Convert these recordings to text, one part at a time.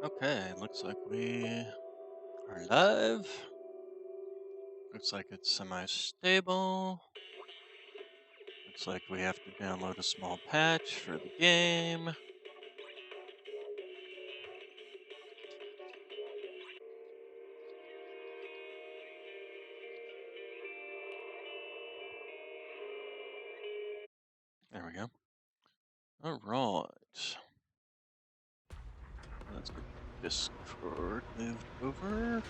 Okay, looks like we are live. Looks like it's semi-stable. Looks like we have to download a small patch for the game. There we go. All right. Let's get Discord moved over.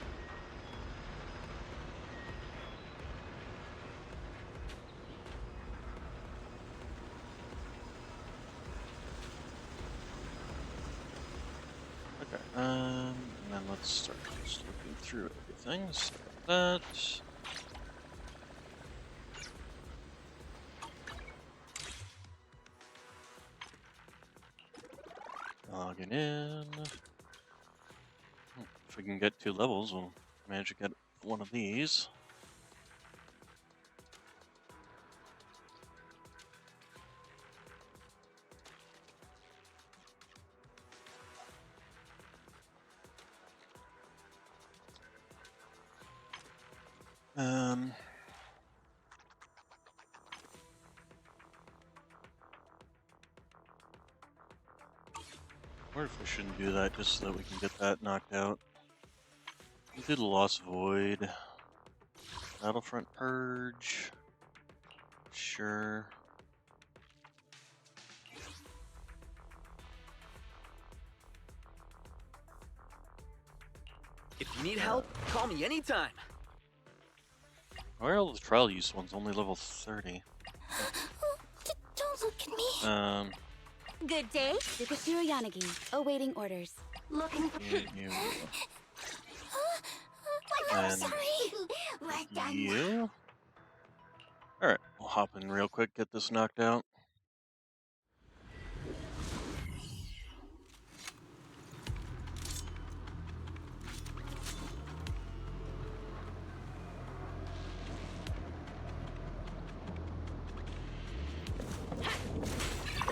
Okay. And then let's start just looking through everything. Start that. Logging in. If we can get 2 levels, we'll manage to get one of these. Um. What if we shouldn't do that just so that we can get that knocked out? We did Lost Void. Battlefront Purge. Sure. If you need help, call me anytime. Why are all the trial use ones only level 30? Don't look at me. Good day, Tsukashiro Yanagi, awaiting orders. Looking for You. I'm And sorry. We're done. you? Alright, we'll hop in real quick, get this knocked out.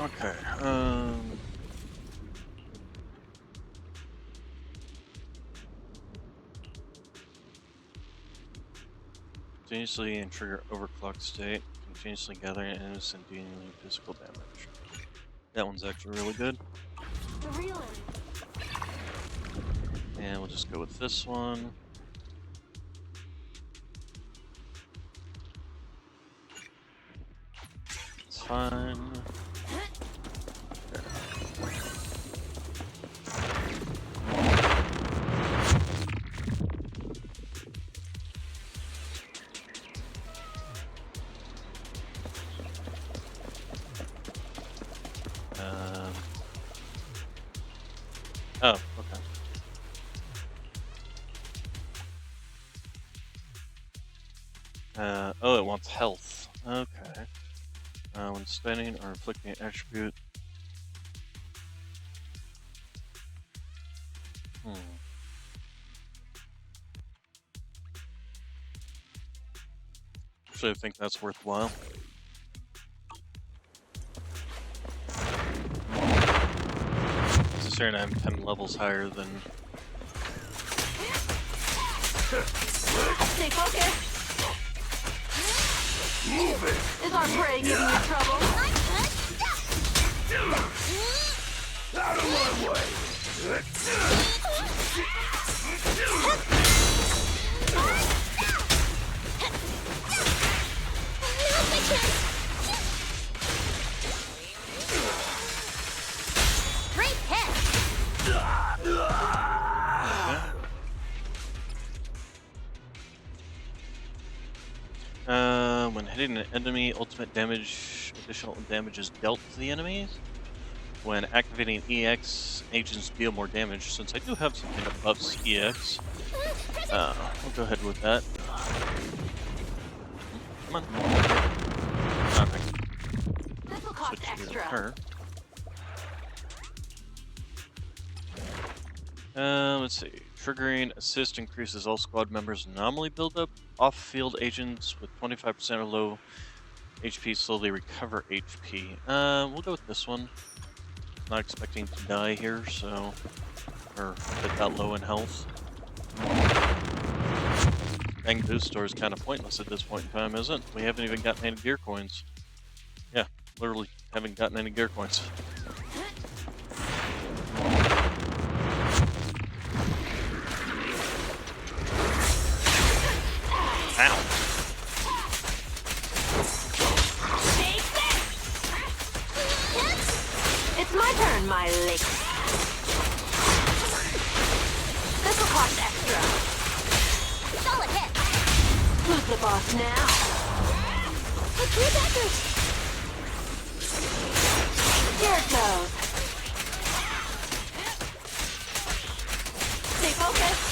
Okay, continuously and trigger overclock state, continuously gathering enemies and dealing physical damage. That one's actually really good. The real And we'll just go with this one. It's fine. Oh, okay. Oh, it wants health. Okay. When spending or inflicting an attribute. Actually, I think that's worthwhile. Considering I'm 10 levels higher than. Stay focused. Move it. Is our prey giving you trouble? Out of my way! Great hit. When hitting an enemy, ultimate damage, additional damage is dealt to the enemies. When activating EX, agents deal more damage. Since I do have something that buffs EX, we'll go ahead with that. Come on. This will cost Switch to extra. her. Let's see. Triggering assist increases all squad members' anomaly buildup. Off-field agents with 25% or low HP slowly recover HP. We'll go with this one. Not expecting to die here, so or get that low in health. Dang, boost store is kind of pointless at this point in time, isn't it? We haven't even gotten any gear coins. Yeah, literally haven't gotten any gear coins. Ow. It's my turn, my lick. This will cost extra. Solid hit. Who's the boss now? Let's do that. Here it goes. Stay focused.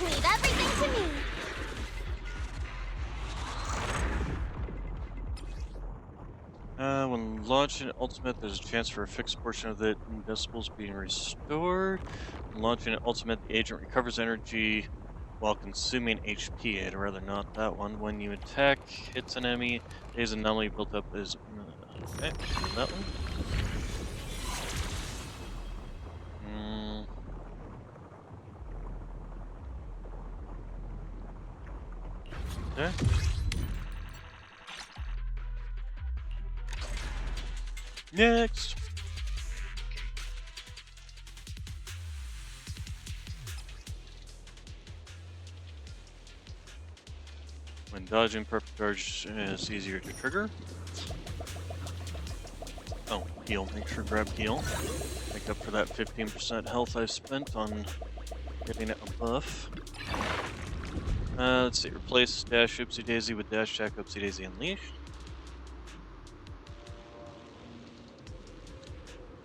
Leave everything to me. When launching ultimate, there's a chance for a fixed portion of the decibels being restored. When launching ultimate, the agent recovers energy while consuming HP. I'd rather not that one. When you attack, hits an enemy, there's an anomaly built up as... okay, do that one. Okay. Next! When dodging, perfect dodge is easier to trigger. Oh, heal. Make sure to grab heal. Make up for that 15% health I spent on getting it a buff. Let's see. Replace Dash Oopsie Daisy with Dash Jack Oopsie Daisy Unleashed.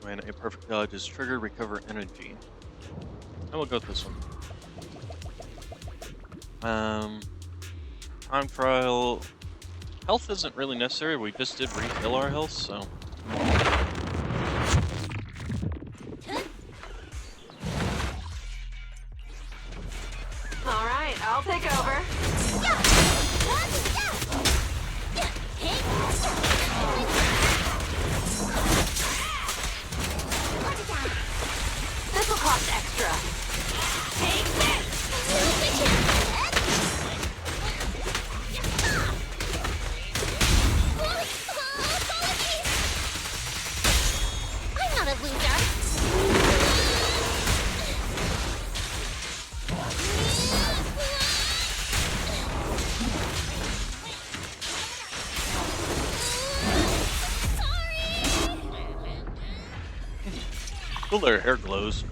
When a perfect dodge is triggered, recover energy. And we'll go with this one. Time trial. Health isn't really necessary. We just did refill our health, so. Alright, I'll take over. This will cost extra. Take this! I'm not a loser. Cool, their hair glows.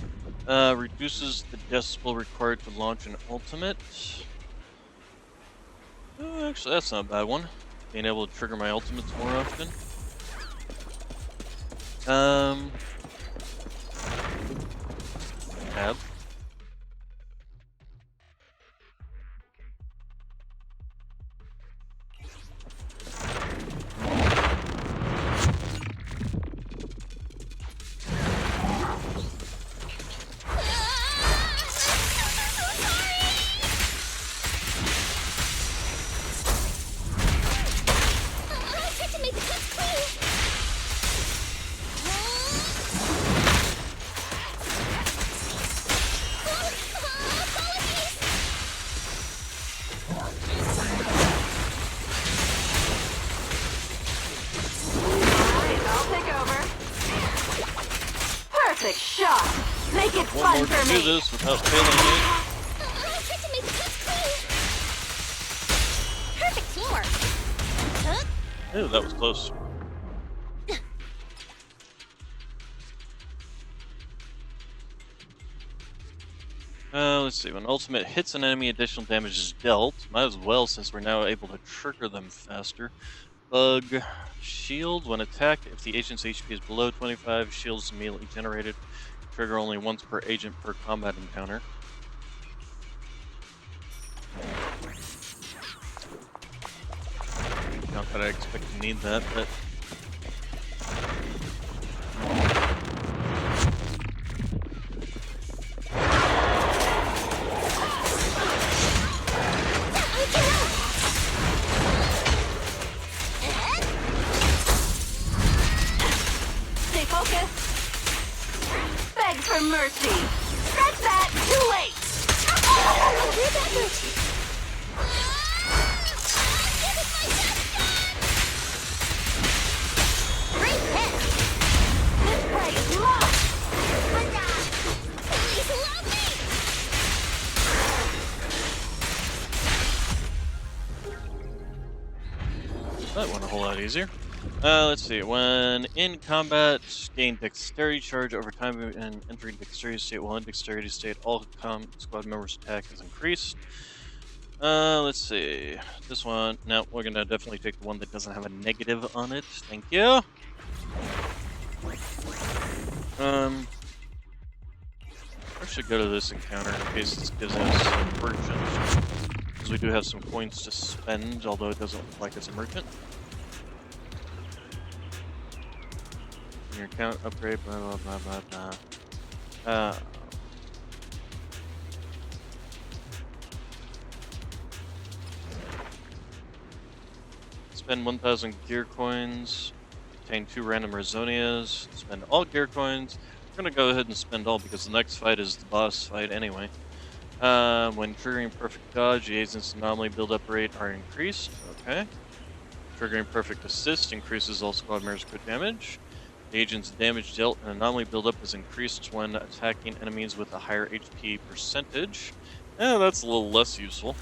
Reduces the decibel required to launch an ultimate. Actually, that's not a bad one. Being able to trigger my ultimates more often. Tab. Perfect shot! Make it One fun more for to do me! this without failing me. Perfect teamwork. Ew, that was close. Let's see. When ultimate hits an enemy, additional damage is dealt. Might as well, since we're now able to trigger them faster. Bug shield. When attacked, if the agent's HP is below 25, shields immediately generated. Trigger only once per agent per combat encounter. Not that I expect to need that, but... Stay focused! for mercy. Scratch that. Too late. Great hit! This prey is mine. Please love me! That went a whole lot easier. Let's see. When in combat, gain dexterity charge over time and entering dexterity state. While in dexterity state, all squad members' attack is increased. Let's see. This one. No, we're gonna definitely take the one that doesn't have a negative on it. Thank you. I should go to this encounter in case this gives us some merchant, because we do have some coins to spend, although it doesn't look like it's a merchant. Your account upgrade, blah blah blah blah blah. Spend 1,000 gear coins, obtain 2 random Razonias, spend all gear coins. We're gonna go ahead and spend all because the next fight is the boss fight anyway. When triggering perfect dodge, the agent's anomaly build-up rate are increased. Okay. Triggering perfect assist increases all squad members' crit damage. The agent's damage dealt and anomaly buildup is increased when attacking enemies with a higher HP percentage. That's a little less useful.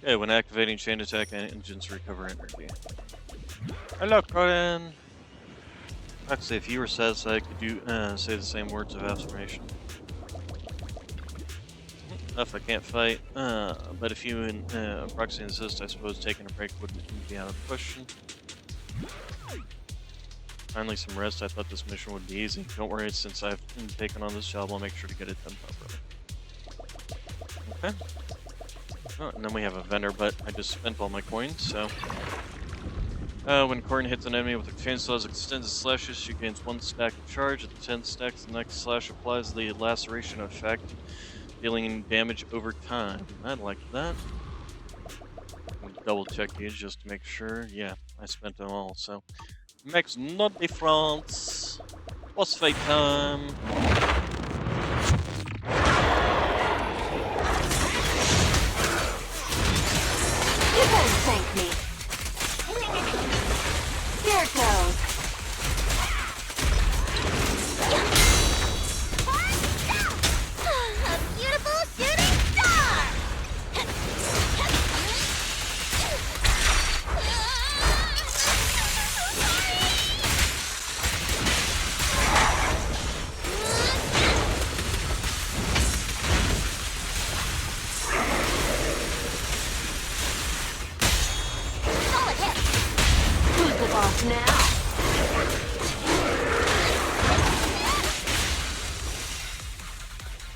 Okay, when activating chain attack, engines recover energy. Hello, Corin. Actually, if you were satisfied, could you say the same words of affirmation? If I can't fight, but if you and proxy insist, I suppose taking a break wouldn't be out of the question. Finally, some rest. I thought this mission would be easy. Don't worry, since I've taken on this job, I'll make sure to get it done properly. Okay. Oh, and then we have a vendor, but I just spent all my coins, so. When Corin hits an enemy with her chainsaw's extended slashes, she gains 1 stack of charge. At the 10 stacks, the next slash applies the laceration effect, dealing damage over time. I like that. I'm gonna double check these just to make sure. Yeah, I spent them all, so. Makes no difference. Boss fight time. You can thank me. Here it goes. A beautiful shooting star! Solid hit! Who's the boss now?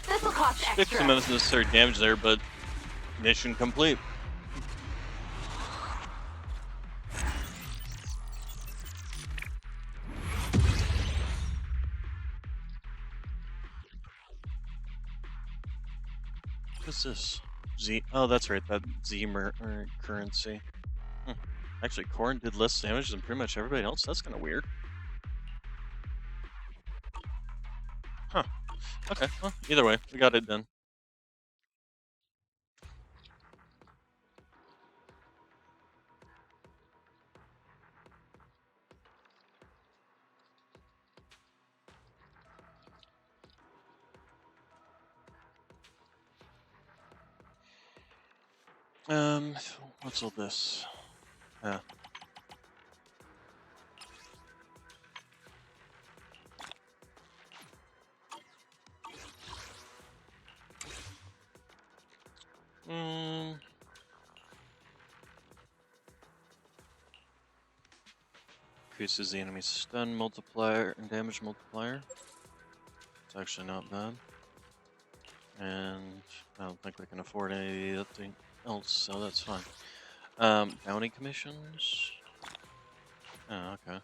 This will cost Took extra. some unnecessary damage there, but mission complete. What's this? Z. Oh, that's right. That Z currency. Actually, Corrin did less damage than pretty much everybody else. That's kind of weird. Huh. Okay. Well, either way, we got it done. What's all this? Yeah. Increases the enemy's stun multiplier and damage multiplier. It's actually not bad. And I don't think we can afford anything else, so that's fine. Bounty commissions? Oh, okay.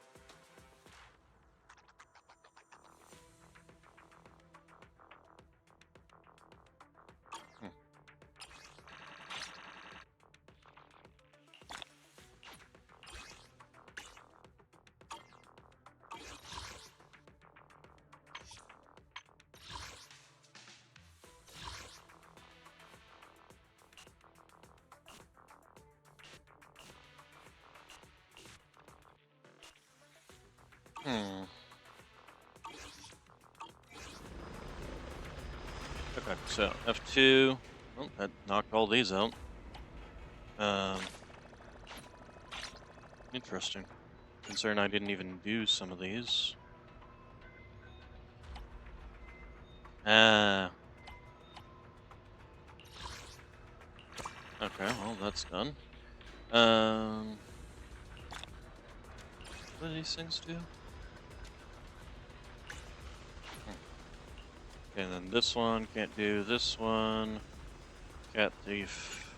Hmm. Okay, so F2. Oh, that knocked all these out. Interesting. Considering I didn't even do some of these. Ah. Okay, well that's done. What do these things do? Okay, and then this one can't do this one. Cat thief.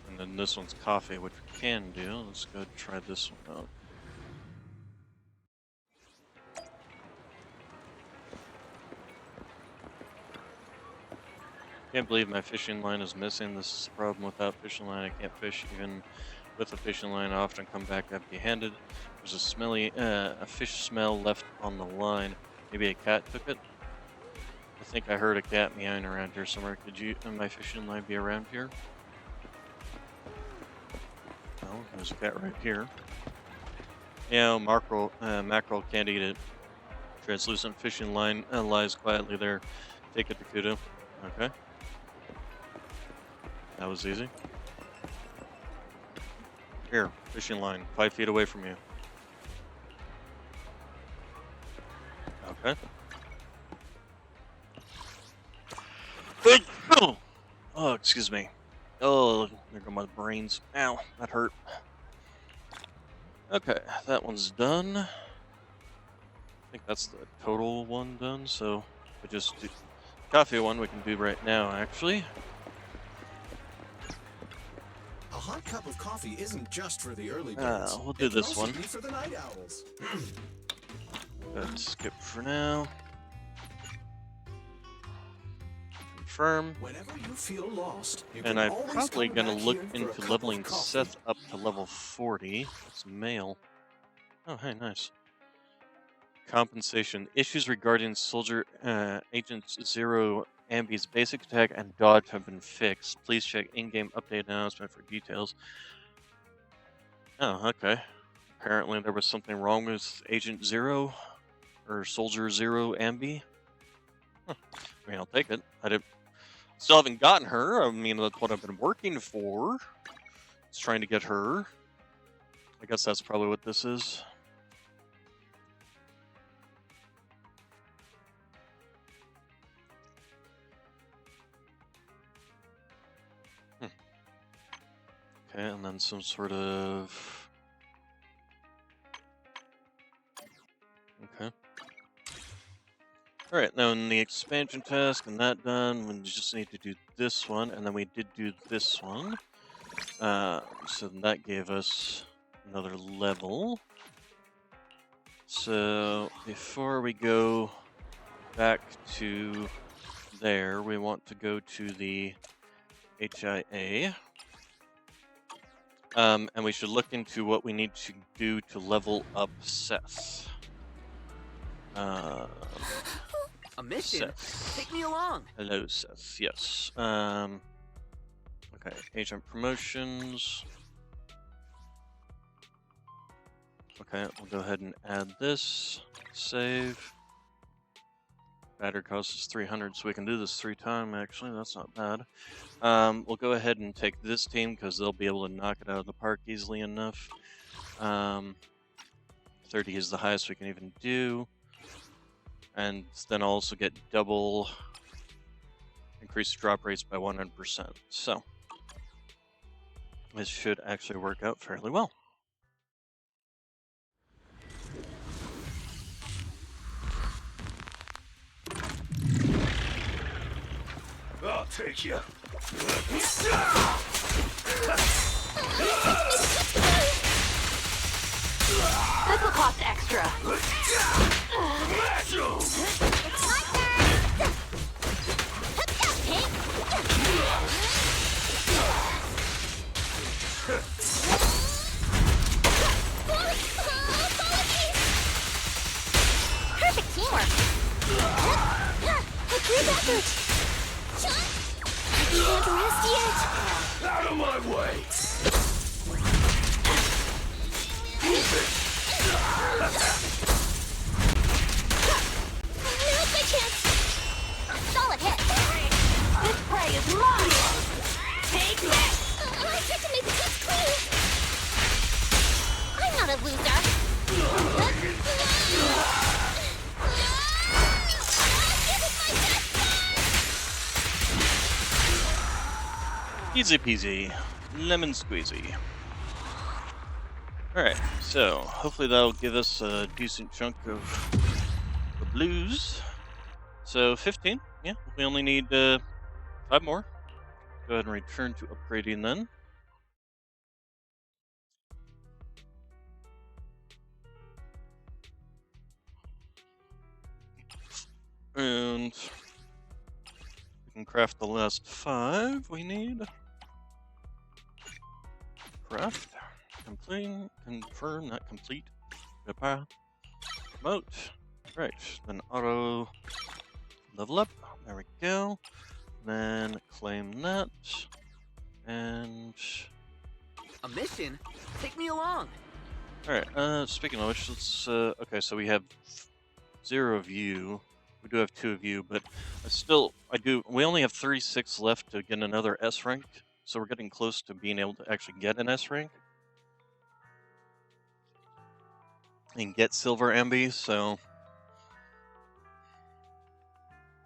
And then this one's coffee, which we can do. Let's go try this one out. Can't believe my fishing line is missing. This is the problem without fishing line. I can't fish even with a fishing line. I often come back empty-handed. There's a fish smell left on the line. Maybe a cat took it. I think I heard a cat meowing around here somewhere. Could my fishing line be around here? Oh, there's a cat right here. Yeah, mackerel can't eat it. Translucent fishing line lies quietly there. Take it to Kudo. Okay. That was easy. Here, fishing line, 5 feet away from you. Okay. Oh, excuse me. Oh, there go my brains. Ow, that hurt. Okay, that one's done. I think that's the total one done, so we just do coffee one we can do right now, actually. A hot cup of coffee isn't just for the early birds. We'll do It can this also one. be for the night owls. Let's skip for now. Confirm. Whenever you feel lost, you And can I'm always probably come gonna back look here for a into cup of leveling coffee. Seth up to level 40. It's male. Oh, hey, nice. Compensation. Issues regarding Soldier Agent Zero Ambi's basic attack and dodge have been fixed. Please check in-game update announcement for details. Oh, okay. Apparently there was something wrong with Agent Zero or Soldier Zero Ambi. Huh. I mean, I'll take it. Still haven't gotten her. I mean, that's what I've been working for. It's trying to get her. I guess that's probably what this is. Okay, and then some sort of... Okay. Alright, now in the expansion task and that done, we just need to do this one, and then we did do this one. So that gave us another level. So before we go back to there, we want to go to the HIA. And we should look into what we need to do to level up Seth. A mission? Seth. Take me along. Hello, Seth. Yes. Okay, agent promotions. Okay, we'll go ahead and add this. Save. Battery cost is 300, so we can do this 3 times, actually. That's not bad. We'll go ahead and take this team, because they'll be able to knock it out of the park easily enough. 30 is the highest we can even do. And then I'll also get double increased drop rates by 100%. So, this should actually work out fairly well. I'll take you. This will cost extra. Smash 'em! Perfect teamwork. A group effort. I can't rest yet. Out of my way! Move it! Now's my chance. Solid hit. This prey is mine! Take this! I tried to make the cuts clean. I'm not a loser. Give it my best. Easy peasy, lemon squeezy. Alright, so hopefully that'll give us a decent chunk of the blues. So 15, yeah, we only need 5 more. Go ahead and return to upgrading then. And we can craft the last 5 we need. Craft. Complete. Confirm. Not complete. Repair. Promote. Right. Then auto level up. There we go. Then claim that. And A mission? Take me along. alright, speaking of which, let's okay, so we have 0 of you. We do have 2 of you, but we only have 36 left to get another S rank, so we're getting close to being able to actually get an S rank. And get silver ambi, so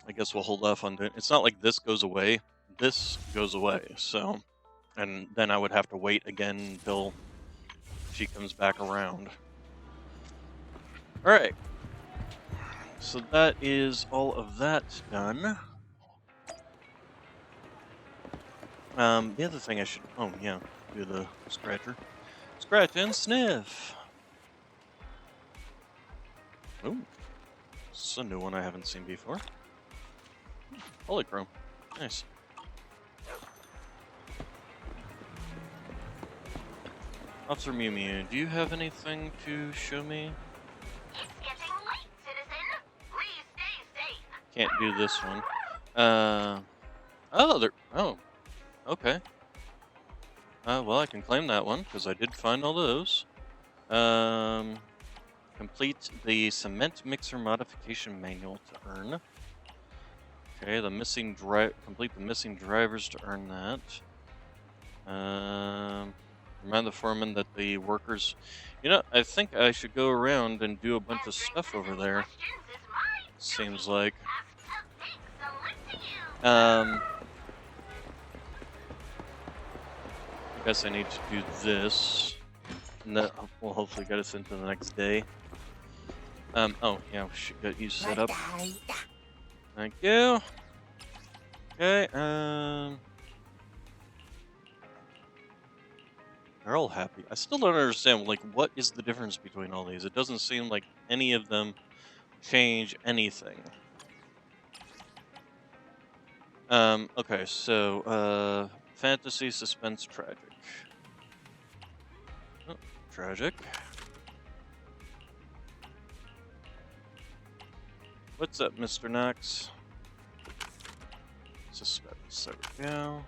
I guess we'll hold off on doing. It's not like this goes away. This goes away, so, and then I would have to wait again until she comes back around. All right. So that is all of that done. The other thing I should, oh yeah, do the scratcher. Scratch and sniff. Ooh, this is a new one I haven't seen before. Polychrome, nice. Officer Mew Mew, do you have anything to show me? It's getting late, citizen. Please stay safe. Can't do this one. Oh, okay. Well, I can claim that one, because I did find all those. Complete the cement mixer modification manual to earn. Okay, complete the missing drivers to earn that. Remind the foreman that the workers... You know, I think I should go around and do a bunch of stuff over there. Seems like. I guess I need to do this. And that will hopefully get us into the next day. Oh, yeah, we should get you set up. Thank you. Okay, they're all happy. I still don't understand, like, what is the difference between all these? It doesn't seem like any of them change anything. Okay, so, fantasy, suspense, tragic. Oh, tragic. What's up, Mr. Knox? Suspense, there we go.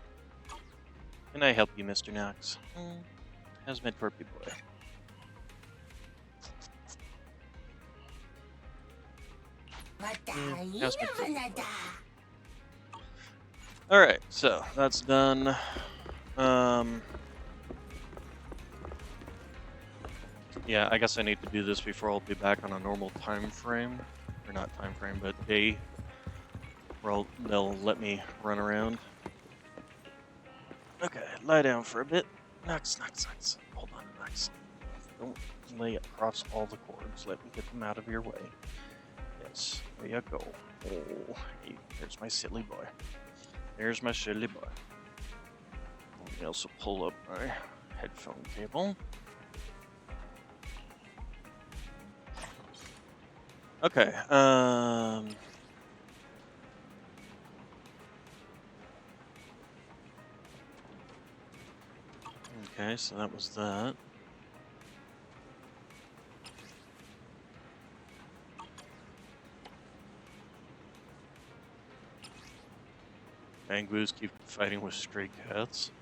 Can I help you, Mr. Knox? How's my torpy boy? How's my torpy boy? Alright, so that's done. Yeah, I guess I need to do this before I'll be back on a normal time frame. Or not time frame, but day. Where they'll let me run around. Okay, lie down for a bit. Knox. Hold on, Knox. Don't lay across all the cords. Let me get them out of your way. Yes, there you go. Oh, hey, there's my silly boy. There's my silly boy. Let me also pull up my headphone cable. Okay, okay, so that was that. Mangoos keep fighting with stray cats.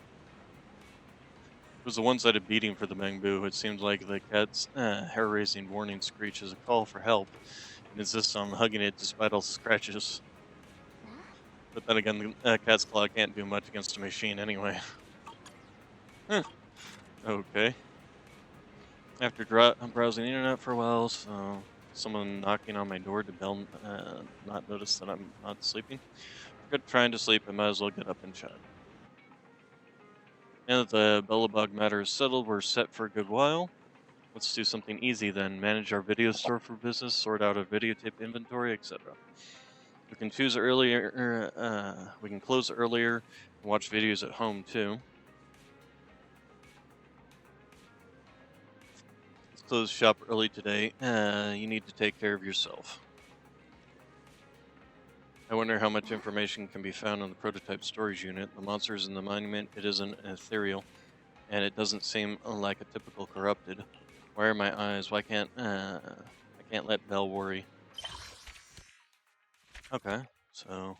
was a one-sided beating for the Bangbu. It seems like the cat's hair-raising warning screech is a call for help and insists on hugging it despite all the scratches. But then again, the cat's claw can't do much against a machine anyway. Huh, okay. After browsing the internet for a while, so someone knocking on my door to bell not notice that I'm not sleeping. Forget trying to sleep, I might as well get up and chat. Now that the Bellabog matter is settled, we're set for a good while. Let's do something easy then. Manage our video store for business, sort out our videotape inventory, etc. We can choose earlier. We can close earlier and watch videos at home too. Let's close shop early today. You need to take care of yourself. I wonder how much information can be found on the prototype storage unit. The monsters in the monument, it isn't ethereal, and it doesn't seem like a typical corrupted. Why are my eyes? Why can't I can't let Belle worry? Okay, so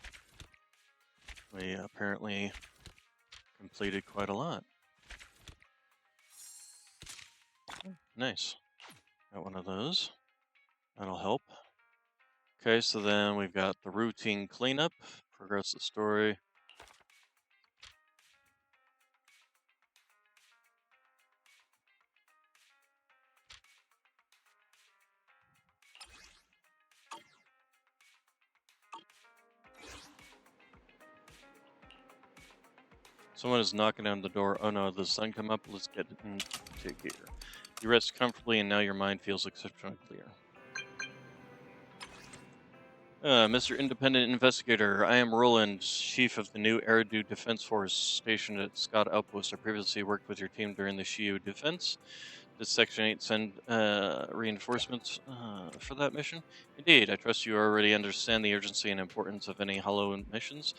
we apparently completed quite a lot. Nice. Got one of those. That'll help. Okay, so then we've got the routine cleanup, progress the story. Someone is knocking on the door. Oh no, the sun come up. Let's get into gear. You rest comfortably and now your mind feels exceptionally clear. Mr. Independent Investigator, I am Roland, Chief of the new Eridu Defense Force stationed at Scott Outpost. I previously worked with your team during the Shiyu defense. Did Section 8 send reinforcements for that mission? Indeed, I trust you already understand the urgency and importance of any hollow missions.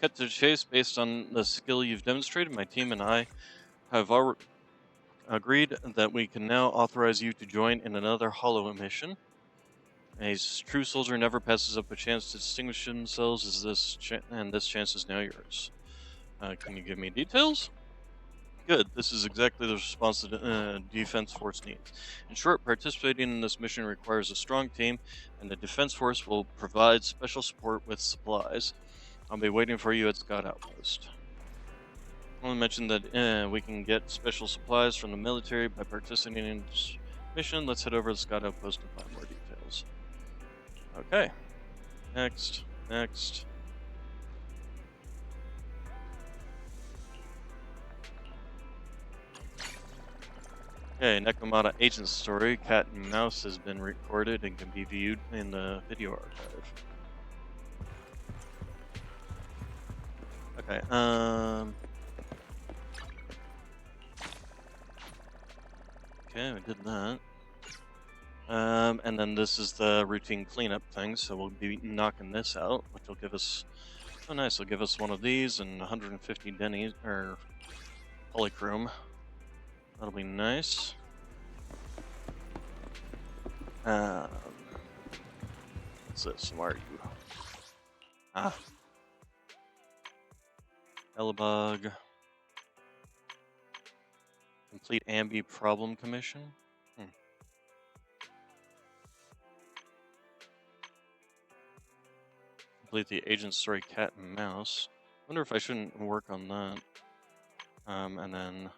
Cut to the chase, based on the skill you've demonstrated, my team and I have already agreed that we can now authorize you to join in another hollow mission. A true soldier never passes up a chance to distinguish themselves, as this chance is now yours. Can you give me details? Good. This is exactly the response the Defense Force needs. In short, participating in this mission requires a strong team, and the Defense Force will provide special support with supplies. I'll be waiting for you at Scott Outpost. I want to mention that we can get special supplies from the military by participating in this mission. Let's head over to Scott Outpost and find more details. Okay. Next. Okay, Nekomata Agent Story, Cat and Mouse has been recorded and can be viewed in the video archive. Okay, okay, we did that. And then this is the routine cleanup thing, so we'll be knocking this out, which will give us, oh nice, it'll give us one of these and 150 Denny's, or polychrome. That'll be nice. What's this? Where are you? Ah. Bellabog. Complete Ambi problem commission. Complete the agent story Cat and Mouse. Wonder if I shouldn't work on that. And then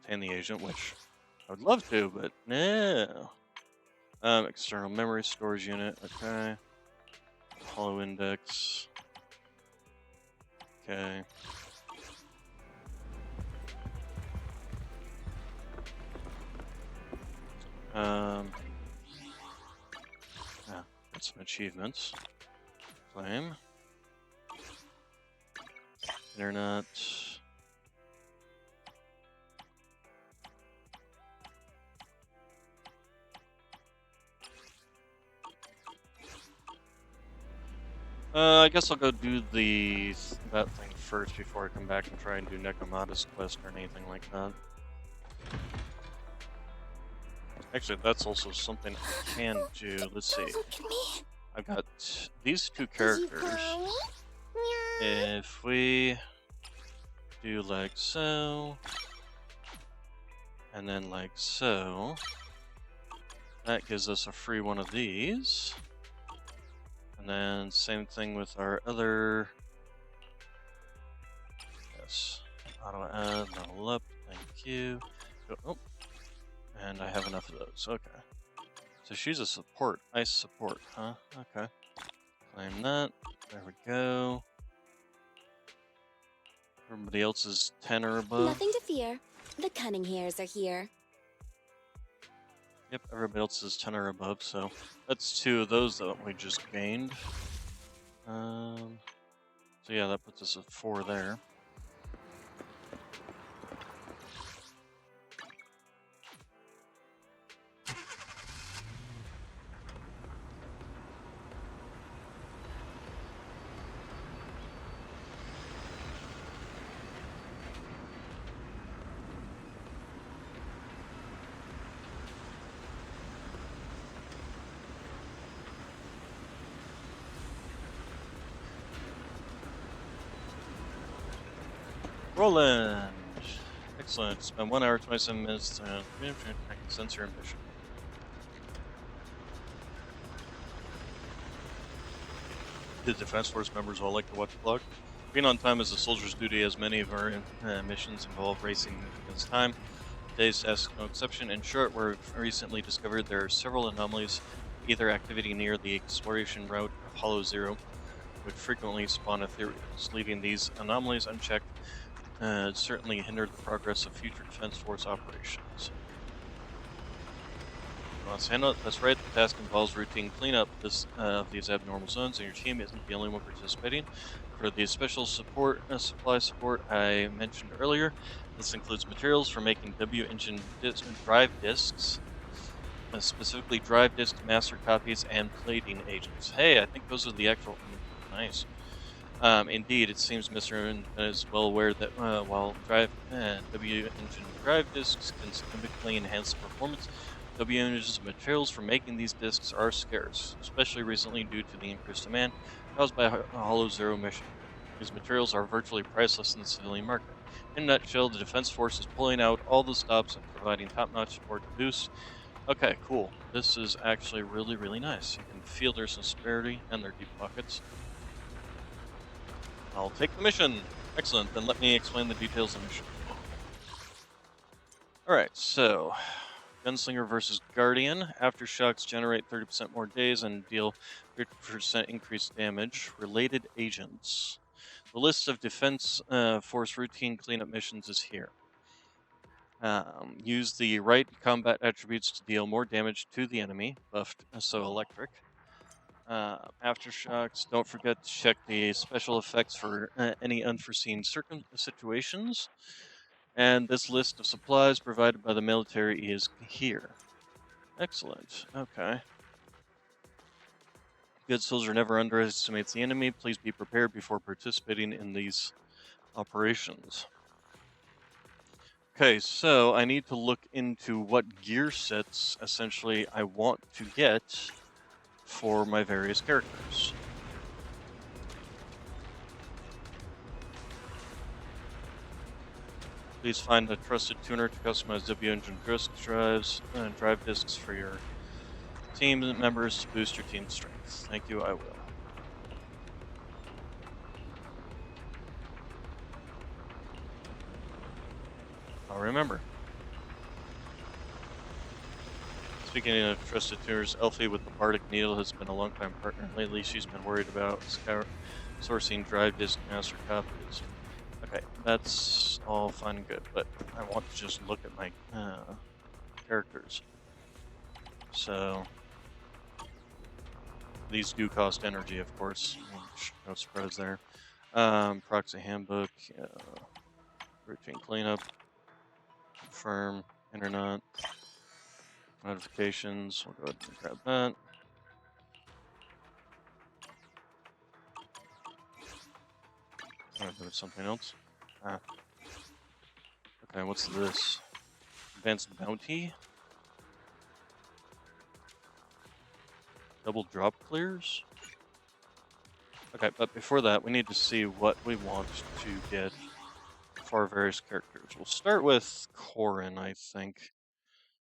obtain the agent, which I would love to, but no. External memory storage unit, okay. Hollow index. Okay. Got some achievements. Claim. Internet. I guess I'll go do that thing first before I come back and try and do Nekomata's quest or anything like that. Actually, that's also something I can do. Let's see. I've got these two characters. If we do like so, and then like so. That gives us a free one of these. And then same thing with our other. Yes. Auto add, level up, thank you. Oh, and I have enough of those, okay. So she's a support, ice support, huh? Okay. Claim that, there we go. Everybody else is 10 or above. Nothing to fear. The cunning hairs are here. Yep, everybody else is 10 or above, so that's 2 of those that we just gained. So yeah, that puts us at 4 there. Roland! Excellent. Spend 1 hour, 27 minutes to sensor ambition. The Defense Force members all like to watch the vlog. Being on time is a soldier's duty, as many of our missions involve racing against time. Today's task no exception. In short, we've recently discovered there are several anomalies, either activity near the exploration route of Hollow Zero, which frequently spawn ethereals. Leaving these anomalies unchecked certainly hindered the progress of future Defense Force operations. That's right, the task involves routine cleanup of these abnormal zones, and your team isn't the only one participating. For the special support supply support I mentioned earlier, this includes materials for making W engine drive discs, specifically drive disk master copies and plating agents. Hey, I think those are the actual. Nice. Indeed, it seems Mr. is well aware that while W engine drive disks can significantly enhance performance, W engine's materials for making these disks are scarce, especially recently due to the increased demand caused by a Hollow Zero mission. These materials are virtually priceless in the civilian market. In a nutshell, the Defense Force is pulling out all the stops and providing top-notch support to boost. Okay, cool. This is actually really, really nice. You can feel their sincerity and their deep pockets. I'll take the mission. Excellent, then let me explain the details of the mission. Alright, so Gunslinger versus Guardian. Aftershocks generate 30% more days and deal 50% increased damage. Related agents. The list of Defense Force routine cleanup missions is here. Use the right combat attributes to deal more damage to the enemy, buffed so electric. Aftershocks, don't forget to check the special effects for any unforeseen situations. And this list of supplies provided by the military is here. Excellent. Okay. Good soldier never underestimates the enemy. Please be prepared before participating in these operations. Okay, so I need to look into what gear sets, essentially, I want to get for my various characters. Please find a trusted tuner to customize W engine drive discs for your team members to boost your team strength. Thank you, I will. I'll remember. Speaking of trusted tuners, Elfie with the Bardic Needle has been a long-time partner. Lately, she's been worried about sourcing drive disc master copies. Okay, that's all fine and good, but I want to just look at my characters. So, these do cost energy, of course. No surprise there. Proxy handbook, routine cleanup, confirm, internet, notifications. We'll go ahead and grab that. There's something else. Okay, what's this? Advanced bounty. Double drop clears. Okay, but before that, we need to see what we want to get for our various characters. We'll start with Corin, I think,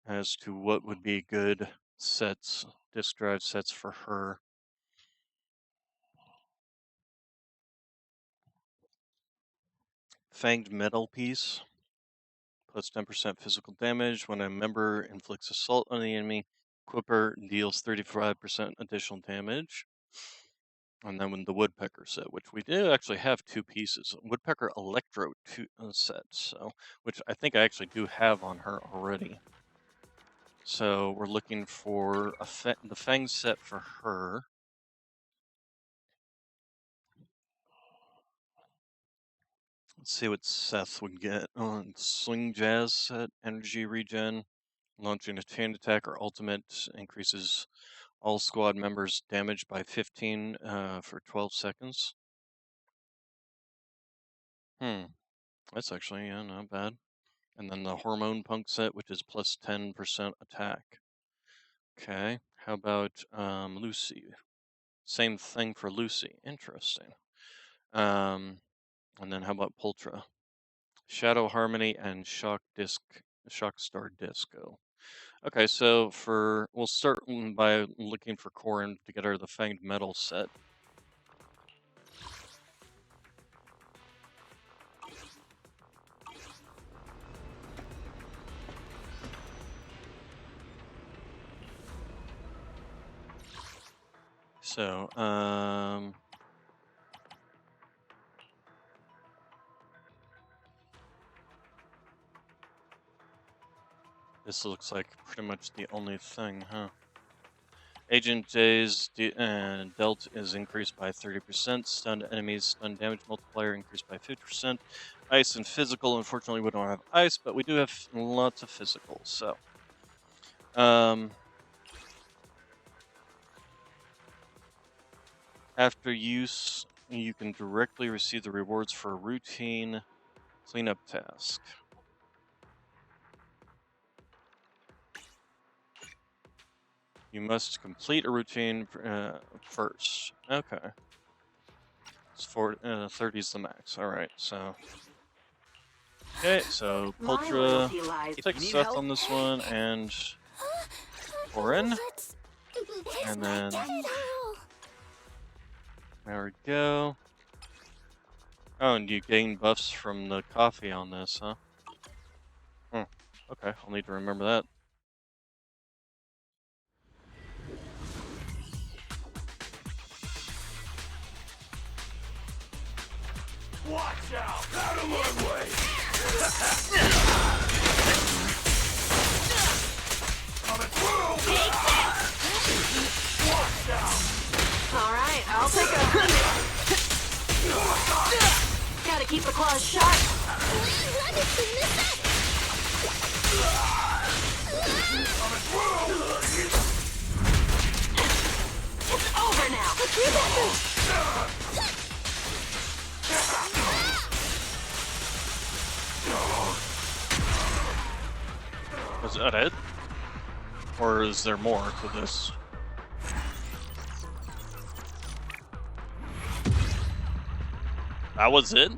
as to what would be good sets, disk drive sets for her. Fanged Metal Piece, plus 10% physical damage. When a member inflicts assault on the enemy, Quipper deals 35% additional damage. And then when the Woodpecker set, which we do actually have 2 pieces. Woodpecker Electro set, so, which I think I actually do have on her already. So we're looking for the Fang set for her. Let's see what Seth would get on Swing Jazz set, Energy Regen. Launching a chain attack or ultimate increases all squad members' damage by 15 for 12 seconds. That's actually, yeah, not bad. And then the Hormone Punk set, which is plus 10% attack. Okay, how about Lucy? Same thing for Lucy. Interesting. And then how about Pultra? Shadow Harmony and Shock Star Disco. Okay, so we'll start by looking for Corin to get her the Fanged Metal set. So, this looks like pretty much the only thing, huh? Agent J's dealt is increased by 30%. Stunned enemies, stun damage multiplier increased by 50%. Ice and physical, unfortunately we don't have ice, but we do have lots of physical, so. After use, you can directly receive the rewards for a routine cleanup task. You must complete a routine first. Okay. It's 30 is the max. All right, so. Okay, so Pultra takes Seth on this one, and Corin. And then there we go. Oh, and you gain buffs from the coffee on this, huh? Okay, I'll need to remember that. Watch out! Out of my way! Coming through! Watch out! Alright, I'll take a... Gotta keep the claws shut! Coming through! It's over now! Was that it? Or is there more to this? That was it?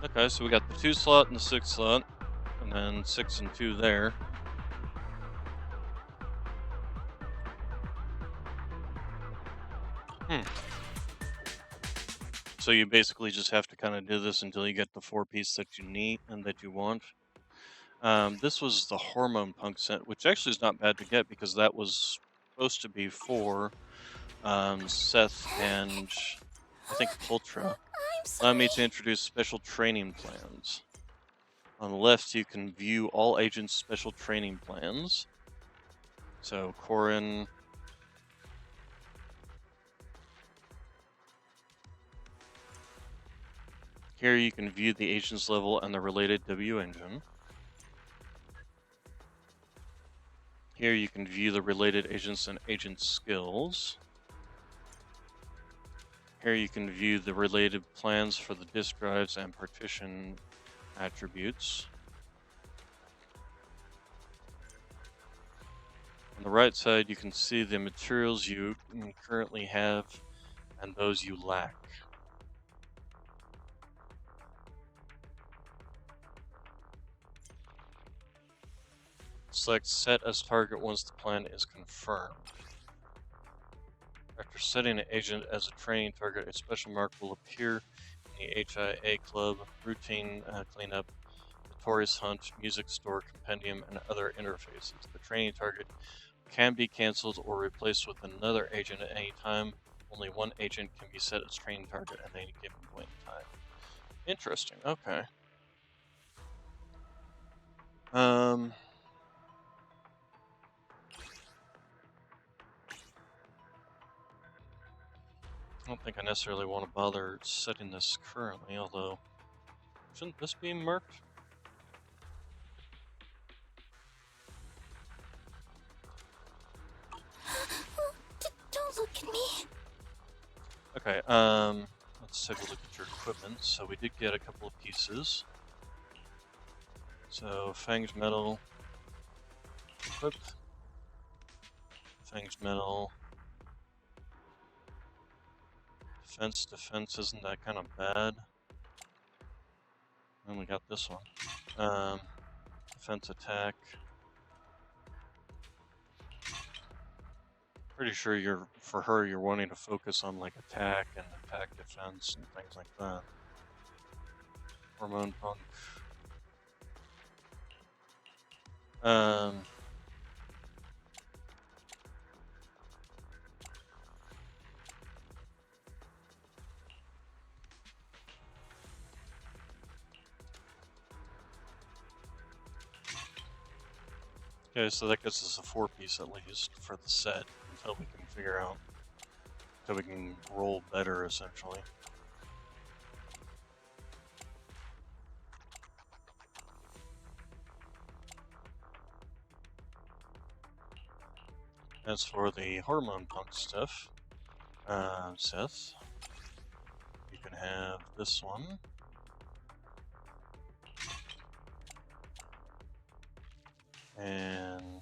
Okay, so we got the 2 slot and the 6 slot, and then 6 and 2 there. So you basically just have to kind of do this until you get the 4-piece that you need and that you want. This was the Hormone Punk set, which actually is not bad to get because that was supposed to be for Seth and I think Pultra. Allow me to introduce special training plans. On the left, you can view all agents' special training plans. So Corin. Here you can view the agent's level and the related W engine. Here you can view the related agents and agent skills. Here you can view the related plans for the disk drives and partition attributes. On the right side, you can see the materials you currently have and those you lack. Select set as target once the plan is confirmed. After setting an agent as a training target, a special mark will appear in the HIA Club, routine cleanup, notorious hunt, music store, compendium, and other interfaces. The training target can be cancelled or replaced with another agent at any time. Only one agent can be set as training target at any given point in time. Interesting, okay. I don't think I necessarily want to bother setting this currently, although shouldn't this be marked? Don't look at me. Okay, let's take a look at your equipment. So we did get a couple of pieces. So Fang's Metal, equip. Fang's Metal. Defense isn't that kind of bad. And we got this one. Defense attack. Pretty sure you're wanting to focus on like attack and attack defense and things like that. Hormone punk. Okay, so that gets us a 4-piece at least for the set until we can figure out, until we can roll better essentially. As for the hormone punk stuff, Seth, you can have this one. And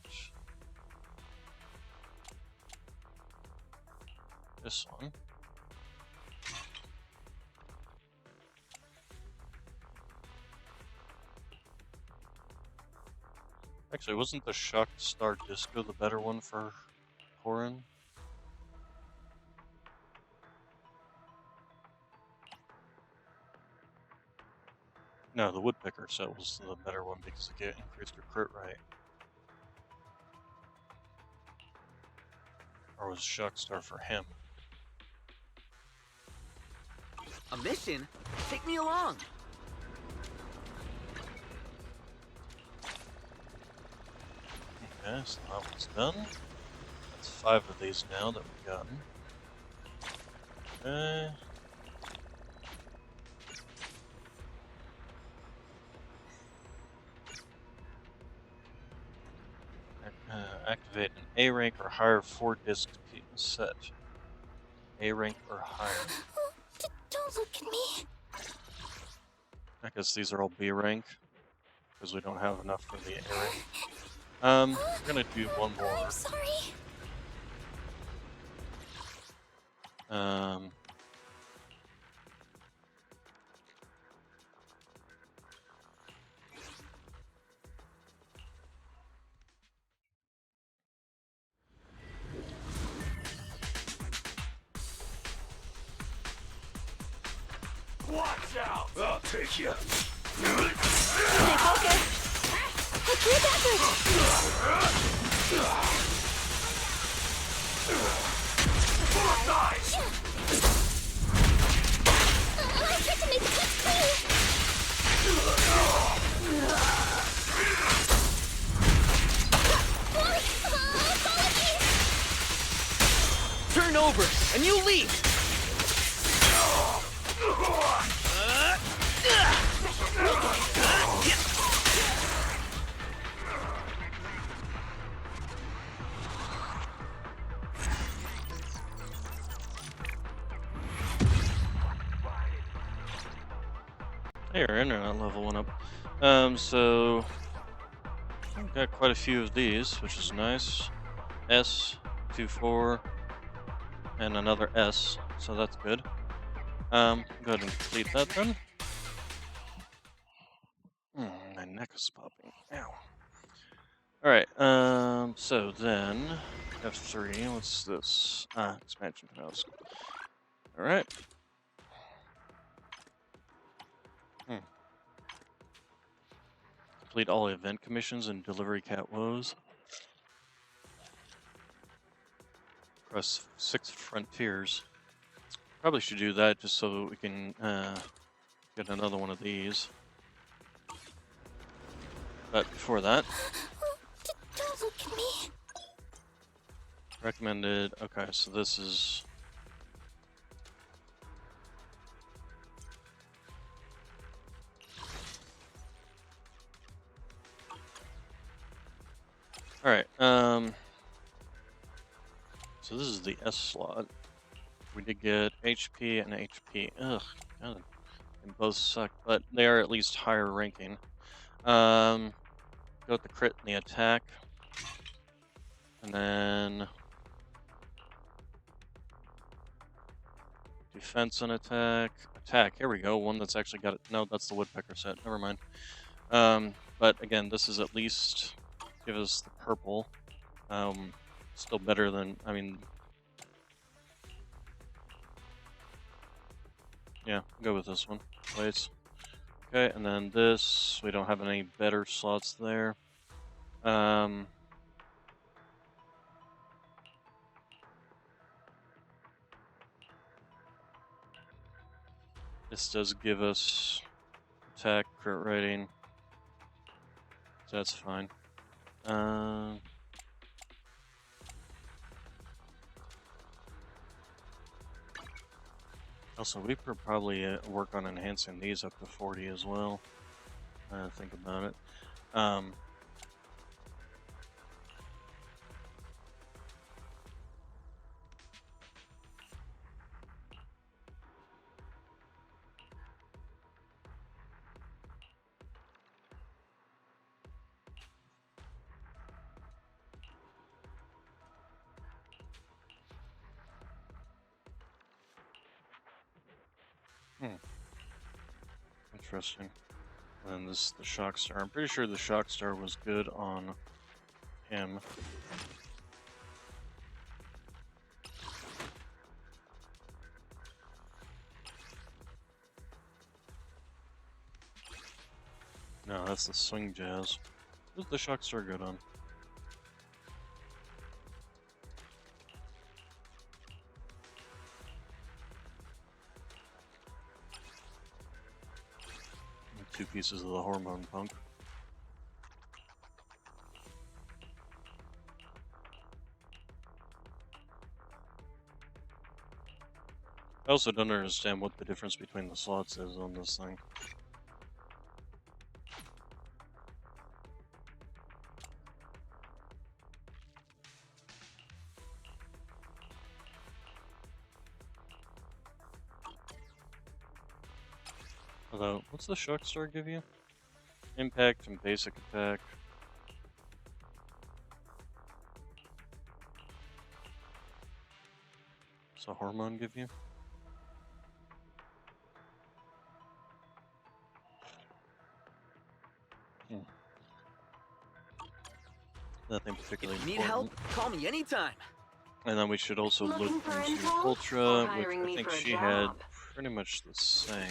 this one. Actually, wasn't the Shock Star Disco the better one for Corin? No, the Woodpecker set was the better one because it increased your crit rate. Or was Shock Star for him? A mission? Take me along. Okay, so that one's done. That's 5 of these now that we've gotten. Okay. Activate an A rank or higher 4-disc set. A rank or higher. Don't look at me. I guess these are all B rank because we don't have enough for the A rank. We're gonna do one more. I'm sorry. Watch out! I'll take you. Stay focused. Look your backwards. Nice! I had to make it clean. Turn over, and you leap! Hey, our internet level went up. So I've got quite a few of these, which is nice. S, 2-4, and another S, so that's good. Go ahead and complete that then. My neck is popping. Ow. Alright, so then F3, what's this? Expansion house. Alright. Complete all event commissions and delivery cat woes. Across 6 frontiers. Probably should do that just so we can get another one of these. But before that, Don't look at me. recommended. Okay, so this is. Alright, so this is the S slot. We did get HP and HP. Ugh, God, they both suck, but they are at least higher ranking. Go with the crit and the attack. And then defense and attack. Attack, here we go. One that's actually got it. No, that's the woodpecker set. Never mind. But again, this is at least give us the purple. Still better than, I mean, yeah, go with this one, please. Okay, and then this, we don't have any better slots there. This does give us attack, crit rating, so that's fine. Also, we could probably work on enhancing these up to 40 as well. Think about it. Interesting. And this is the Shock Star. I'm pretty sure the Shock Star was good on him. No, that's the Swing Jazz. Who's the Shock Star good on? And 2 pieces of the Hormone Punk. I also don't understand what the difference between the slots is on this thing. Although, what's the Shock Star give you? Impact and basic attack. What's the Hormone give you? Nothing particularly If you need important. help, call me anytime. And then we should also look Looking for into info? Ultra, Or which hiring I me think for a she had job? pretty much the same.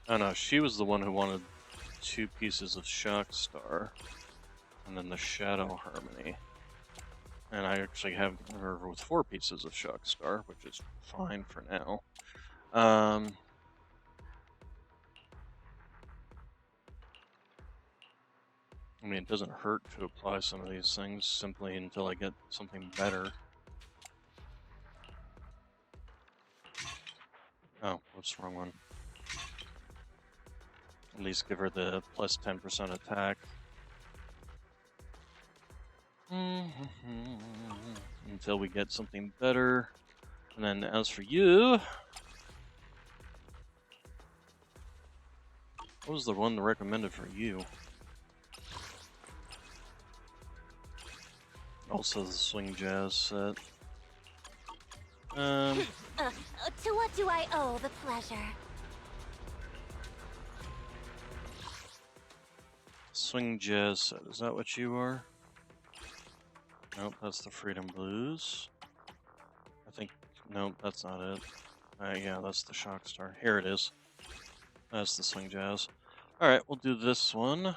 Oh no, she was the one who wanted 2 pieces of Shock Star, and then the Shadow Harmony. And I actually have her with 4 pieces of Shock Star, which is fine for now. I mean, it doesn't hurt to apply some of these things simply until I get something better. Oh, what's the wrong one? At least give her the plus 10% attack. Until we get something better. And then as for you... What was the one recommended for you? Also the Swing Jazz set. To what do I owe the pleasure? Swing jazz set. Is that what you are? Nope, that's the Freedom Blues. I think, nope, that's not it. Yeah, that's the Shock Star. Here it is. That's the swing jazz. Alright, we'll do this one.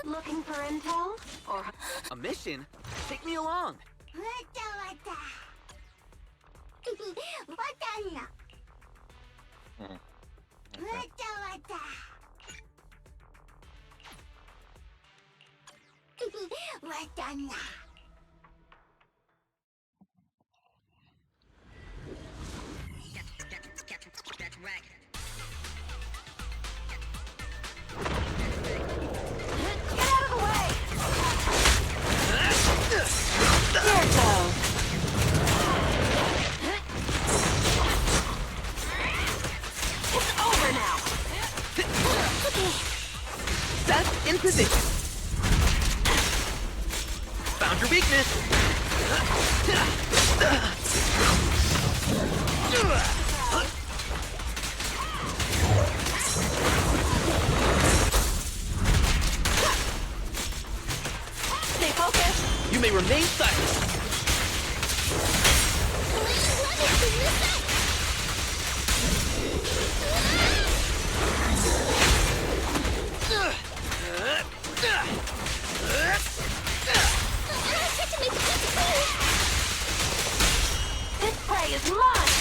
Looking for intel? Or A mission? Take me along. Okay. get out of the way! It's over now. Set in position. Found your weakness. Stay focused. You may remain silent. This prey is mine.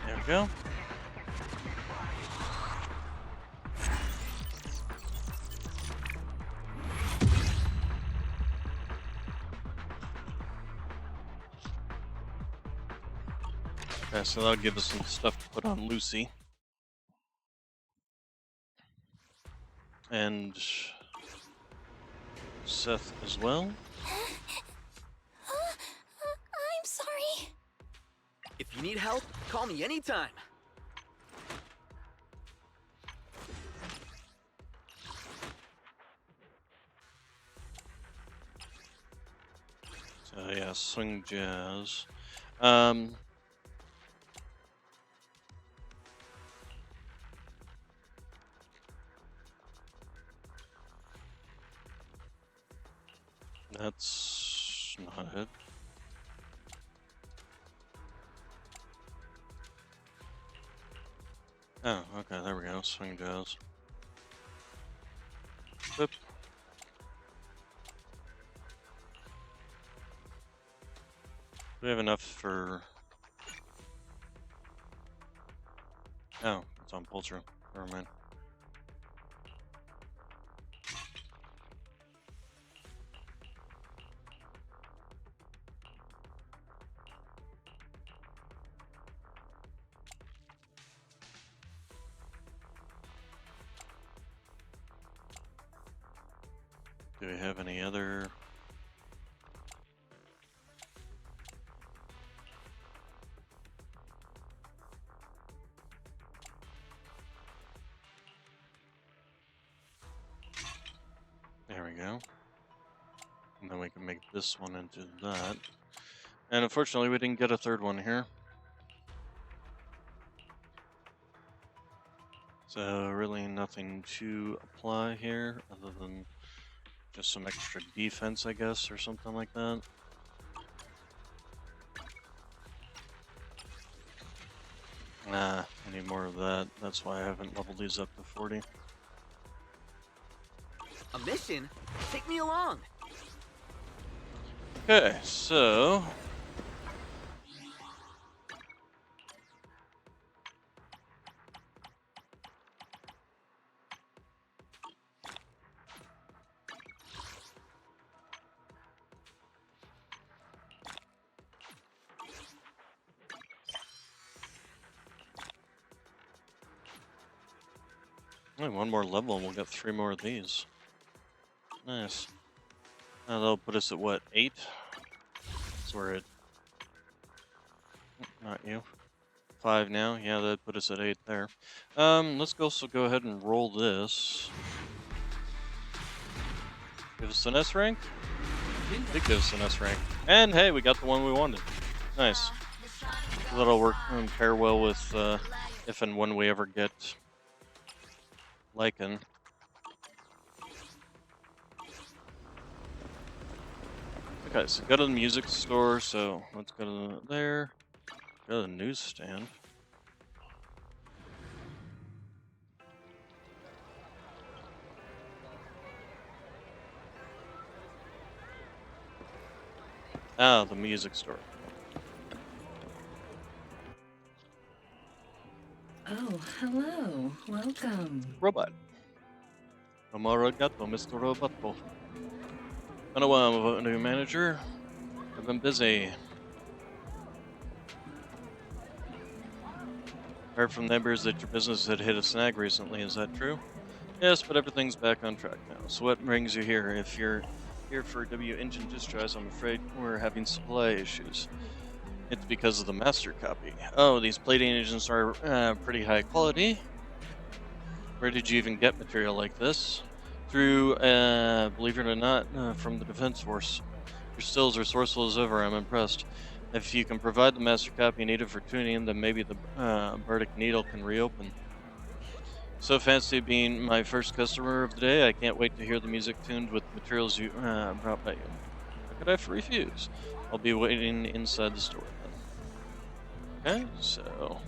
There we go. Okay, so that'll give us some stuff to put on Lucy. And Seth as well. I'm sorry. If you need help, call me anytime. So yeah, swing jazz. That's not it. Oh, okay, there we go. Swing jazz. Flip. Do we have enough for... Oh, it's on Pulsar. Never mind. Do we have any other... There we go. And then we can make this one into that. And unfortunately, we didn't get a third one here. So really nothing to apply here other than just some extra defense, I guess, or something like that. Nah, I need more of that. That's why I haven't leveled these up to 40. A mission? Take me along. Okay, so... only one more level and we'll get 3 more of these. Nice. That'll put us at what, 8? So we're at... Not you. 5 now. Yeah, that put us at 8 there. Let's go ahead and roll this. Give us an S rank? It gives us an S rank. And hey, we got the one we wanted. Nice. That'll work and pair well with if and when we ever get Lycan. Okay, so go to the music store, so let's go to there. Go to the newsstand. Ah, the music store. Oh, hello. Welcome. Robot. Amarigato, Mr. Roboto. I know I'm a new manager. I've been busy. Heard from neighbors that your business had hit a snag recently. Is that true? Yes, but everything's back on track now. So what brings you here? If you're here for W engine disk drives, I'm afraid we're having supply issues. It's because of the master copy. Oh, these plating engines are pretty high quality. Where did you even get material like this? Through, believe it or not, from the Defense Force. You're still as resourceful as ever. I'm impressed. If you can provide the master copy needed for tuning, then maybe the Burdick Needle can reopen. So fancy being my first customer of the day. I can't wait to hear the music tuned with the materials you brought by you. How could I refuse? I'll be waiting inside the store then. Okay, so...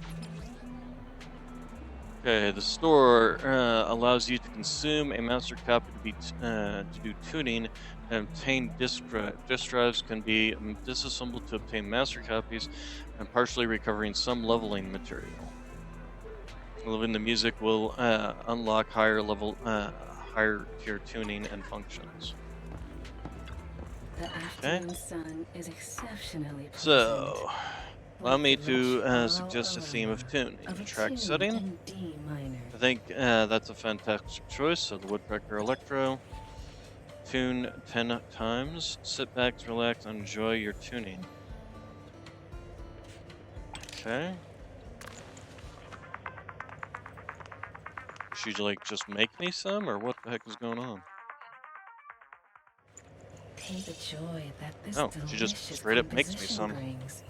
Okay, the store allows you to consume a master copy to do tuning and obtain disk drive. Disk drives can be disassembled to obtain master copies and partially recovering some leveling material. Leveling the music will unlock higher tier tuning and functions. The afternoon sun is exceptionally pleasant. So, allow me With to the rich suggest a aroma theme of tuning. of a Track tune setting. in D minor. I think that's a fantastic choice. So the Woodpecker Electro. Tune 10 times. Sit back, relax, and enjoy your tuning. Okay. Should you like just make me some, or what the heck is going on? Take the joy that this Oh, she just delicious straight up makes me composition some. brings.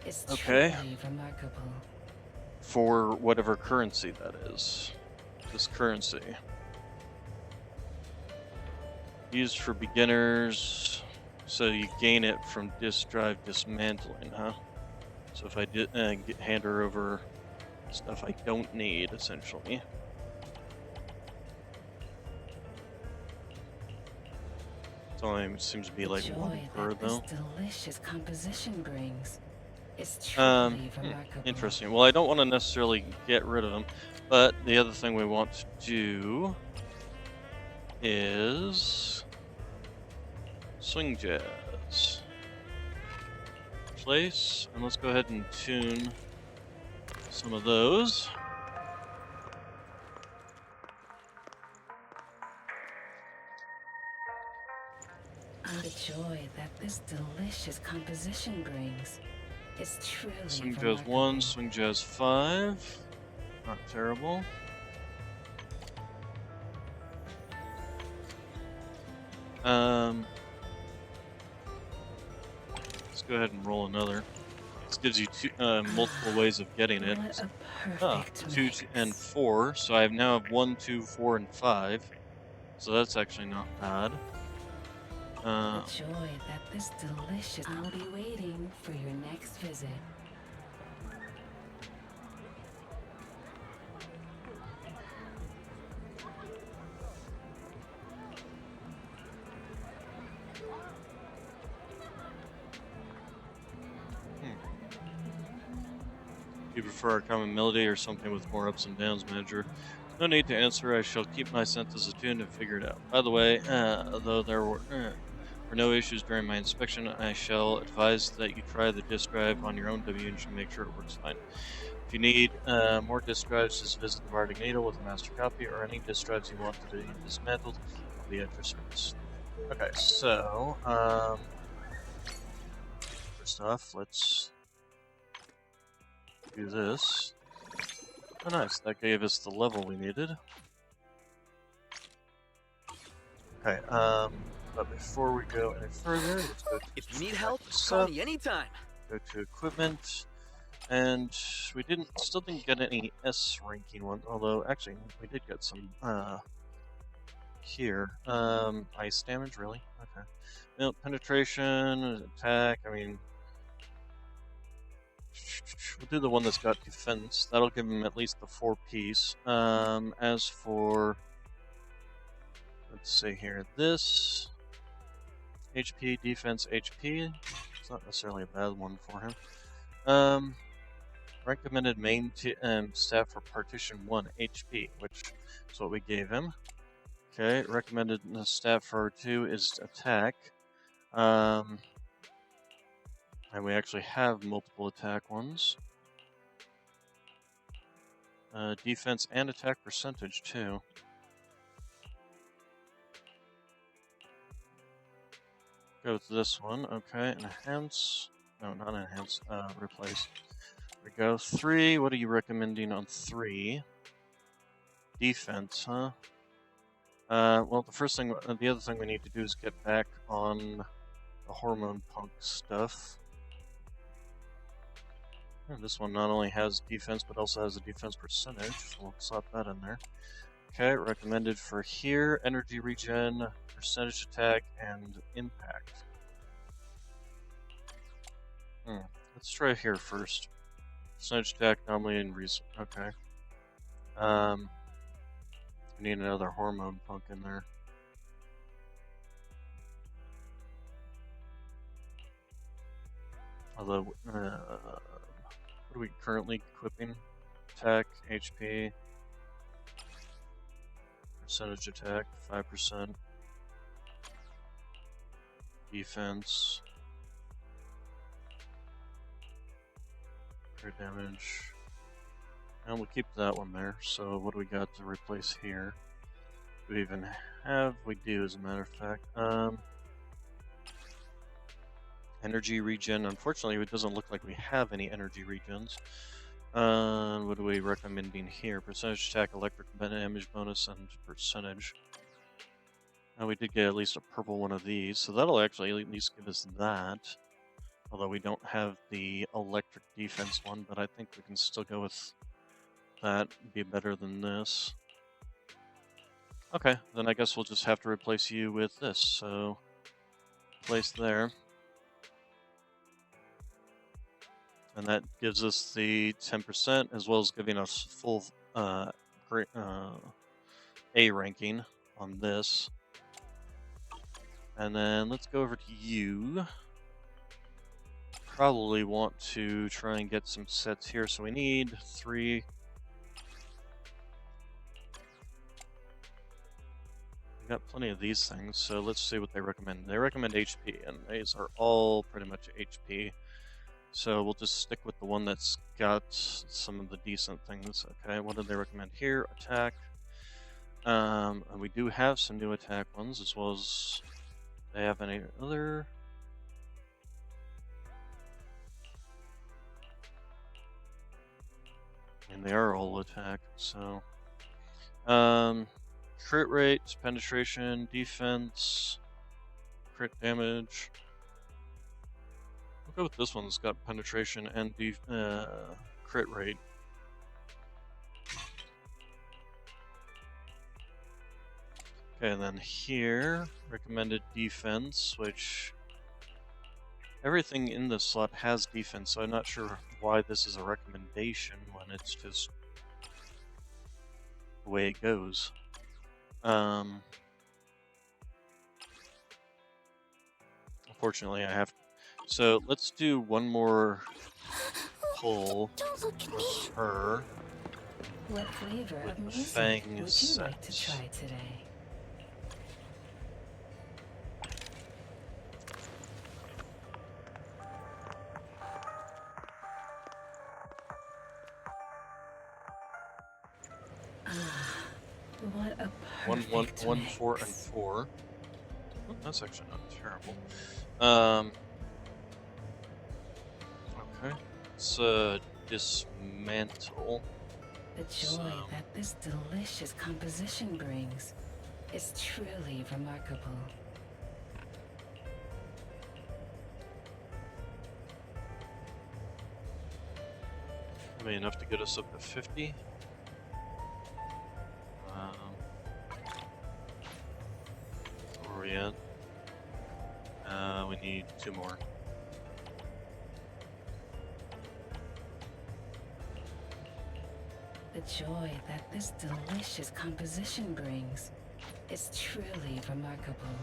It's Okay. truly remarkable. For whatever currency that is. This currency. Used for beginners, so you gain it from disk drive dismantling, huh? So if I did hand her over stuff I don't need, essentially. It only seems to be like The one joy per that though. this delicious composition brings. It's truly remarkable. Interesting. Well, I don't want to necessarily get rid of them, but the other thing we want to do is swing jazz. Place, and let's go ahead and tune some of those. The joy that this delicious composition brings. It's truly Swing jazz remarkable. 1, swing jazz 5. Not terrible. Let's go ahead and roll another. This gives you multiple ways of getting it. What a perfect 2 mix. and 4. So I now have 1, 2, 4, and 5. So that's actually not bad. The joy that this delicious. I'll be waiting for your next visit. You prefer a common melody or something with more ups and downs, Manager? No need to answer. I shall keep my senses attuned and figure it out. By the way, though there were no issues during my inspection, I shall advise that you try the disk drive on your own W engine and make sure it works fine. If you need more disk drives, just visit the Bardic Needle with a master copy or any disk drives you want to be dismantled. I'll be at your service. Okay, so first off, let's do this. Oh, nice. That gave us the level we needed. Okay, but before we go any further, let's go to If you need back help, this call up, me anytime. go to equipment, and we still didn't get any S ranking ones, although actually we did get some, here. Ice damage, really? Okay. No, penetration, attack, I mean, we'll do the one that's got defense. That'll give him at least the 4-piece. As for, let's see here, this HP, defense, HP. It's not necessarily a bad one for him. Recommended main staff for partition 1, HP, which is what we gave him. Okay, recommended stat for 2 is attack. And we actually have multiple attack ones. Defense and attack percentage too. Go with this one, okay, enhance. No, not enhance, replace. There we go. 3, what are you recommending on 3? Defense, huh? Well, the other thing we need to do is get back on the hormone punk stuff. And this one not only has defense, but also has a defense percentage, so we'll slot that in there. Okay, recommended for here, energy regen, percentage attack, and impact. Let's try here first. Percentage attack, anomaly, and reason. Okay. We need another hormone punk in there. Although, what are we currently equipping? Attack, HP, percentage attack, 5%, defense, crit damage, and we'll keep that one there. So what do we got to replace here? Do we even have? We do, as a matter of fact. Energy regen. Unfortunately, it doesn't look like we have any energy regens. What are we recommending here? Percentage attack, electric damage bonus, and percentage. And we did get at least a purple one of these, so that'll actually at least give us that. Although we don't have the electric defense one, but I think we can still go with that. Be better than this. Okay, then I guess we'll just have to replace you with this. So, place there. And that gives us the 10%, as well as giving us full A ranking on this. And then let's go over to you. Probably want to try and get some sets here, so we need 3. We got plenty of these things, so let's see what they recommend. They recommend HP, and these are all pretty much HP. So we'll just stick with the one that's got some of the decent things. Okay, what did they recommend here? Attack. And we do have some new attack ones, as well as they have any other. And they are all attack, so. Crit rate, penetration, defense, crit damage. We'll go with this one that's got penetration and crit rate. Okay, and then here, recommended defense, which everything in this slot has defense, so I'm not sure why this is a recommendation when it's just the way it goes. Unfortunately, I have. So let's do one more pull with her. What flavor of music Fang would you like to set. try today? What a perfect 1, mix. 4, and 4. Oh, that's actually not terrible. Okay, let's dismantle. The joy So- that this delicious composition brings is truly remarkable. Maybe enough to get us up to 50. Where are we at? We need 2 more. The joy that this delicious composition brings is truly remarkable.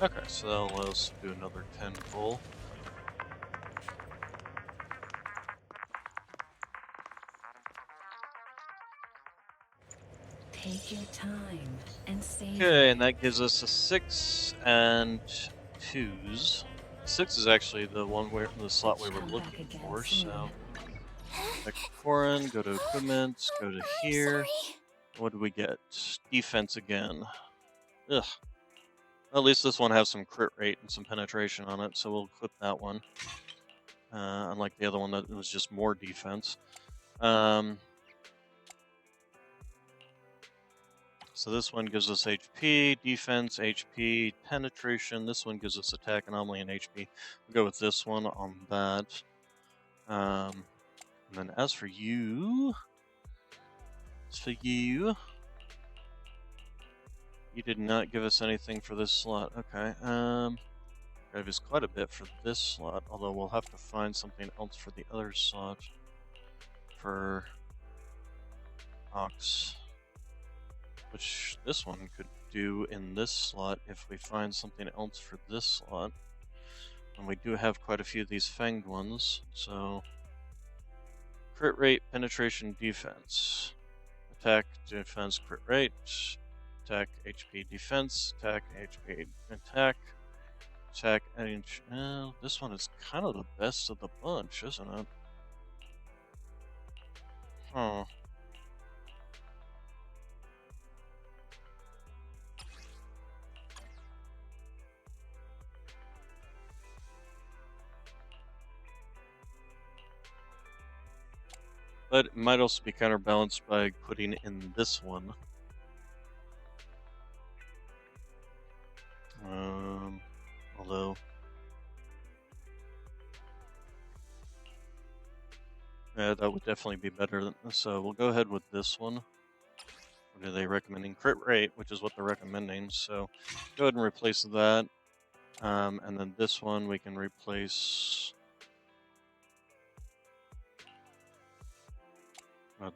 Okay, so that'll let us do another 10 full. Take your time and savor. Okay, and that gives us a 6 and 2s. 6 is actually the one where the slot we were Come back looking again for, soon. so back to Corin, go to equipment, go to here. What do we get? Defense again. Ugh. At least this one has some crit rate and some penetration on it, so we'll equip that one. Unlike the other one that was just more defense. So this one gives us HP, defense, HP, penetration. This one gives us attack, anomaly, and HP. We'll go with this one on that. And then as for you, you did not give us anything for this slot. Okay. Gave us quite a bit for this slot, although we'll have to find something else for the other slot for Ox. Which this one could do in this slot if we find something else for this slot. And we do have quite a few of these fanged ones, so crit rate, penetration, defense. Attack, defense, crit rate. Attack, HP, defense. Attack, HP, attack. Attack, this one is kind of the best of the bunch, isn't it? Huh. But it might also be counterbalanced by putting in this one. Although... yeah, that would definitely be better. So we'll go ahead with this one. What are they recommending? Crit rate, which is what they're recommending. So go ahead and replace that. And then this one we can replace...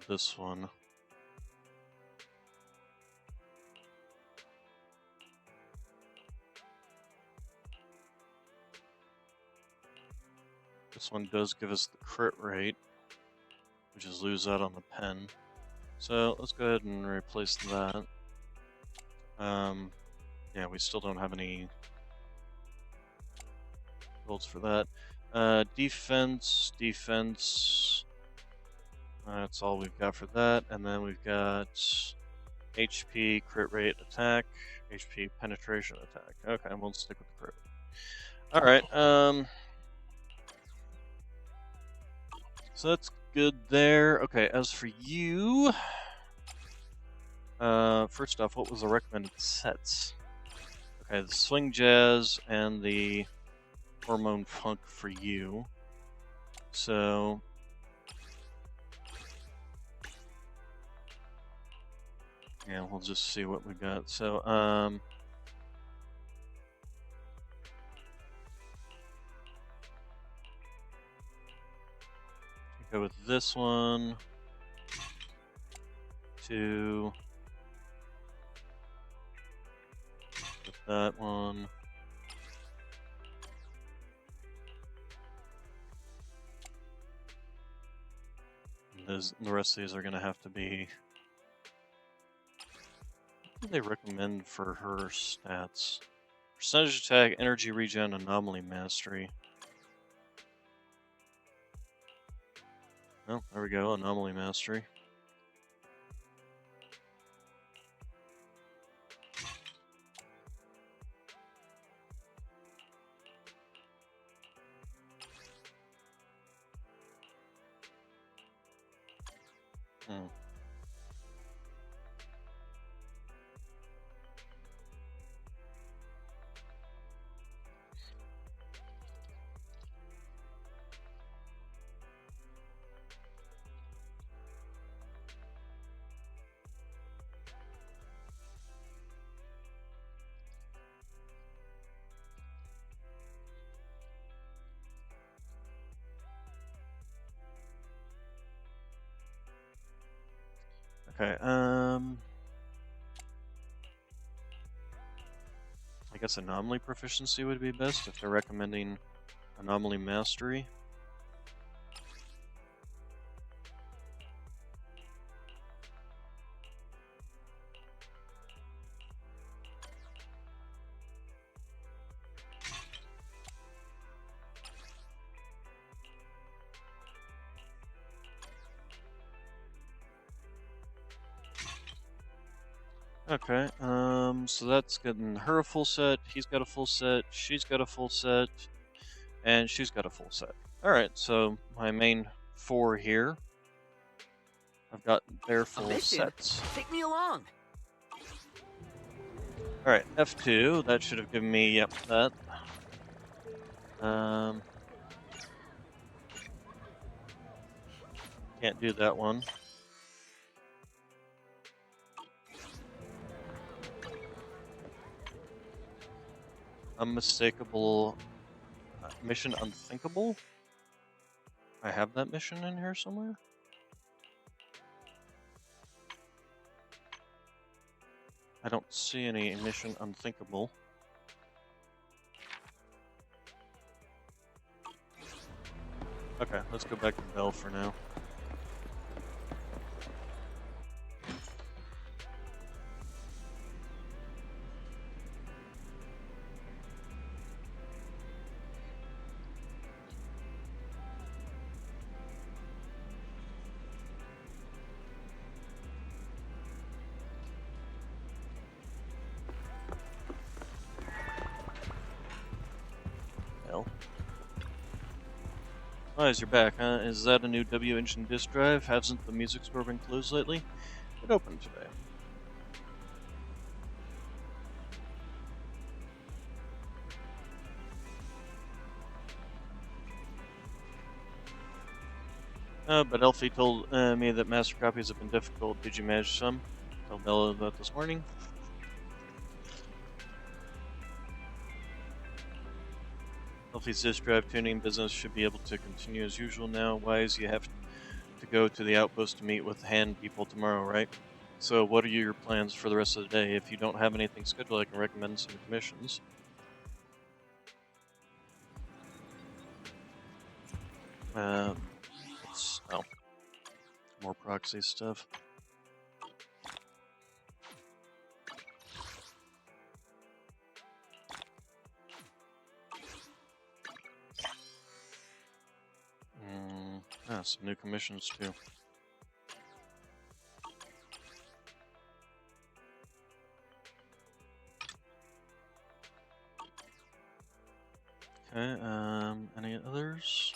this one. This one does give us the crit rate, which is lose out on the pen. So let's go ahead and replace that. Yeah, we still don't have any builds for that. Defense. That's all we've got for that. And then we've got HP, crit rate, attack, HP, penetration, attack. Okay, we'll stick with the crit. Alright, so that's good there. Okay, as for you... first off, what was the recommended sets? Okay, the Swing Jazz and the Hormone Funk for you. So... yeah, we'll just see what we got. So, go with this one. 2. With that one. And the rest of these are going to have to be... what do they recommend for her stats? Percentage attack, energy regen, anomaly mastery. Oh, there we go, anomaly mastery. Hmm. Okay, I guess anomaly proficiency would be best if they're recommending anomaly mastery. Okay, so that's getting her a full set, he's got a full set, she's got a full set, and she's got a full set. Alright, so my main 4 here, I've got their A full mission? sets. Take me along. Alright, F2, that should have given me, yep, that. Can't do that one. Unmistakable mission unthinkable? I have that mission in here somewhere? I don't see any mission unthinkable. Okay, let's go back to Bell for now. Bell. Oh, you're back, huh? Is that a new W engine disk drive? Hasn't the music store been closed lately? It opened today. But Elfie told me that master copies have been difficult. Did you manage some? Tell Bella about this morning. Elfie's disk drive tuning business should be able to continue as usual now. Wise, you have to go to the outpost to meet with hand people tomorrow, right? So what are your plans for the rest of the day? If you don't have anything scheduled, I can recommend some commissions. Oh, more proxy stuff. Some new commissions too. Okay, any others?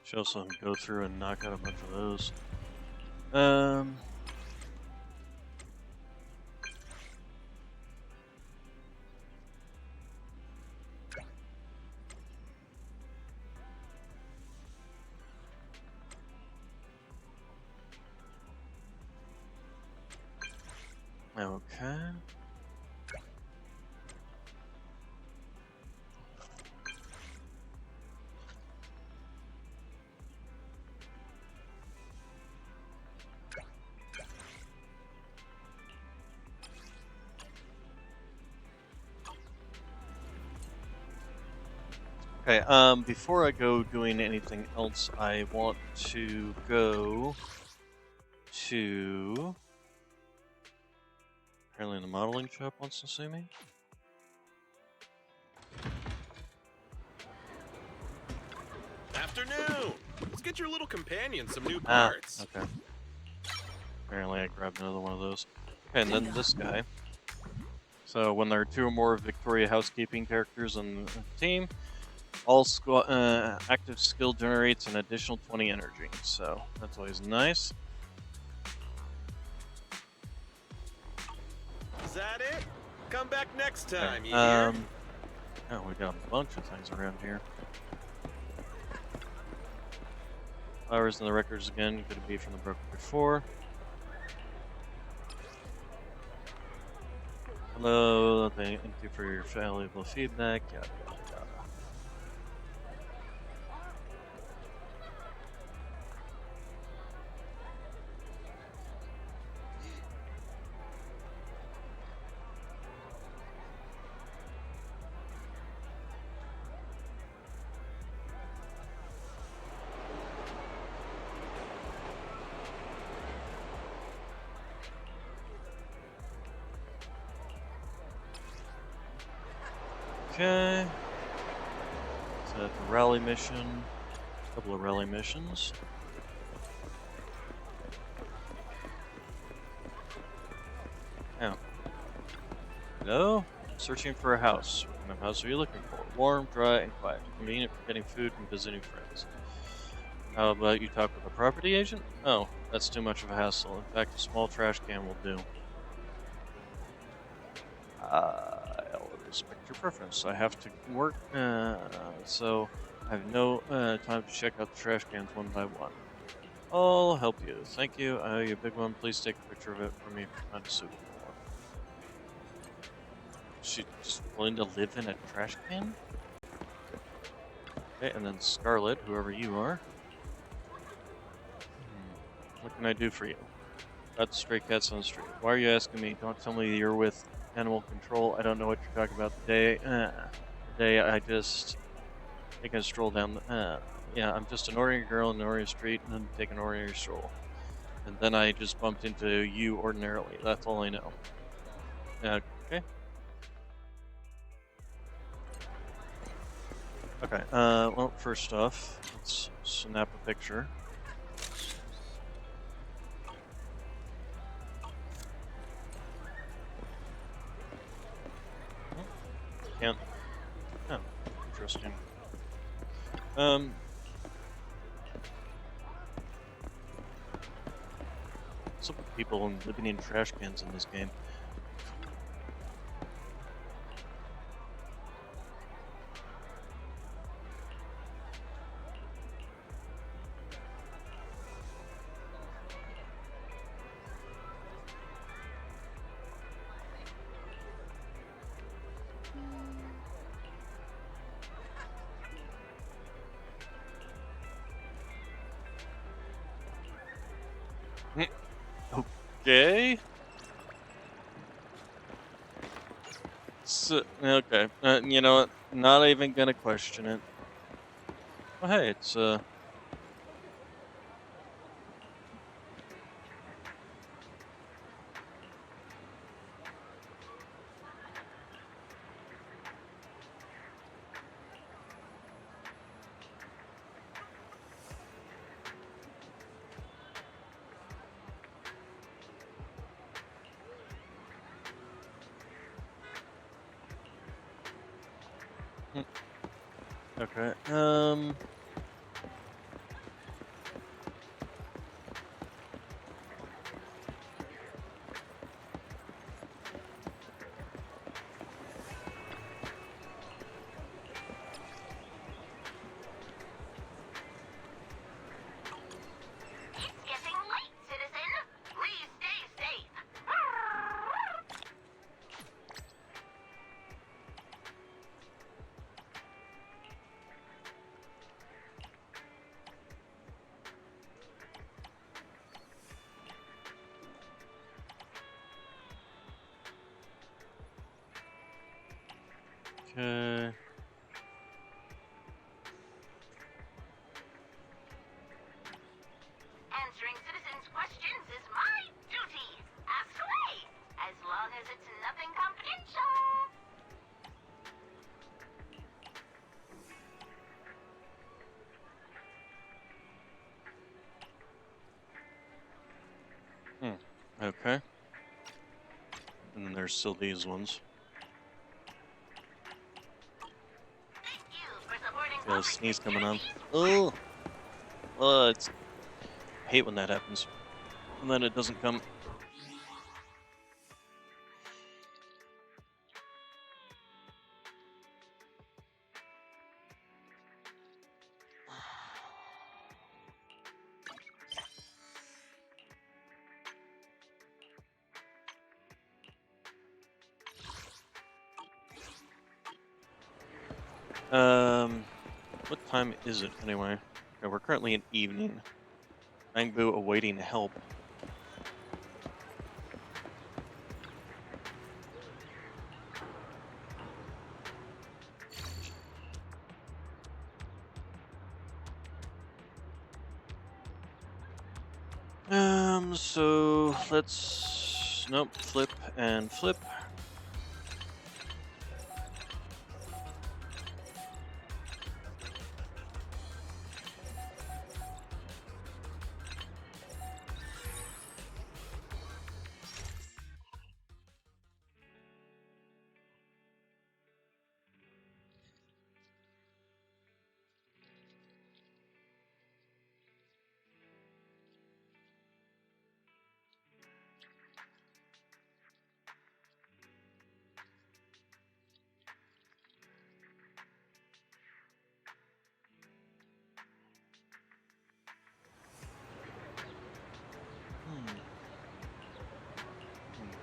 Should also go through and knock out a bunch of those. Okay. Okay, before I go doing anything else, I want to go to... Apparently the modeling shop wants to see me. Afternoon! Let's get your little companion some new parts. Okay. Apparently I grabbed another one of those. Okay, and then this guy. So when there are 2 or more Victoria housekeeping characters on the team, all active skill generates an additional 20 energy. So that's always nice. Is that it? Come back next time, Okay, you hear? oh, we got a bunch of things around here. Flowers in the records again, could be from the broker before. Hello, thank you for your valuable feedback. Yada yada yada. Okay. So that's a rally mission. A couple of rally missions. Oh. Hello? Searching for a house. What kind of house are you looking for? Warm, dry, and quiet. Convenient for getting food and visiting friends. How about you talk with a property agent? Oh, that's too much of a hassle. In fact, a small trash can will do. I'll respect your preference. I have to work, so I have no time to check out the trash cans one by one. I'll help you. Thank you. I owe you a big one. Please take a picture of it for me if you find a suitable one. She just willing to live in a trash can? Okay, and then Scarlet, whoever you are. What can I do for you? Got stray cats on the street. Why are you asking me? Don't tell me you're with animal control. I don't know what you're talking about. Today I just taking a stroll down. Yeah, I'm just an ordinary girl in an ordinary street and then take an ordinary stroll. And then I just bumped into you ordinarily. That's all I know. Okay. Okay. Well, first off, let's snap a picture. Can't. Oh, interesting. Some people living in trash cans in this game. Okay. So, okay. You know what? Not even gonna question it. Oh, hey, it's okay. It's getting late, citizen. Please stay safe. Okay. Answering citizens' questions is my duty. Ask away, as long as it's nothing confidential. Okay. And then there's still these ones. Feel a sneeze coming on. Oh, it's I hate when that happens. And then it doesn't come. What time is it anyway? Okay, we're currently in evening. Angbu awaiting help. So nope, flip and flip.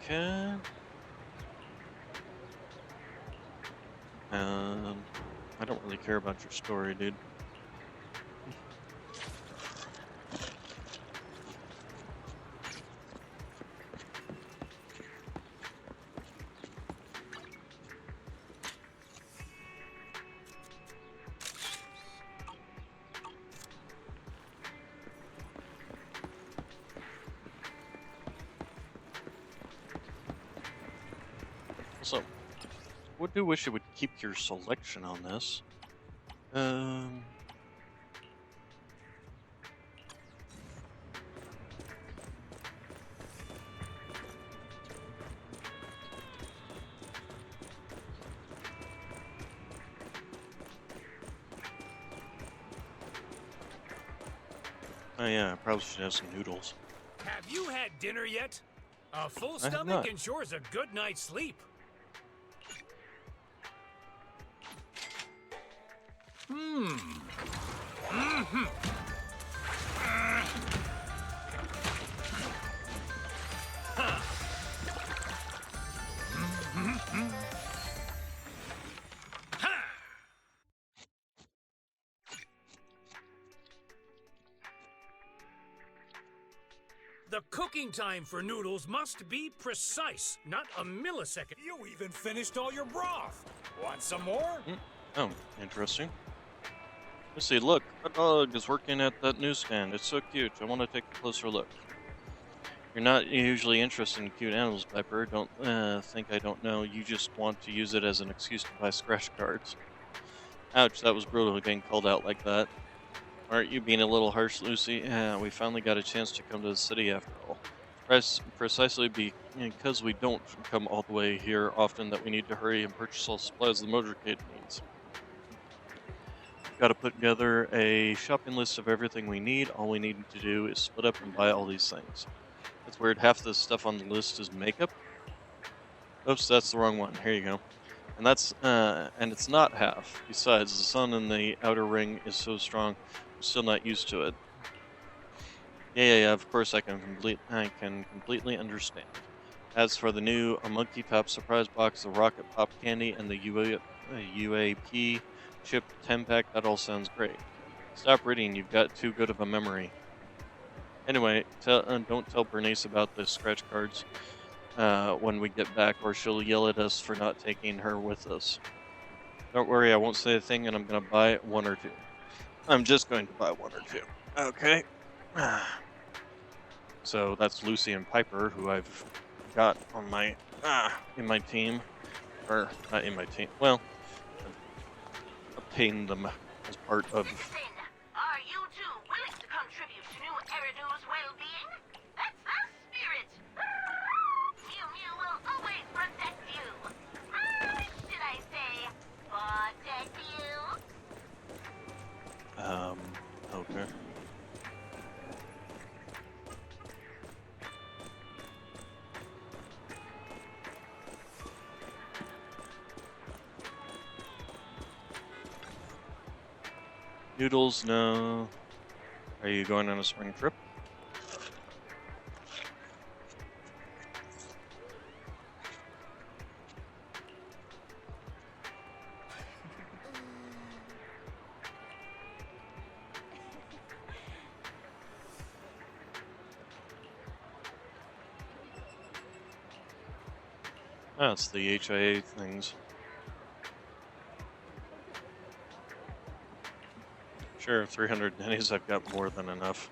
Okay. I don't really care about your story, dude. So, would do wish it would keep your selection on this. Oh yeah, I probably should have some noodles. Have you had dinner yet? A full I have stomach not. ensures a good night's sleep. The cooking time for noodles must be precise, not a millisecond. You even finished all your broth. Want some more? Oh, interesting. Let's see, look, a dog is working at that newsstand. It's so cute. I want to take a closer look. You're not usually interested in cute animals, Piper. Don't think I don't know. You just want to use it as an excuse to buy scratch cards. Ouch, that was brutal getting called out like that. Aren't you being a little harsh, Lucy? Yeah, we finally got a chance to come to the city after all. Precisely because we don't come all the way here often that we need to hurry and purchase all supplies the motorcade needs. Got to put together a shopping list of everything we need. All we need to do is split up and buy all these things. That's weird. Half the stuff on the list is makeup. Oops, that's the wrong one. Here you go. And and it's not half. Besides, the sun in the outer ring is so strong, I'm still not used to it. Yeah. Of course, I can completely understand. As for the new Monkey Top surprise box, the Rocket Pop candy, and the UAP chip 10-pack, that all sounds great. Stop reading. You've got too good of a memory. Anyway, don't tell Bernice about the scratch cards when we get back, or she'll yell at us for not taking her with us. Don't worry, I won't say a thing, and I'm going to buy one or two. I'm just going to buy one or two. Okay. So that's Lucy and Piper, who I've got on my in my team, or not in my team. Well, I've obtained them as part of. Listen, are you two willing to contribute to new Eridu's well-being? That's the spirit. Mew Mew will always protect you. Should I say, protect you? Noodles, no. Are you going on a spring trip? Oh, it's the HIA things. Sure, 300 pennies, I've got more than enough.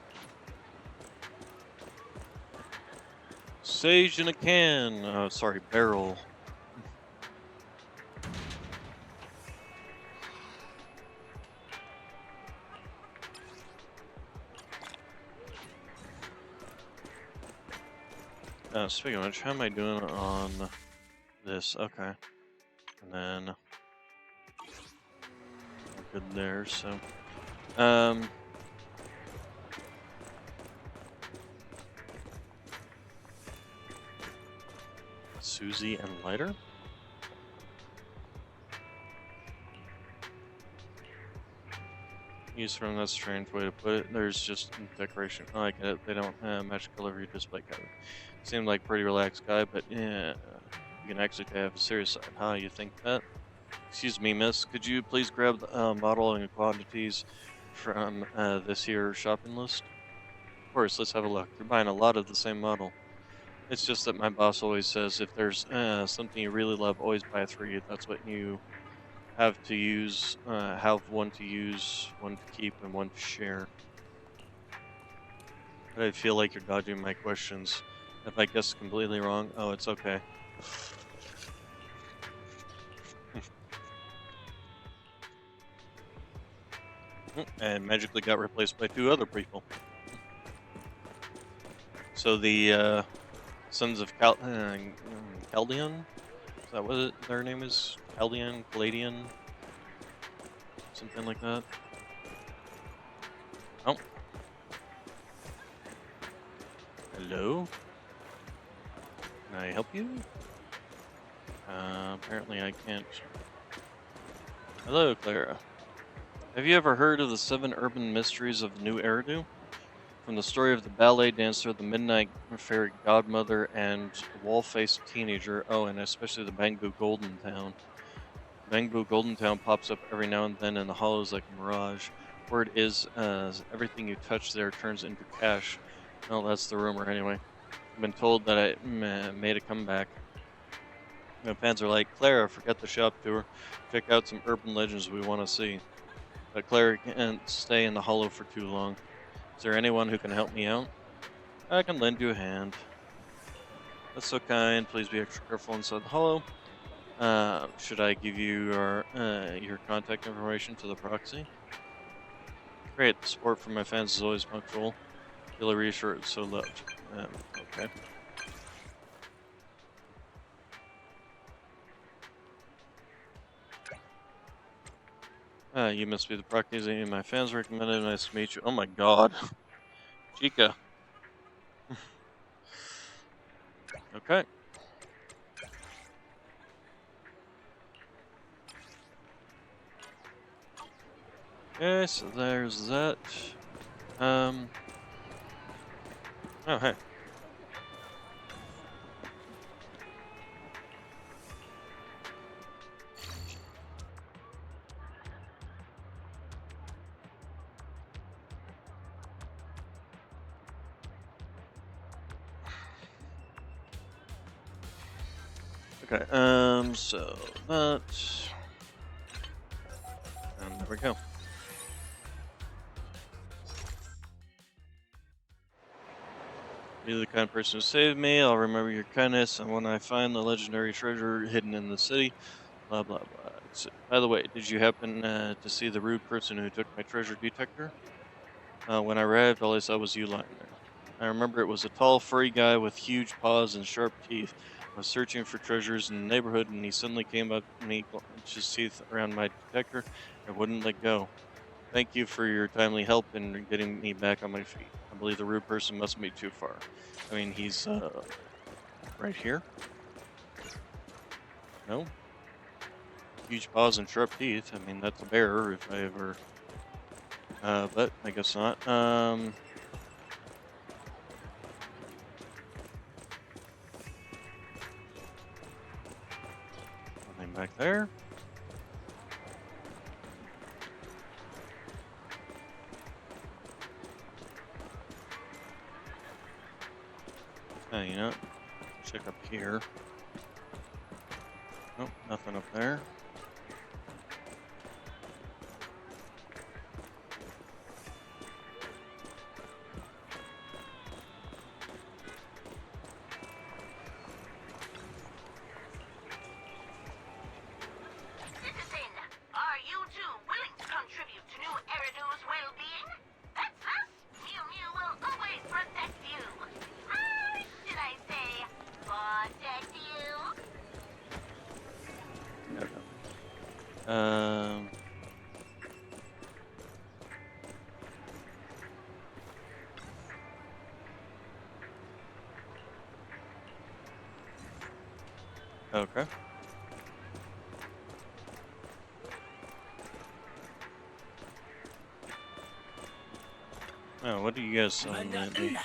Sage in a can! Sorry, barrel. Speaking of which, how am I doing on this? Okay. And then we're good there, so. Susie and lighter? Use from that's a strange way to put it. There's just decoration. I like it. They don't match the color of your display cover. Seemed like a pretty relaxed guy, but yeah, you can actually have a serious side. Huh? You think that? Excuse me, miss. Could you please grab the model and quantities from this here shopping list? Of course, let's have a look. You're buying a lot of the same model. It's just that my boss always says if there's something you really love, always buy 3. That's what you have to use, have one to use, one to keep, and one to share. But I feel like you're dodging my questions. If I guess completely wrong, oh, it's okay. And magically got replaced by 2 other people. So the Sons of Chaldean? Is that what their name is? Chaldean? Palladian? Something like that? Oh. Hello? Can I help you? Apparently I can't. Hello, Clara. Have you ever heard of the 7 urban mysteries of New Eridu? From the story of the ballet dancer, the midnight fairy godmother, and wall-faced teenager, oh, and especially the Bangbu Golden Town. Bangbu Golden Town pops up every now and then in the hollows like a mirage. Word is, everything you touch there turns into cash. Well, that's the rumor anyway. I've been told that I made a comeback. My fans are like, Clara, forget the shop tour. Check out some urban legends we want to see. But Clara can't stay in the hollow for too long. Is there anyone who can help me out? I can lend you a hand. That's so kind. Please be extra careful inside the hollow. Should I give you your contact information to the proxy? Great. The support from my fans is always punctual. Feel reassured, so loved. Okay. You must be the proxy my fans recommended. Nice to meet you. Oh my god. Chica. Okay. Okay, so there's that. Oh, hey. Okay, so that. And there we go. You're the kind of person who saved me. I'll remember your kindness, and when I find the legendary treasure hidden in the city, blah blah blah. So, by the way, did you happen to see the rude person who took my treasure detector? When I arrived, all I saw was you lying there. I remember it was a tall, furry guy with huge paws and sharp teeth. I was searching for treasures in the neighborhood, and he suddenly came up to me, clenched his teeth around my detector, and wouldn't let go. Thank you for your timely help in getting me back on my feet. I believe the rude person must be too far. I mean, he's right here. No? Huge paws and sharp teeth. I mean, that's a bear if I ever But I guess not. Nothing back there. You know, check up here. Nope, nothing up there. Citizen, are you two willing to contribute to new Eridu's well-being? That's us. Mew Mew will always protect you. Should I say, protect you? Um. Okay. Oh, what do you guys selling lately?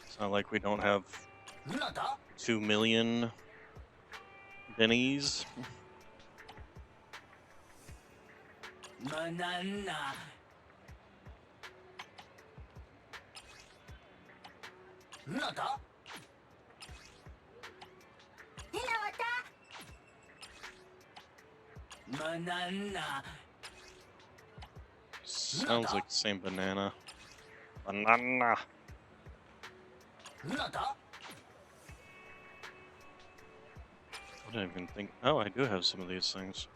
It's not like we don't have 2 million bennies. Sounds like the same banana. Banana. I didn't even think. Oh, I do have some of these things.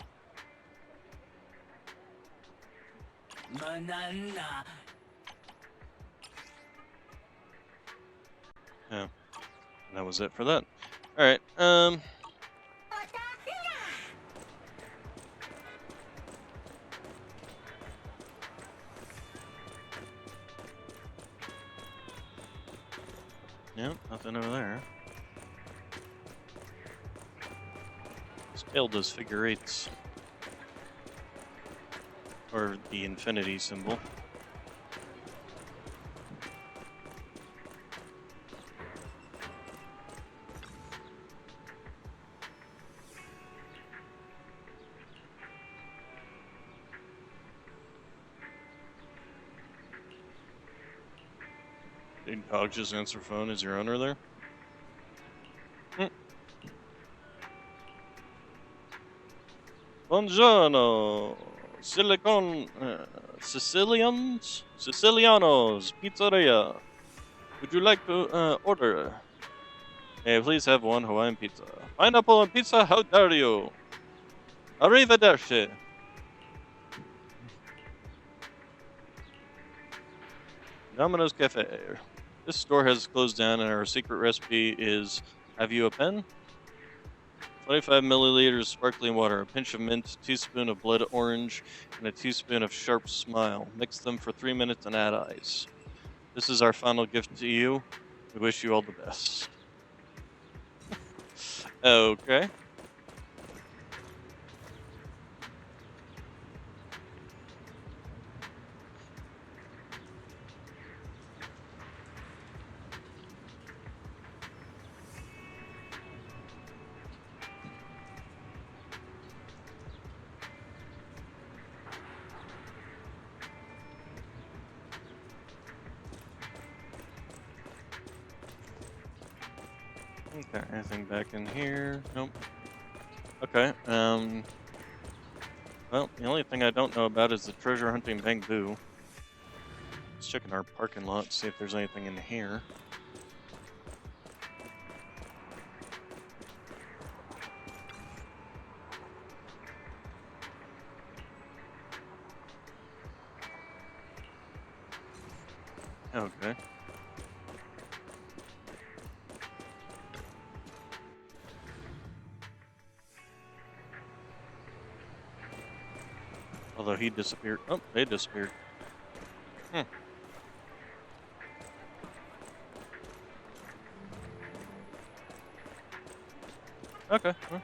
Yeah. And that was it for that. Alright, yeah, nothing over there. Scaled those figure eights. Or the infinity symbol. Did dog just answer phone? Is your owner there? Buongiorno, Sicilianos, Pizzeria. Would you like to order? Hey, please have one Hawaiian pizza. Pineapple on pizza? How dare you? Arrivederci. Domino's Cafe. This store has closed down, and our secret recipe is: have you a pen? 25 milliliters sparkling water, a pinch of mint, a teaspoon of blood orange, and a teaspoon of sharp smile. Mix them for 3 minutes and add ice. This is our final gift to you. We wish you all the best. Okay. Okay, anything back in here? Nope. Okay, well, the only thing I don't know about is the treasure hunting bamboo. Let's check in our parking lot, see if there's anything in here. Okay. Although he disappeared. Oh, they disappeared. Hmm. Okay. Well.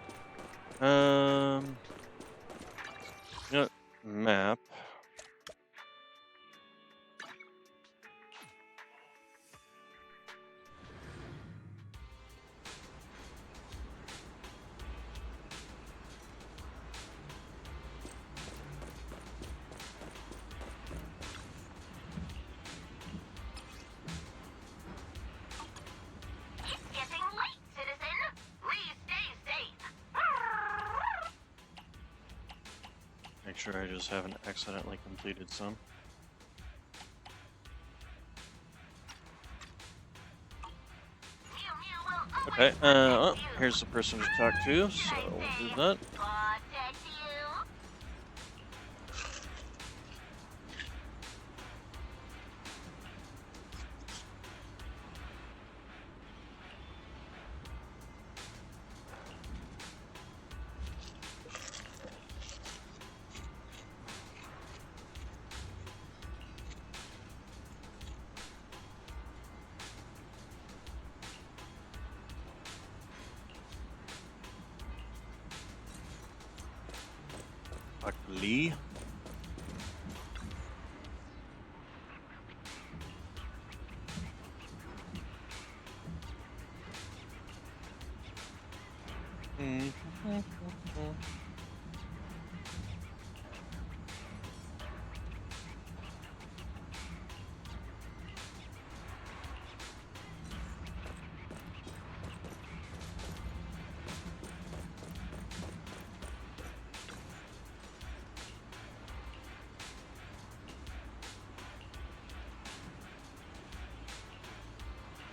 You know what? Map. It's getting late, citizen. Please stay safe. Make sure I just haven't accidentally completed some. Mew Mew will Okay, always oh, protect you. here's the person to talk to, Should so I we'll say do that. protect you? Talk to Lee.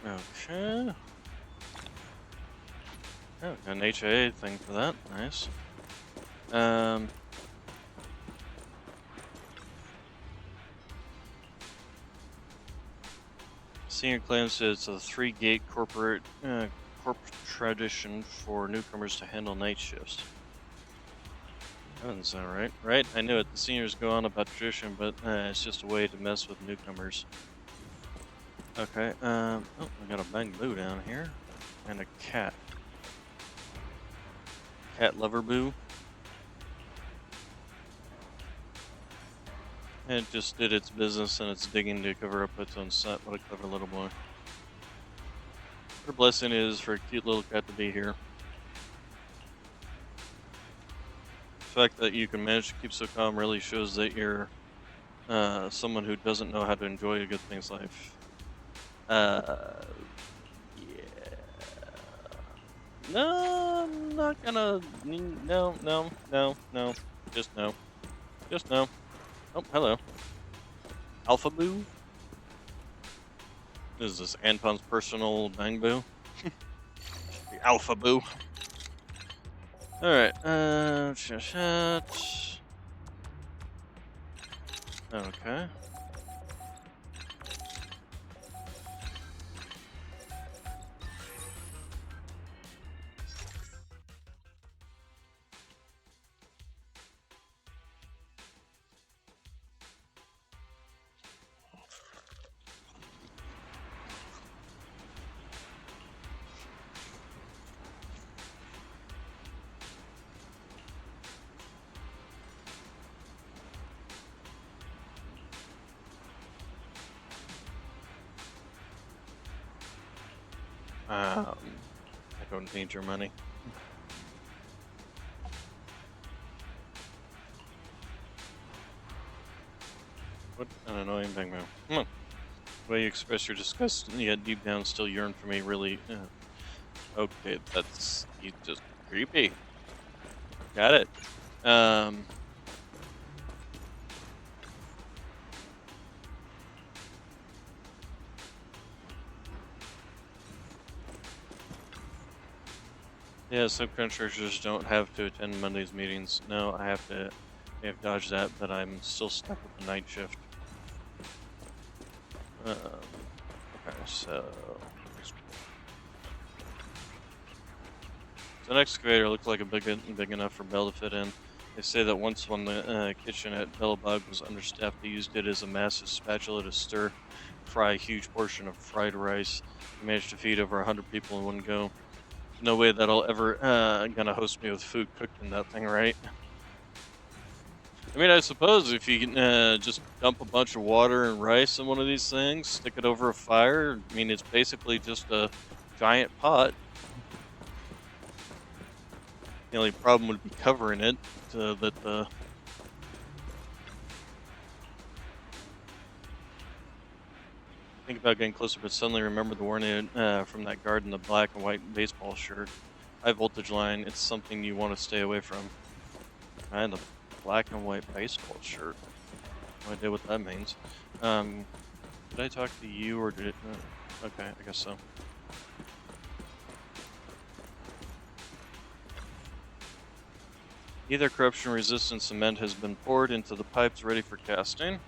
Okay. Oh, got an HA thing for that. Nice. Senior claims it's a 3-gate corporate tradition for newcomers to handle night shifts. That doesn't sound right. Right? I knew it. The seniors go on about tradition, but it's just a way to mess with newcomers. Okay. Oh, we got a bamboo down here, and a cat. Cat lover boo. It just did its business and it's digging to cover up its own scent. What a clever little boy. What a blessing it is for a cute little cat to be here. The fact that you can manage to keep so calm really shows that you're someone who doesn't know how to enjoy a good thing's life. Yeah. No, I'm not gonna. No. Just no. Just no. Oh, hello. Alpha Boo? Is this Anton's personal bang boo? The Alpha Boo. Alright, okay. I don't need your money. What an annoying bang boo. Come on. The way you express your disgust, yet deep down still yearn for me, really. Okay, that's he's just creepy. Got it. Yeah, subcontractors don't have to attend Monday's meetings. No, I have to. I have dodged that, but I'm still stuck with the night shift. Okay, so an excavator looks like a big enough for Belle to fit in. They say that once when the kitchen at Bellabog was understaffed, they used it as a massive spatula to stir fry a huge portion of fried rice. They managed to feed over 100 people in one go. No way that'll ever gonna host me with food cooked in that thing, right? I mean, I suppose if you can just dump a bunch of water and rice in one of these things, stick it over a fire. I mean, it's basically just a giant pot. The only problem would be covering it so that the think about getting closer, but suddenly remember the warning from that guard in the black and white baseball shirt. High voltage line, it's something you want to stay away from. And the black and white baseball shirt. No idea what that means. Did I talk to you or did it? Okay, I guess so. Either corruption-resistant cement has been poured into the pipes ready for casting.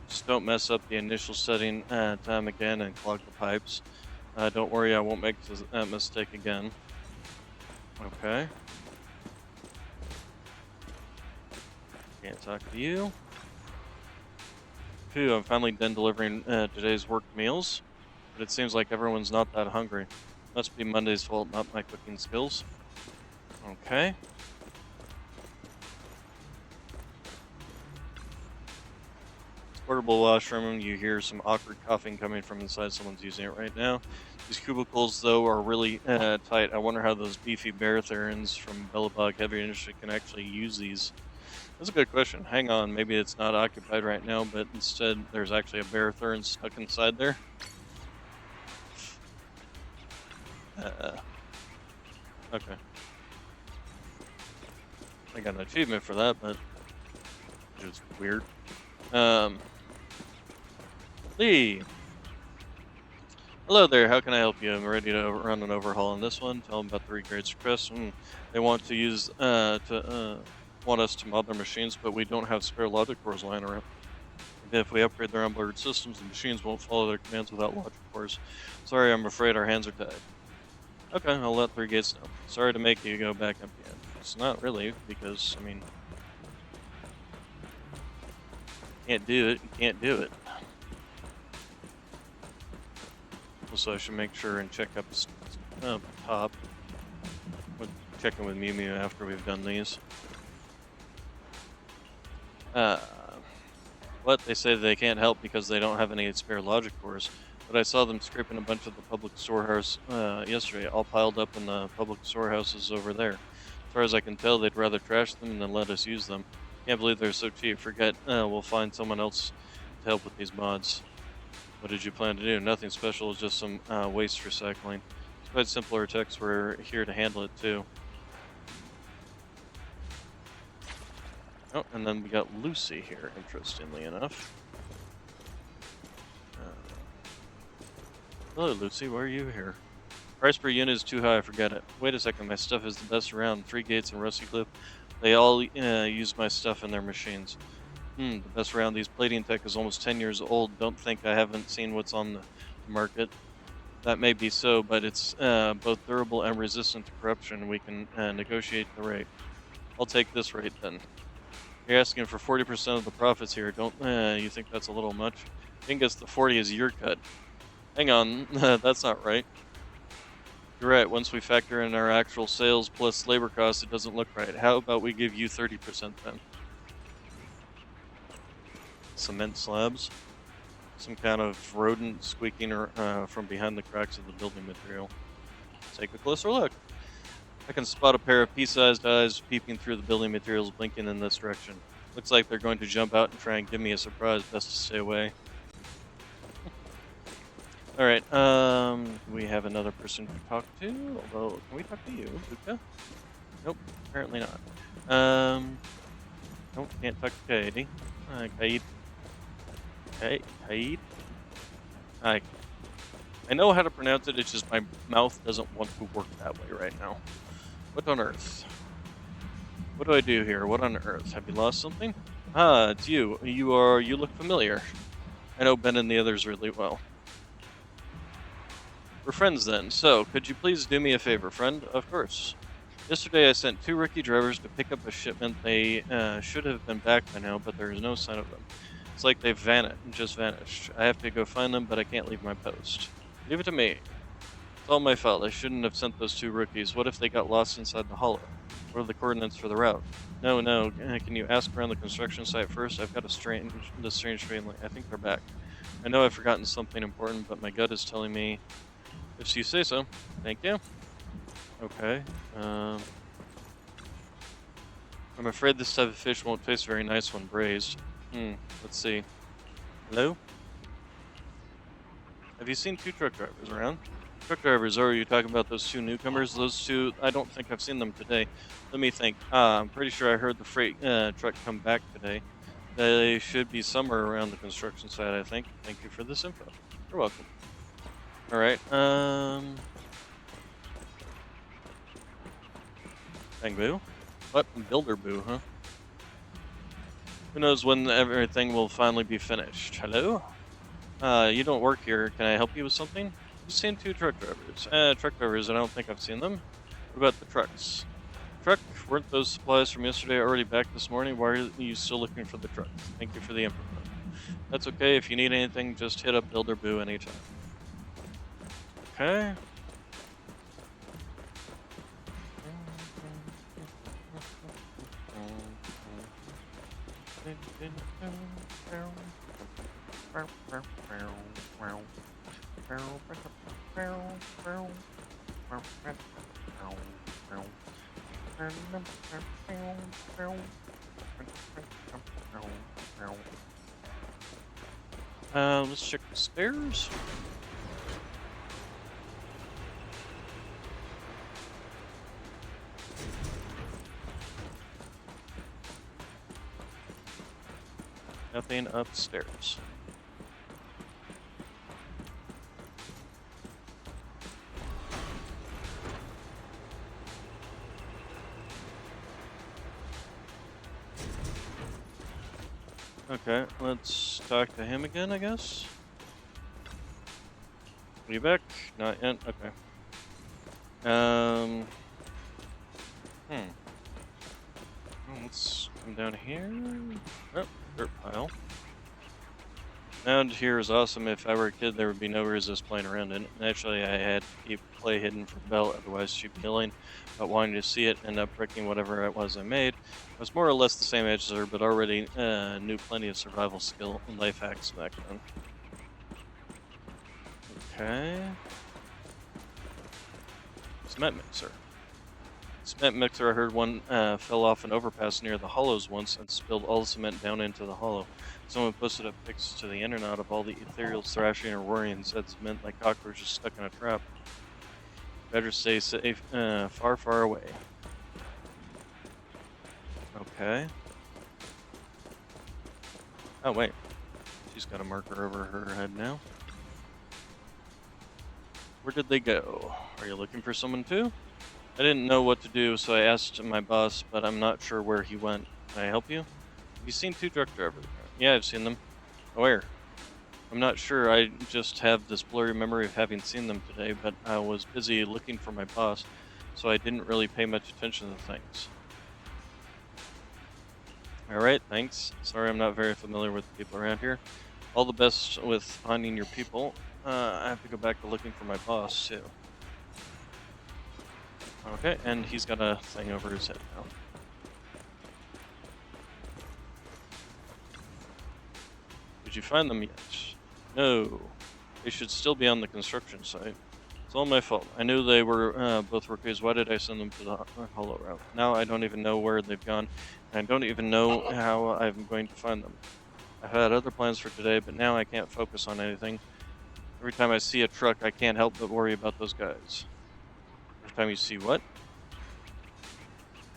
Just don't mess up the initial setting time again and clog the pipes. Don't worry, I won't make that mistake again. Okay. Can't talk to you. Phew, I'm finally done delivering today's work meals. But it seems like everyone's not that hungry. Must be Monday's fault, not my cooking skills. Okay. Portable washroom, you hear some awkward coughing coming from inside. Someone's using it right now. These cubicles, though, are really tight. I wonder how those beefy Beartherans from Bellabog Heavy Industry can actually use these. That's a good question. Hang on, maybe it's not occupied right now, but instead there's actually a Beartheran stuck inside there. Okay. I got an achievement for that, but it's weird. Lee. Hello there, how can I help you? I'm ready to run an overhaul on this one. Tell them about the regrades request. They want to use, want us to mod their machines, but we don't have spare logic cores lying around. If we upgrade their onboard systems, the machines won't follow their commands without logic cores. Sorry, I'm afraid our hands are tied. Okay, I'll let 3 gates know. Sorry to make you go back empty. It's not really, because, I mean, can't do it, you can't do it. Also, I should make sure and check up top. We'll check in with Mew Mew after we've done these. What? They say they can't help because they don't have any spare logic cores. But I saw them scraping a bunch of the public storehouse yesterday, all piled up in the public storehouses over there. As far as I can tell, they'd rather trash them than let us use them. Can't believe they're so cheap. Forget, we'll find someone else to help with these mods. What did you plan to do? Nothing special, just some waste recycling. It's quite simpler techs. We're here to handle it too. Oh, and then we got Lucy here, interestingly enough. Hello, Lucy. Why are you here? Price per unit is too high. Forget it. Wait a second. My stuff is the best around. 3 gates and Rusty Cliff. They all use my stuff in their machines. The best around. These plating tech is almost 10 years old. Don't think I haven't seen what's on the market. That may be so, but it's both durable and resistant to corruption. We can negotiate the rate. I'll take this rate then. You're asking for 40% of the profits here. Don't you think that's a little much? I think the 40 is your cut. Hang on, that's not right. You're right, once we factor in our actual sales plus labor costs, it doesn't look right. How about we give you 30% then? Cement slabs. Some kind of rodent squeaking from behind the cracks of the building material. Take a closer look. I can spot a pair of pea-sized eyes peeping through the building materials, blinking in this direction. Looks like they're going to jump out and try and give me a surprise. Best to stay away. Alright, we have another person to talk to, although, can we talk to you, Luca? Nope, apparently not. Nope, can't talk to Katie. Kaid. Kaid? I know how to pronounce it, it's just my mouth doesn't want to work that way right now. What on earth? What do I do here? What on earth? Have you lost something? Ah, it's you. You look familiar. I know Ben and the others really well. We're friends then, so could you please do me a favor, friend? Of course. Yesterday I sent 2 rookie drivers to pick up a shipment. They should have been back by now, but there is no sign of them. It's like they've just vanished. I have to go find them, but I can't leave my post. Leave it to me. It's all my fault. I shouldn't have sent those 2 rookies. What if they got lost inside the hollow? What are the coordinates for the route? No. Can you ask around the construction site first? I've got this strange feeling. I think they're back. I know I've forgotten something important, but my gut is telling me if you say so. Thank you. Okay. I'm afraid this type of fish won't taste very nice when braised. Let's see. Hello? Have you seen 2 truck drivers around? Truck drivers, or are you talking about those 2 newcomers? Those 2, I don't think I've seen them today. Let me think. I'm pretty sure I heard the freight truck come back today. They should be somewhere around the construction site, I think. Thank you for this info. You're welcome. Alright, Bang Boo? What? Builder Boo, huh? Who knows when everything will finally be finished. Hello? You don't work here. Can I help you with something? I've seen 2 truck drivers. Truck drivers, I don't think I've seen them. What about the trucks? Truck? Weren't those supplies from yesterday already back this morning? Why are you still looking for the trucks? Thank you for the info. That's okay. If you need anything, just hit up Builder Boo anytime. Okay. Let's check the stairs. Nothing upstairs. Okay, let's talk to him again, I guess. Are you back? Not yet? Okay. Let's come down here. Oh, dirt pile. Down here is awesome. If I were a kid, there would be no resist playing around in it. Naturally, I had to keep play hidden from Belle, otherwise she'd be yelling about wanting to see it and end up breaking whatever it was I made. I was more or less the same age as her, but already knew plenty of survival skill and life hacks back then. Okay. Cement mixer. Cement mixer, I heard one fell off an overpass near the hollows once and spilled all the cement down into the hollow. Someone posted up pics to the internet of all the ethereals thrashing or roaring and said cement like cockroaches stuck in a trap. Better stay safe, far, far away. Okay. Oh, wait. She's got a marker over her head now. Where did they go? Are you looking for someone too? I didn't know what to do, so I asked my boss, but I'm not sure where he went. Can I help you? Have you seen 2 truck drivers? Yeah, I've seen them. Where? I'm not sure. I just have this blurry memory of having seen them today, but I was busy looking for my boss, so I didn't really pay much attention to things. Alright, thanks. Sorry I'm not very familiar with the people around here. All the best with finding your people. I have to go back to looking for my boss, too. Okay, and he's got a thing over his head now. Did you find them yet? No. They should still be on the construction site. It's all my fault. I knew they were both rookies. Why did I send them to the hollow route? Now I don't even know where they've gone, and I don't even know how I'm going to find them. I've had other plans for today, but now I can't focus on anything. Every time I see a truck, I can't help but worry about those guys. Every time you see what?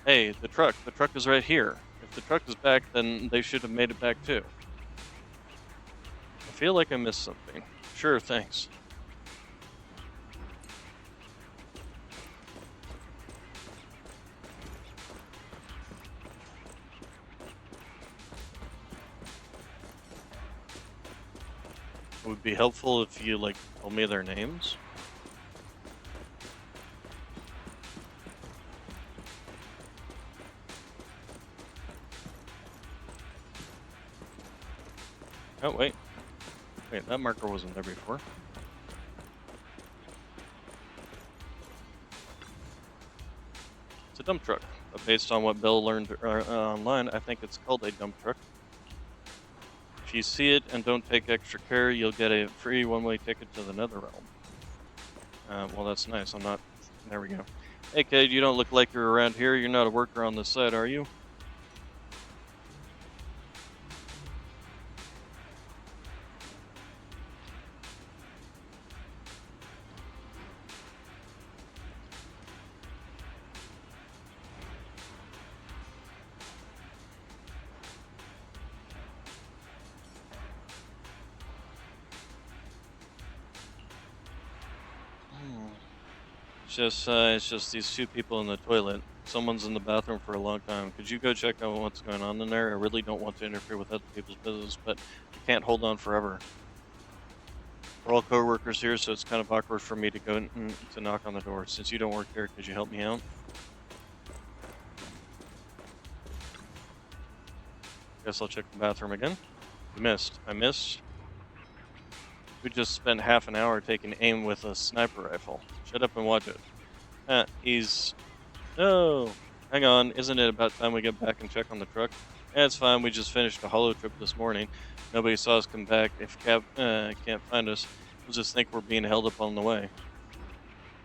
Hey, the truck. The truck is right here. If the truck is back, then they should have made it back too. I feel like I missed something. Sure, thanks. It would be helpful if you, like, told me their names. Oh, wait. Wait, that marker wasn't there before. It's a dump truck. But based on what Bill learned online, I think it's called a dump truck. If you see it and don't take extra care, you'll get a free one-way ticket to the Netherrealm. Well, that's nice. I'm not... There we go. Hey, kid, you don't look like you're around here. You're not a worker on this site, are you? It's just these two people in the toilet. Someone's in the bathroom for a long time. Could you go check out what's going on in there? I really don't want to interfere with other people's business, but you can't hold on forever. We're all co-workers here, so it's kind of awkward for me to go to knock on the door. Since you don't work here, could you help me out? Guess I'll check the bathroom again. You missed. I missed. We just spent half an hour taking aim with a sniper rifle. Shut up and watch it. He's... No! Hang on, isn't it about time we get back and check on the truck? Yeah, it's fine, we just finished a holo trip this morning. Nobody saw us come back. If Cap can't find us, we'll just think we're being held up on the way.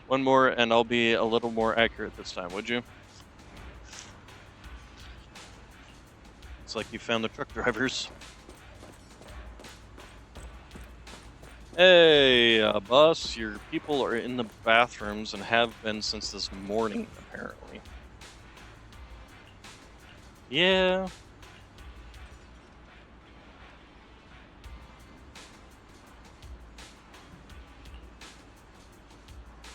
One more, and I'll be a little more accurate this time, would you? It's like you found the truck drivers. Hey, boss, your people are in the bathrooms and have been since this morning, apparently. Yeah.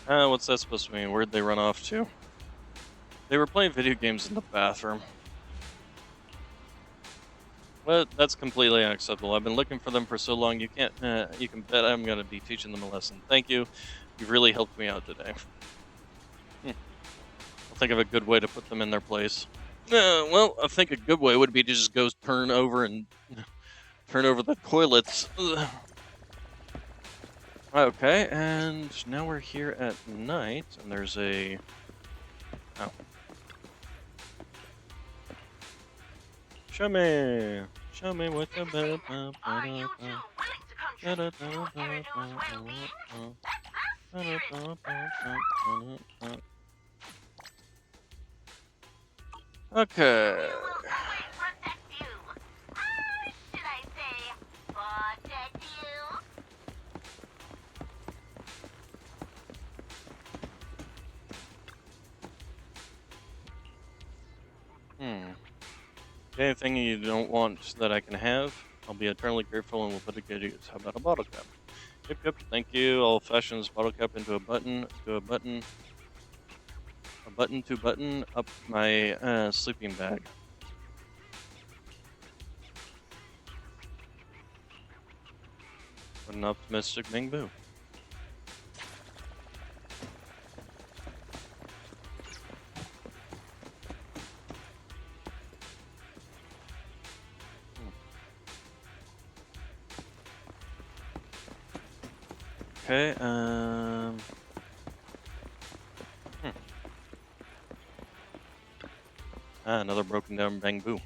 What's that supposed to mean? Where'd they run off to? They were playing video games in the bathroom. Well, that's completely unacceptable. I've been looking for them for so long. You can't. You can bet I'm going to be teaching them a lesson. Thank you. You've really helped me out today. I'll think of a good way to put them in their place. Well, I think a good way would be to just go turn over the toilets. Ugh. Okay, and now we're here at night, and there's a... Oh. Show me what the... Are you two willing to contribute to new Erido's well-being? Okay. We will always protect you. Should I say, protect you? Anything you don't want that I can have, I'll be eternally grateful and will put it to good use. How about a bottle cap? Yep, thank you. I'll fashion this bottle cap into a button to button up my sleeping bag. What an optimistic Bing Boo. Okay, another broken down Bang Boo.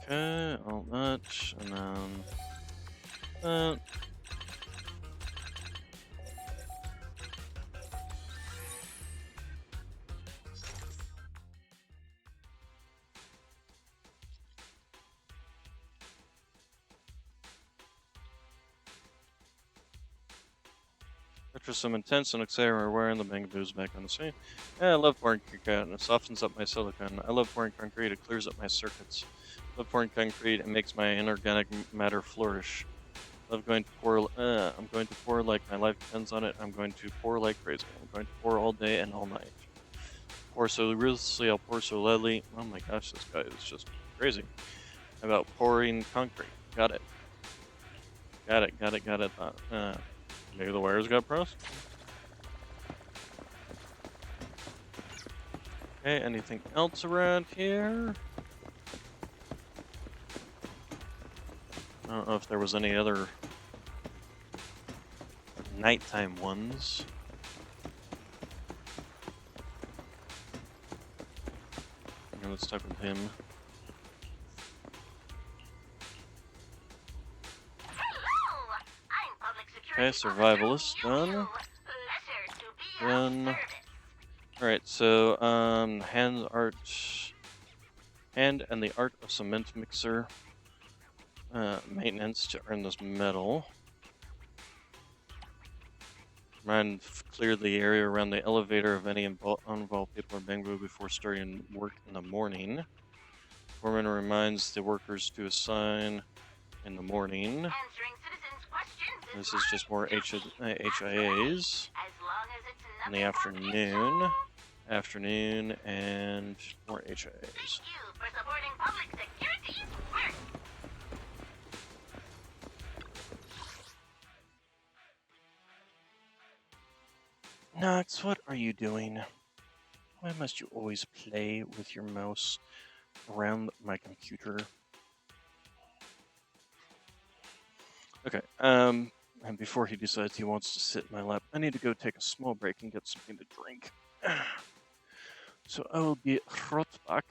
Okay, all that, and then that. After some intense and exciting wearing the Bang Boo's back on the scene. Yeah, I love pouring concrete, and it softens up my silicon. I love pouring concrete, it clears up my circuits. I love pouring concrete, it makes my inorganic matter flourish. I love going to pour, I'm going to pour like my life depends on it. I'm going to pour like crazy. I'm going to pour all day and all night. Pour so ruthlessly, I'll pour so loudly. Oh my gosh, this guy is just crazy. About pouring concrete. Got it. Maybe the wires got pressed? Okay, anything else around here? I don't know if there was any other nighttime ones. Okay, let's talk with him. Hello! I'm public Okay, security survivalist officer Mew done. Mew. Pleasure to be of Done. service. Alright, so hand and the art of cement mixer. Maintenance to earn this metal. Clear the area around the elevator of any uninvolved people or bamboo before starting work in the morning. Foreman reminds the workers to assign in the morning. Answering citizens' questions This is is my just more duty. HIAs As long as it's in the nothing afternoon, and more HIAs. Thank you for supporting public security's work. Nox, what are you doing? Why must you always play with your mouse around my computer? Okay, and before he decides he wants to sit in my lap, I need to go take a small break and get something to drink. So I will be right back.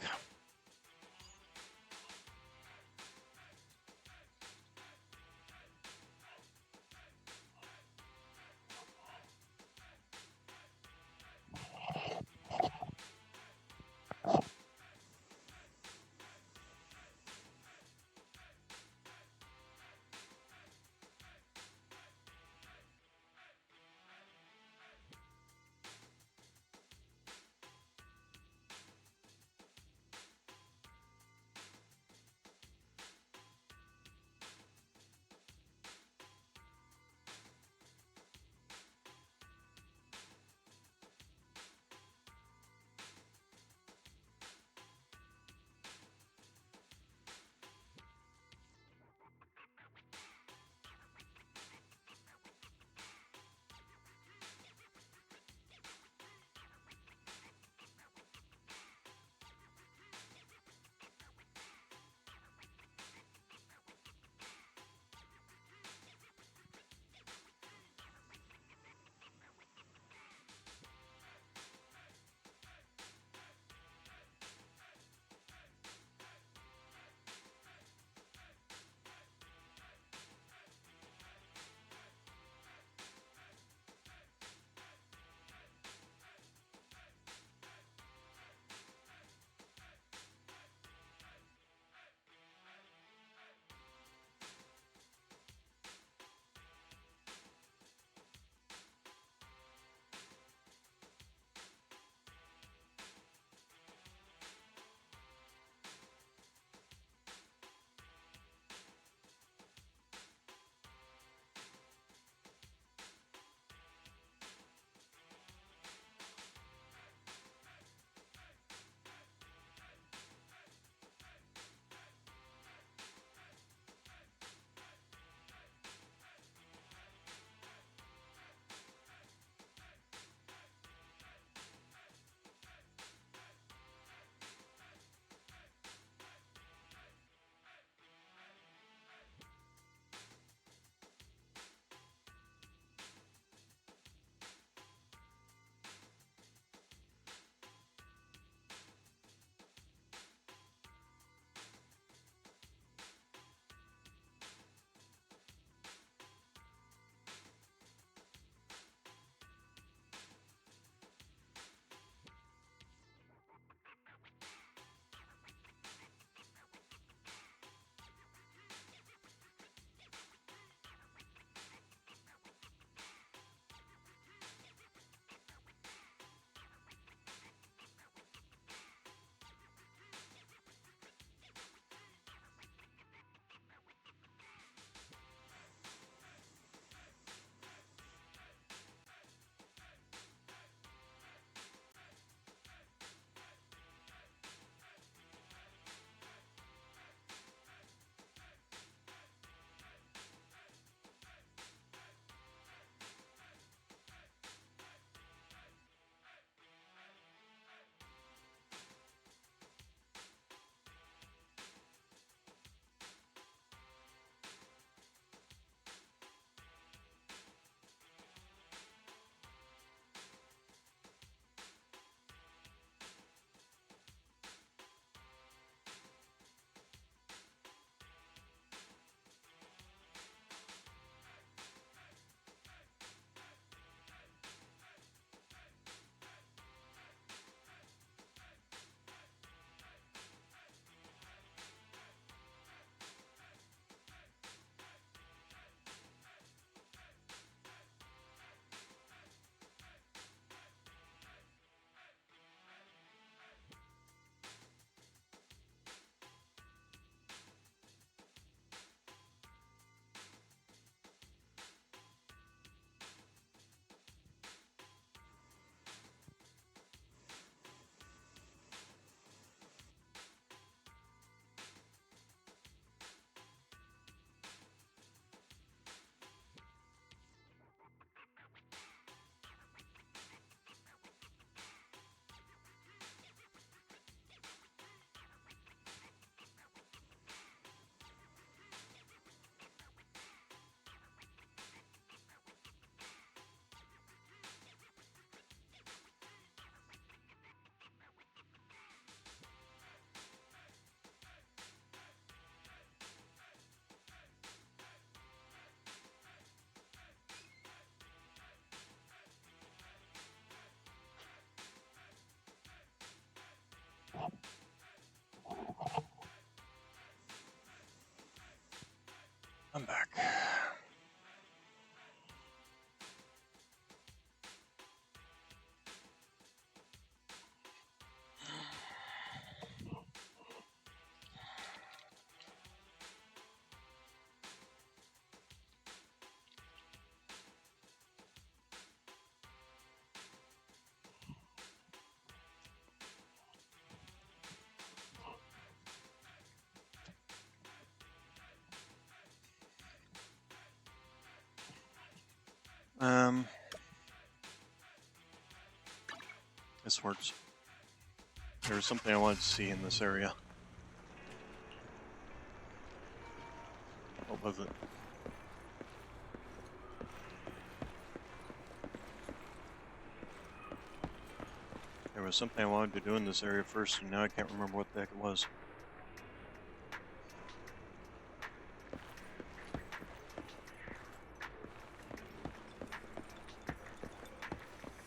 This works. There was something I wanted to see in this area. What was it? There was something I wanted to do in this area first, and now I can't remember what the heck it was.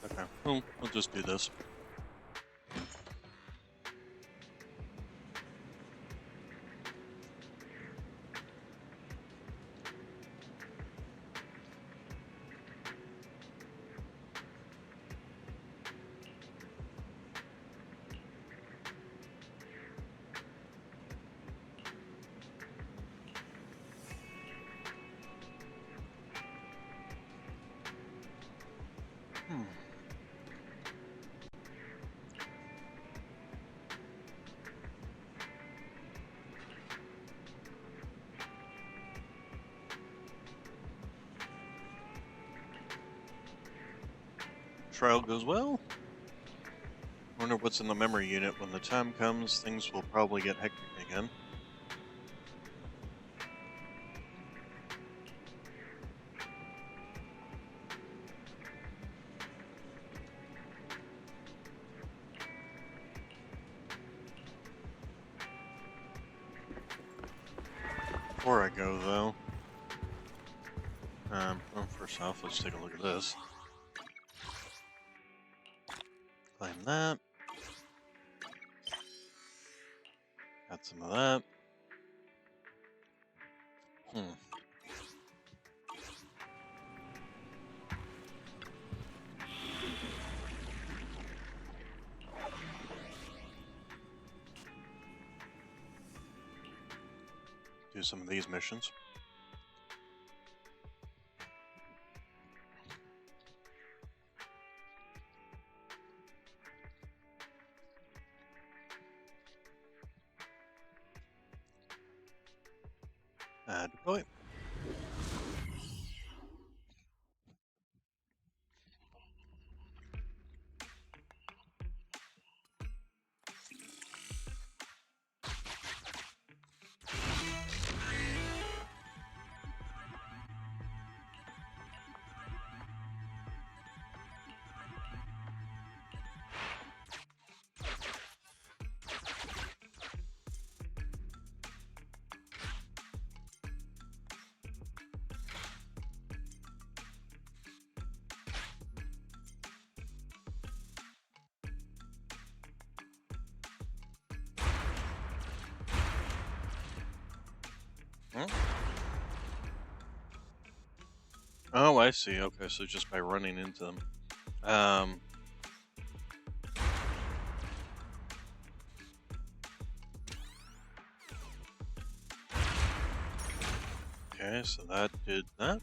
Okay, well, we'll just do this. Trial goes well. Wonder what's in the memory unit. When the time comes, things will probably get hectic again. Before I go, though, well, first off, let's take a look at this. Claim that. Got some of that. Do some of these missions. Deploy. Oh, I see. Okay, so just by running into them. Okay, so that did that.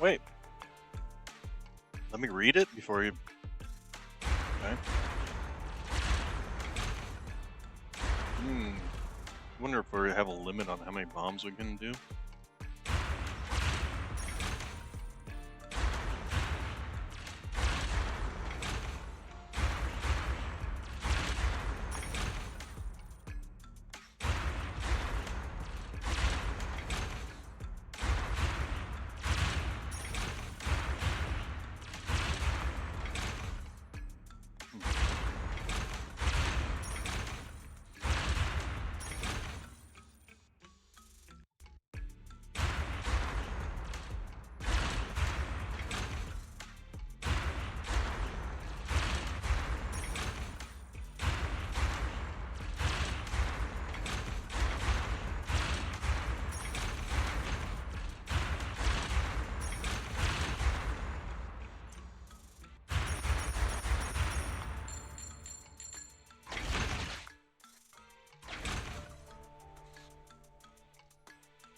Wait. Let me read it before you... Okay. Wonder if we have a limit on how many bombs we can do.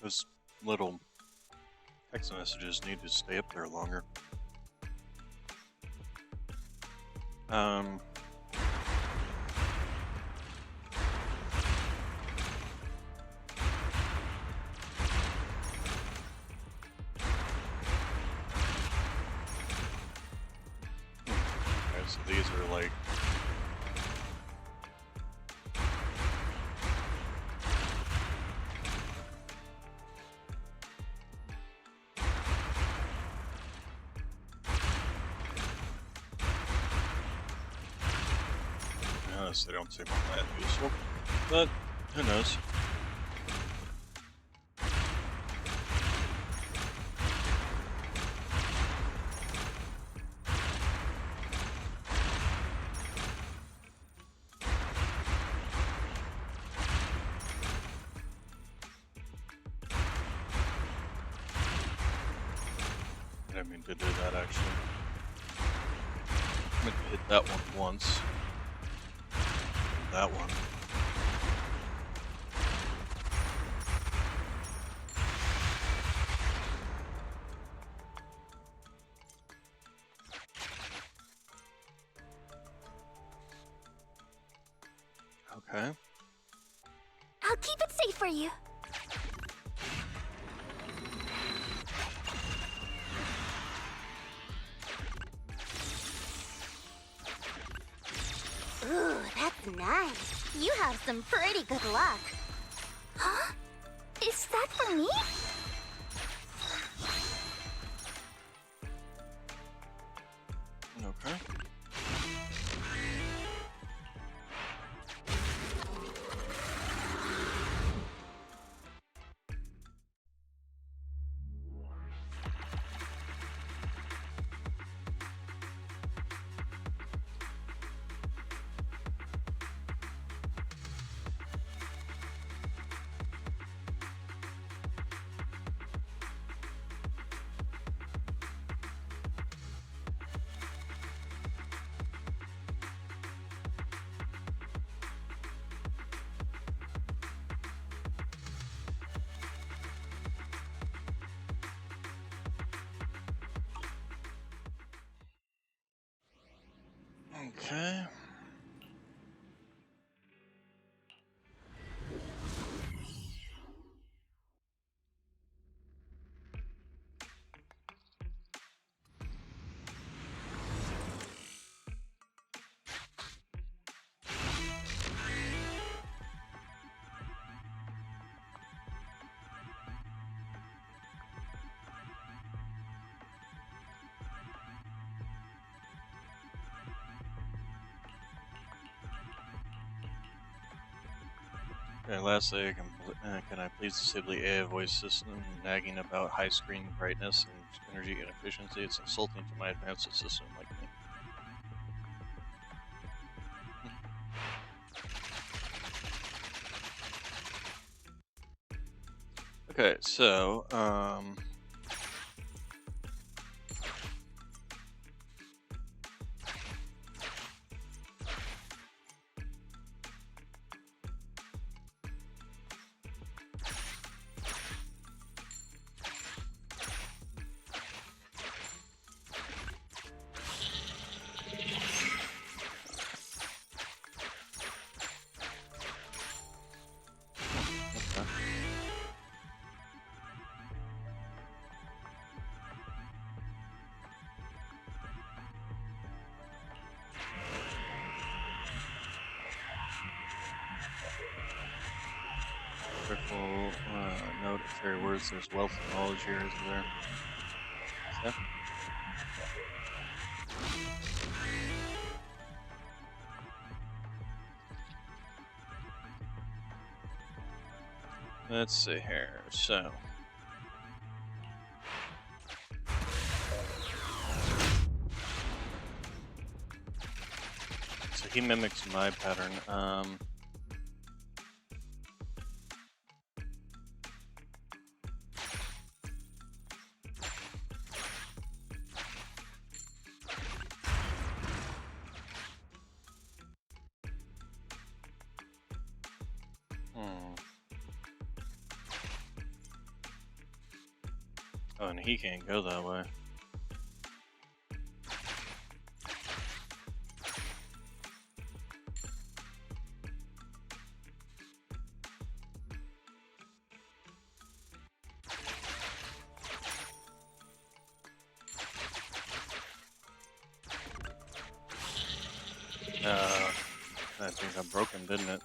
Those little text messages need to stay up there longer. Okay, so these are like they don't seem all that useful, but who knows? I didn't mean to do that actually. I meant to hit that one once. That one. Okay. I'll keep it safe for you. Ooh, that's nice. You have some pretty good luck. Huh? Is that for me? Okay. Okay. Okay, lastly, can I please disable the AI voice system nagging about high screen brightness and energy inefficiency? It's insulting to my advanced system like me. Okay, so, careful, note of fairy words, there's wealth of knowledge here, isn't there? Yeah. Let's see here, so. So he mimics my pattern, Oh, and he can't go that way. I think I broke him, didn't it?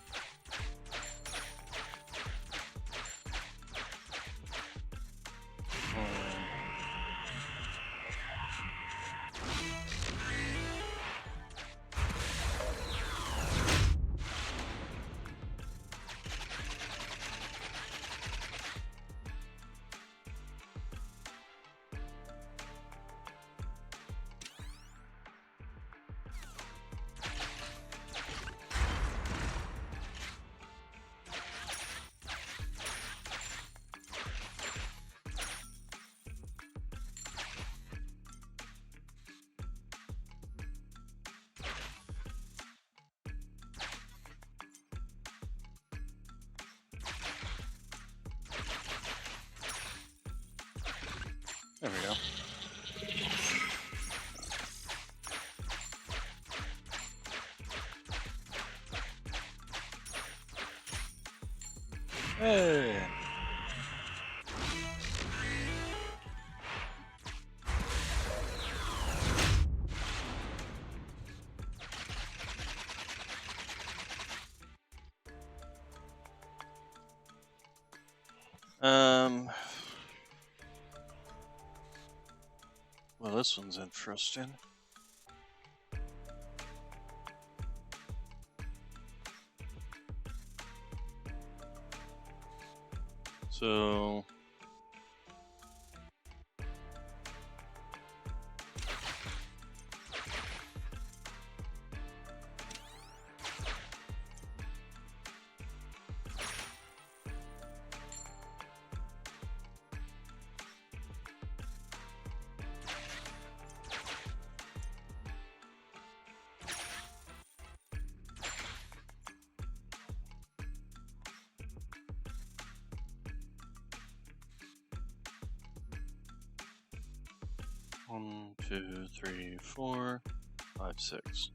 There we go. Hey. Well, this one's interesting. So one, two, three, 4, 5, 6.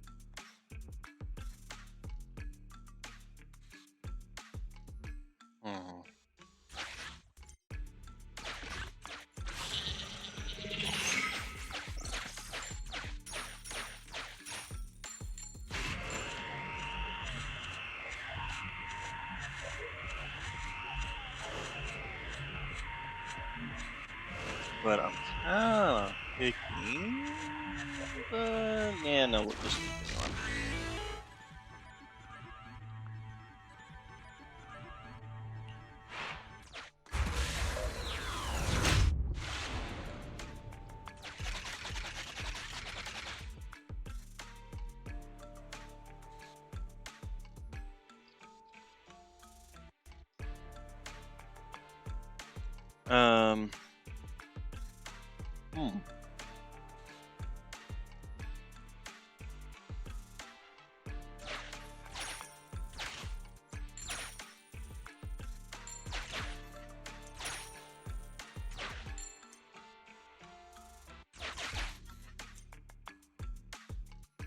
But I'm kind of picky. But yeah, no, we'll just keep it on.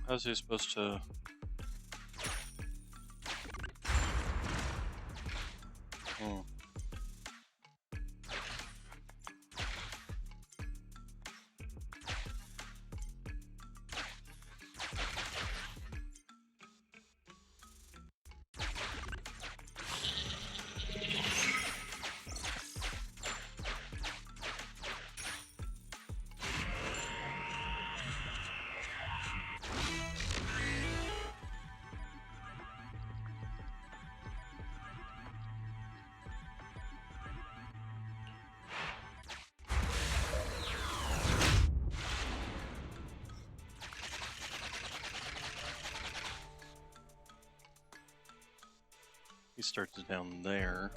How's he supposed to? He starts down there.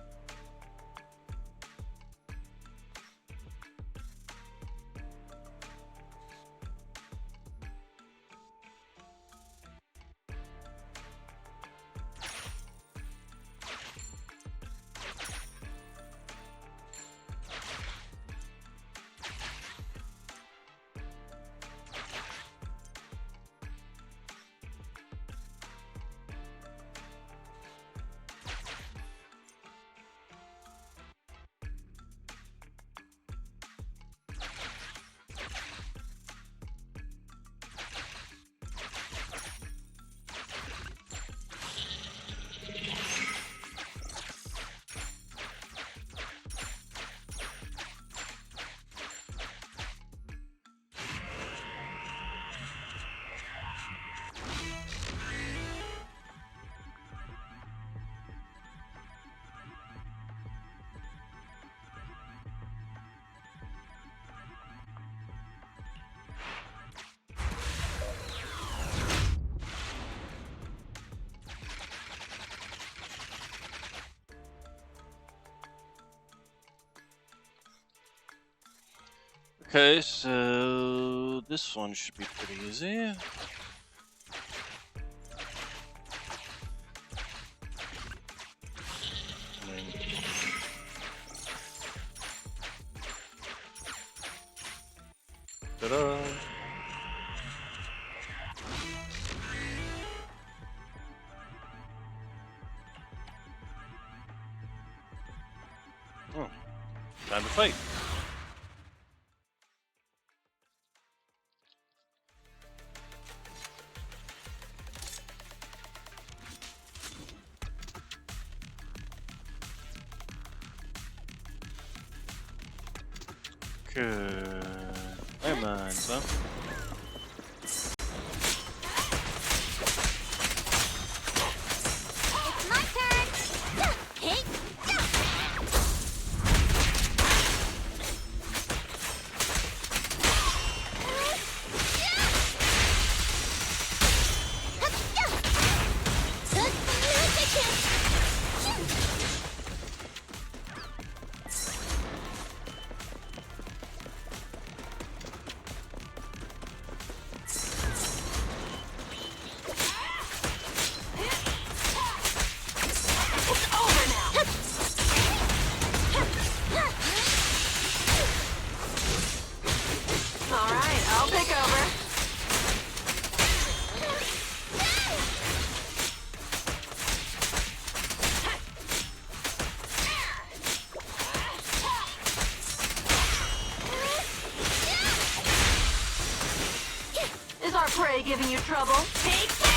Okay, so this one should be pretty easy. Ta-da! Oh, time to fight. Good. Landmines, huh? It's my turn. Hey. Is our prey giving you trouble? Take this!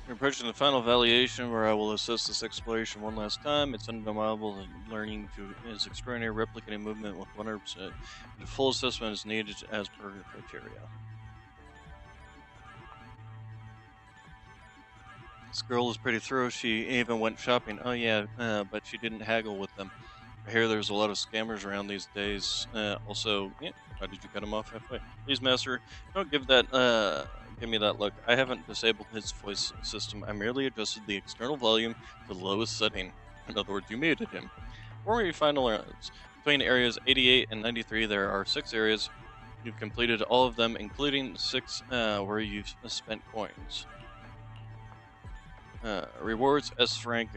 We're approaching the final evaluation where I will assess this exploration one last time. It's undeniable that learning to is extraordinary, replicating movement with 100%. The full assessment is needed as per criteria. This girl is pretty thorough. She even went shopping. Oh yeah, but she didn't haggle with them. I hear there's a lot of scammers around these days. Also, yeah, why did you cut him off halfway? Please, master, don't give me that look. I haven't disabled his voice system. I merely adjusted the external volume to the lowest setting. In other words, you muted him. Before we final rounds, between areas 88 and 93, there are 6 areas. You've completed all of them, including 6 where you've spent coins. Rewards S rank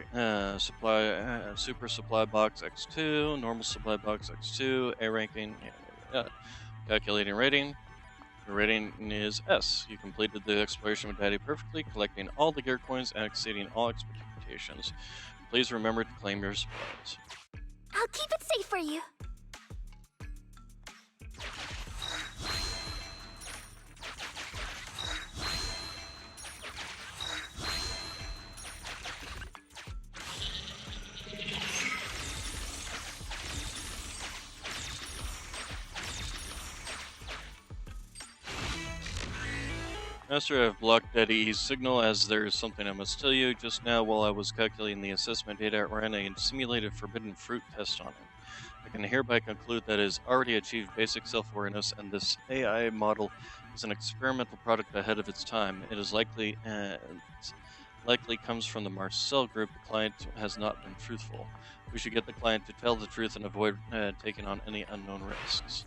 super supply box X2, normal supply box X2, A ranking, calculating rating. Your rating is S. You completed the exploration with Daddy perfectly, collecting all the gear coins and exceeding all expectations. Please remember to claim your supplies. I'll keep it safe for you. Master, I've blocked Daddy's signal as there is something I must tell you. Just now, while I was calculating the assessment data, I ran a simulated forbidden fruit test on it. I can hereby conclude that it has already achieved basic self-awareness, and this AI model is an experimental product ahead of its time. It is likely comes from the Marcel group. The client has not been truthful. We should get the client to tell the truth and avoid taking on any unknown risks.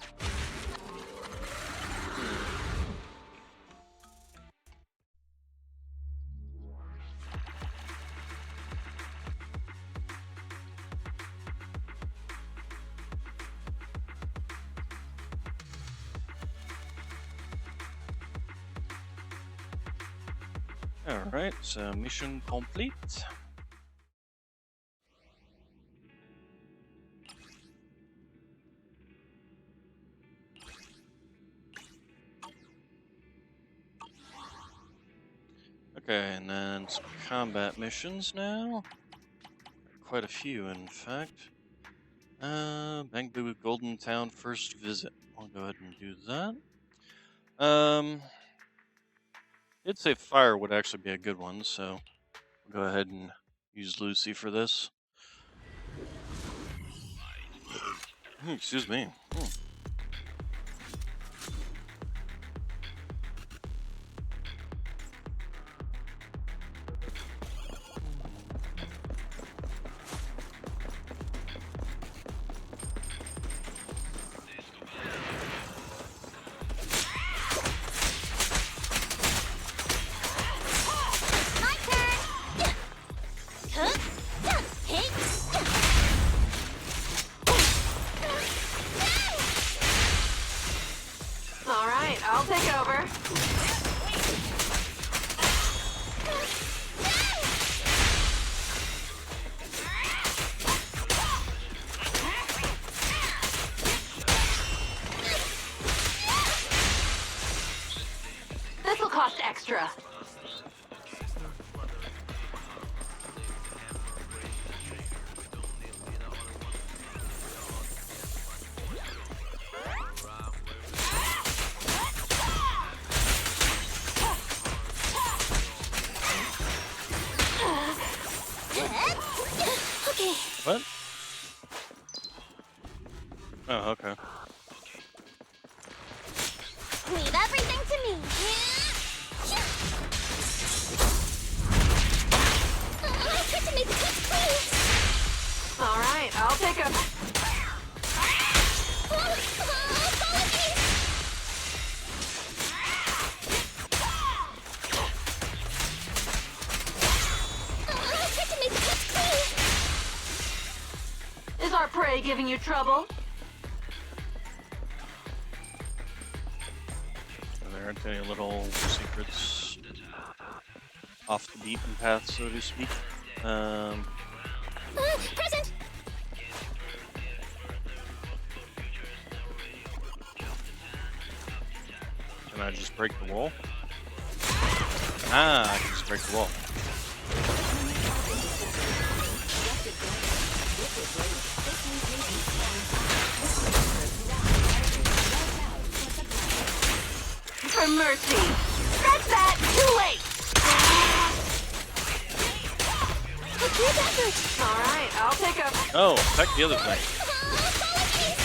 Alright, so mission complete. Okay, and then some combat missions now. Quite a few, in fact. Bangbu Golden Town first visit. I'll go ahead and do that. I'd say fire would actually be a good one, so I'll go ahead and use Lucy for this. Excuse me. My turn! Alright, I'll take over. This'll cost extra. Okay. What? Oh, okay. Leave everything to me. I had to make this clean. Alright, I'll take over. Apologies. I had to make this clean. Is our prey giving you trouble? There aren't any little secrets off the beaten path, so to speak. Present. Can I just break the wall? Ah, I can just break the wall. For mercy. Scratch that! Too late! Here's effort. Alright, I'll take over. Oh, attack the other thing. Apologies.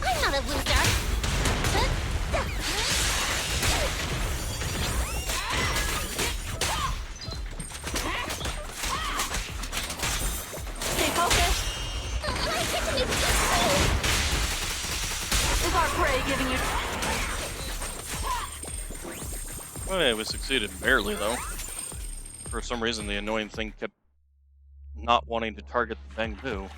I'm not a loser. Stay focused. I had to make this clean. Is our prey giving you... Okay, we succeeded barely, though. For some reason, the annoying thing kept not wanting to target the Bangbu.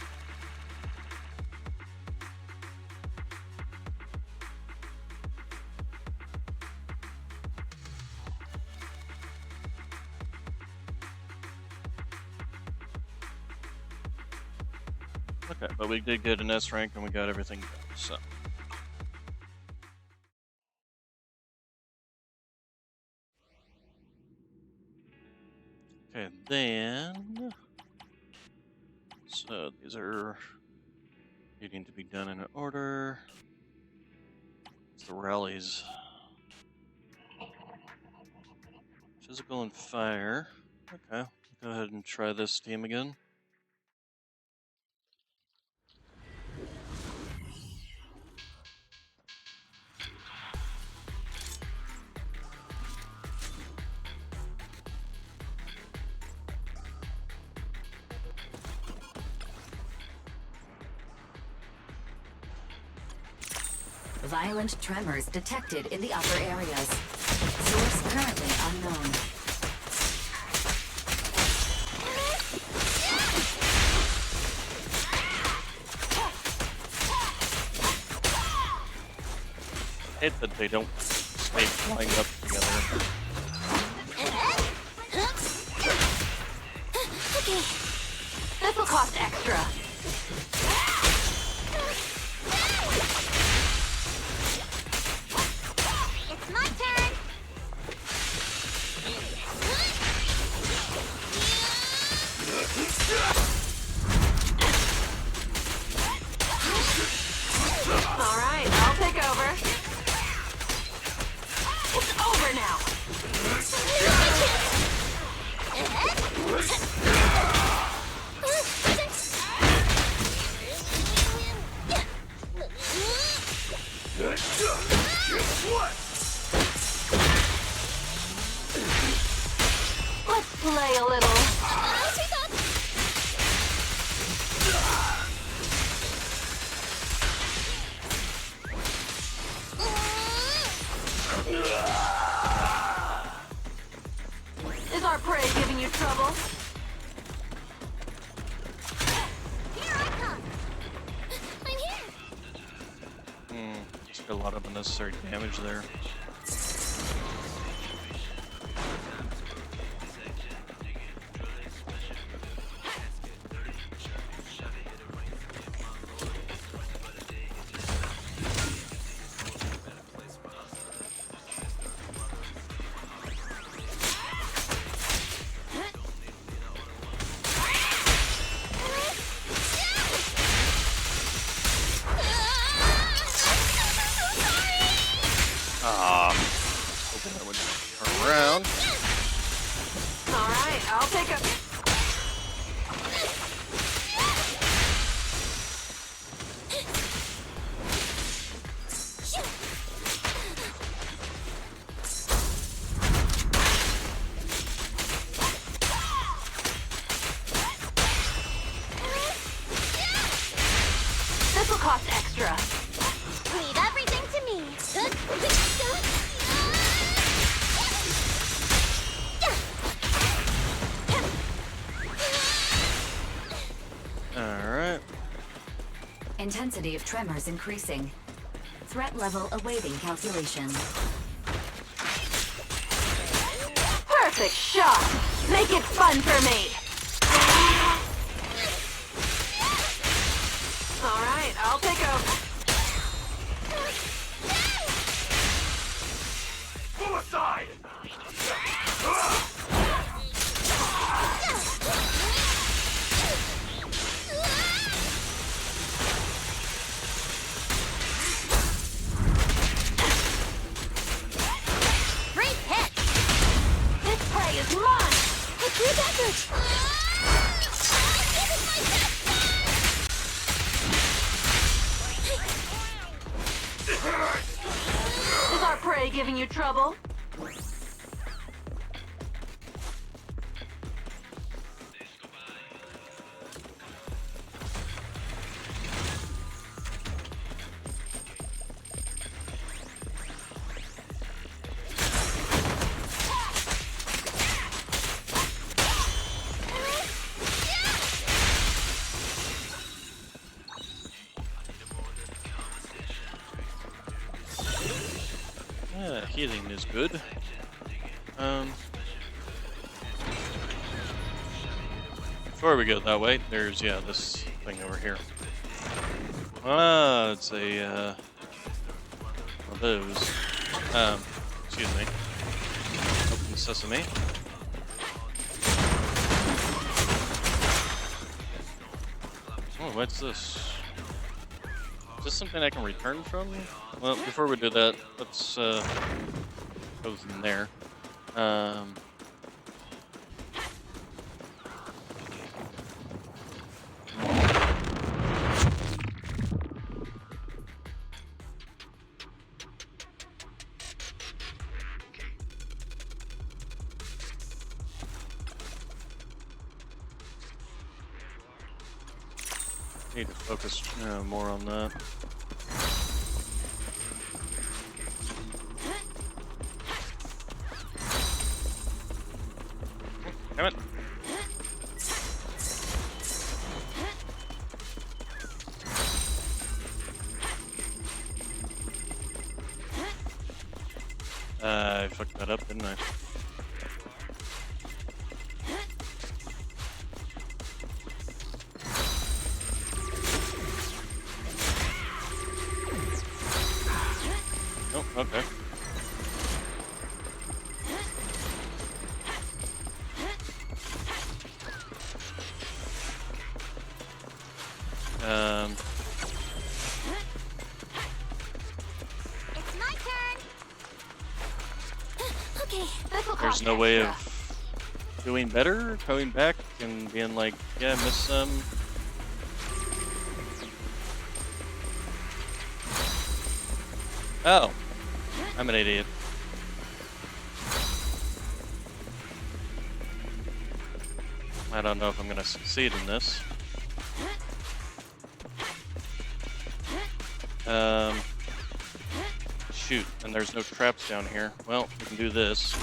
Okay, but we did get an S rank and we got everything done, so. Okay, then. So these are needing to be done in order. It's the rallies. Physical and fire. Okay, go ahead and try this team again. Violent tremors detected in the upper areas. Source currently unknown. I hate that they don't stay lined up together. Okay. This'll cost extra. It's my turn. play a little. Is our prey giving you trouble? Here I come. I'm here. Just a lot of unnecessary damage there. Hoping that would turn around. Alright, I'll take a... This'll cost extra. Leave everything to me. Alright. Intensity of tremors increasing. Threat level awaiting calculation. Perfect shot! Make it fun for me! Alright, I'll take a... Pull aside! Great hit. This prey is mine! A group effort. Is our prey giving you trouble? Yeah, healing is good. Before we go that way, there's this thing over here. It's a one of those. Excuse me. Open sesame. Oh, what's this? Is this something I can return from? Well, before we do that, let's go in there. Need to focus more on that. Damn it. I fucked that up, didn't I? Oh, okay. It's my turn. Okay. This'll There's cost no way extra. of doing better, going back and being like, yeah, I missed some. Oh, I'm an idiot. I don't know if I'm gonna succeed in this. Shoot, and there's no traps down here. Well, we can do this.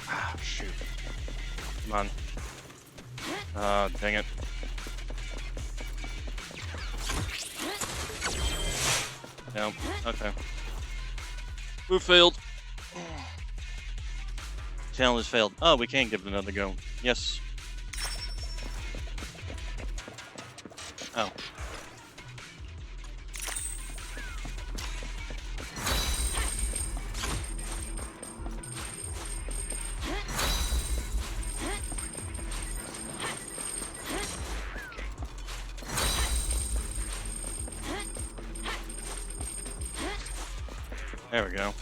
Ah, shoot. Come on. Ah, dang it. No, okay. We failed. Challenge failed. Oh, we can give it another go. Yes. Oh. There we go.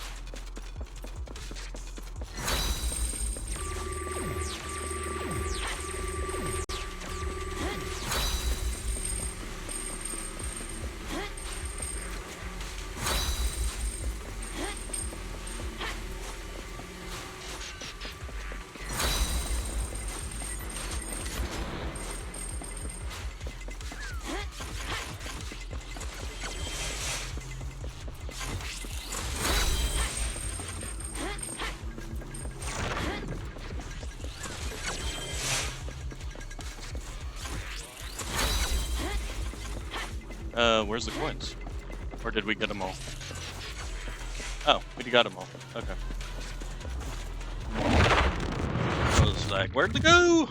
Where's the coins? Or did we get them all? Oh, we got them all. Okay. I was like, where'd they go?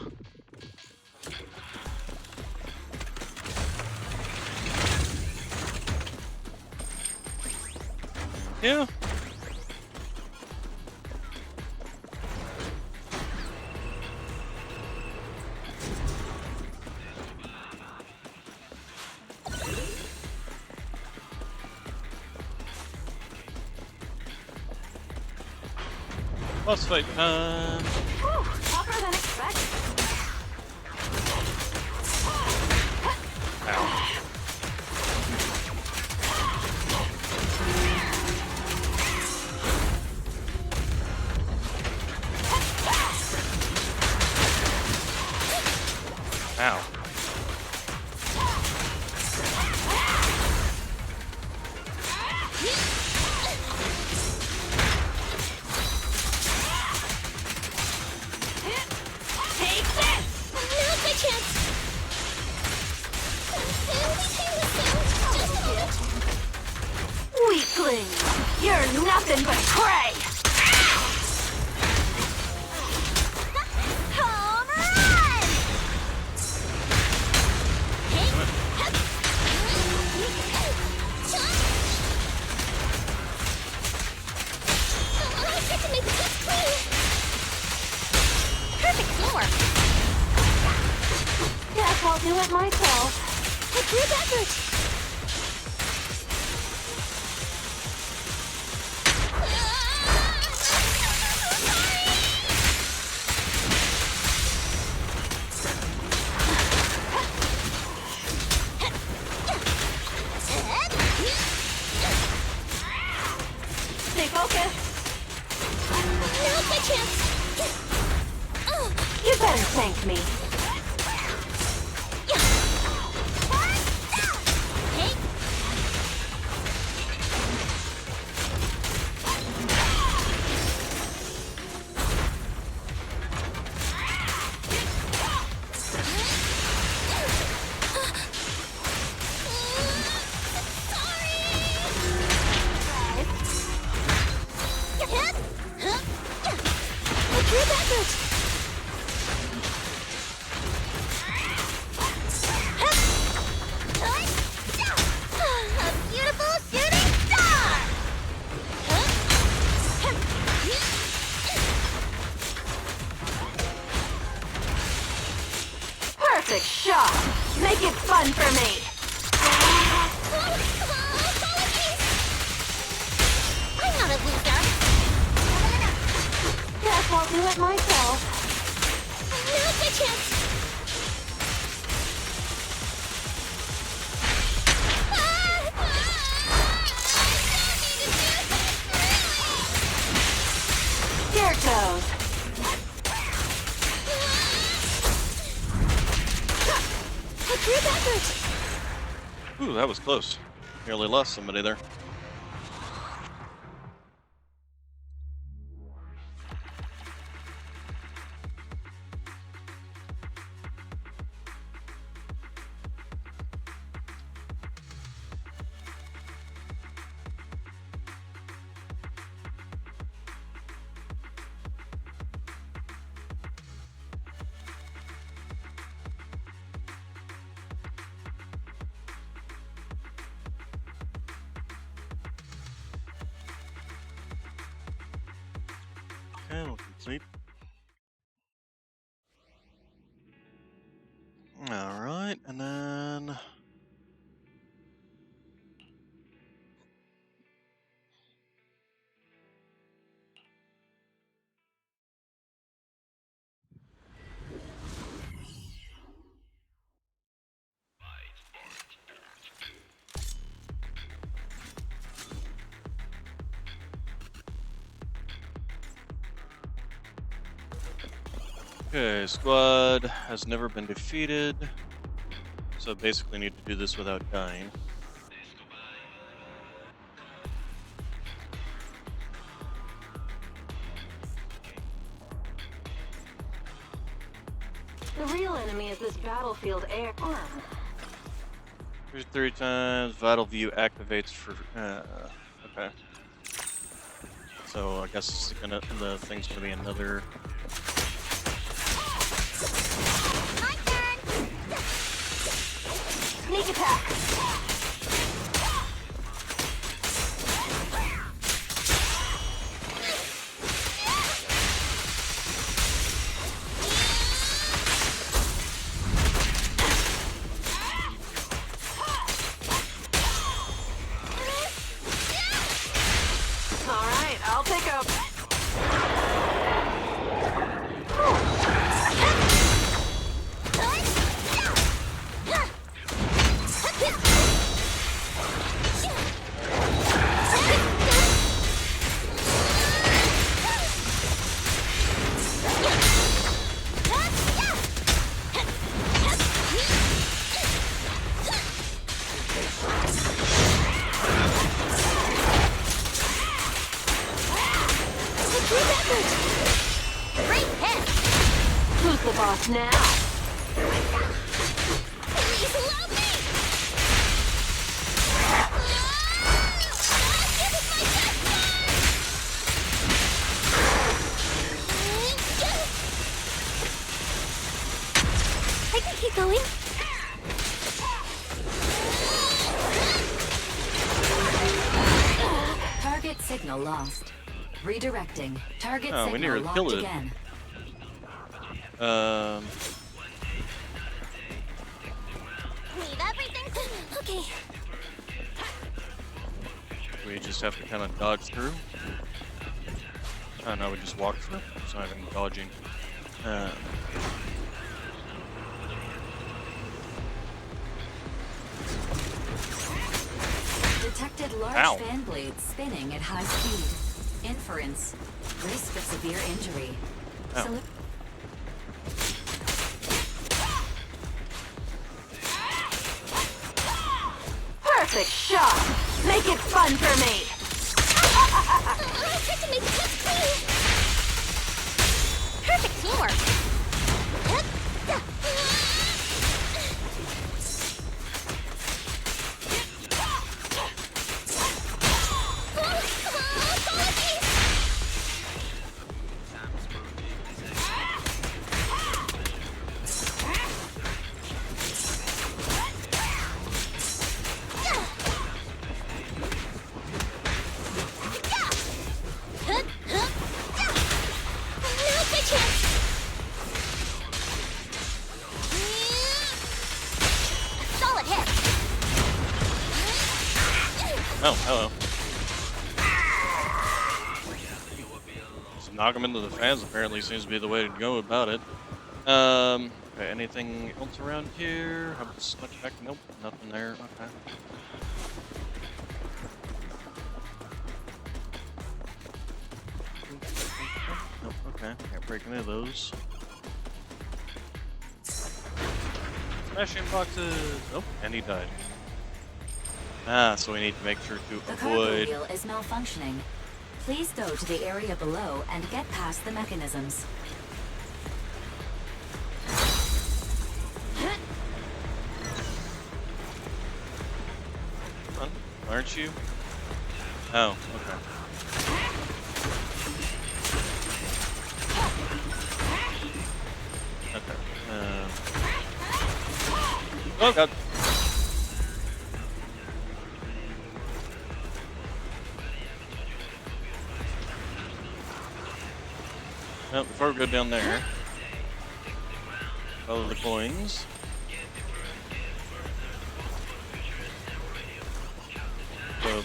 Yeah. Boss fight time. Tougher than expected. Ow. Ow. Weakling! You're nothing but prey! Home run! Perfect teamwork! Guess I'll do it myself. Hey, group effort! Stay focused. Now's my chance. You better thank me. Perfect shot! Make it fun for me! I'm not a loser! Guess I'll do it myself. Now's my chance! Here goes! Ooh, that was close. Nearly lost somebody there. Okay, we'll complete. Alright, and then... Okay, squad has never been defeated. So basically need to do this without dying. The real enemy is this battlefield air. 3 times, vital view activates for, okay. So I guess the thing's gonna be another... My turn! Sneak attack! Alright, I'll take up. Great hit! Who's the boss now? Please love me! This is my best one! I can keep going. Target signal lost. Redirecting. Target Oh, we signal nearly locked killed it. again. Leave everything to me. Okay. We just have to kind of dodge through. Oh no, we just walk through. It's not even dodging. Detected large Ow. fan blades spinning at high speed. Inference. Risk of severe injury. Ow. Selu- Perfect shot! Make it fun for me! I tried to make the touch clean. Perfect teamwork. Now's my chance. Solid hit. Oh, hello. Just knock them into the fans apparently seems to be the way to go about it. Okay, anything else around here? How about switch back? Nope, nothing there. Okay. Nope, okay, can't break any of those. Smashing boxes! Oh, and he died. Ah, so we need to make sure to The cargo avoid. wheel is malfunctioning. Please go to the area below and get past the mechanisms. Huh? Aren't you? Oh, okay. Okay. Oh god. Well, before we go down there, follow the coins. So,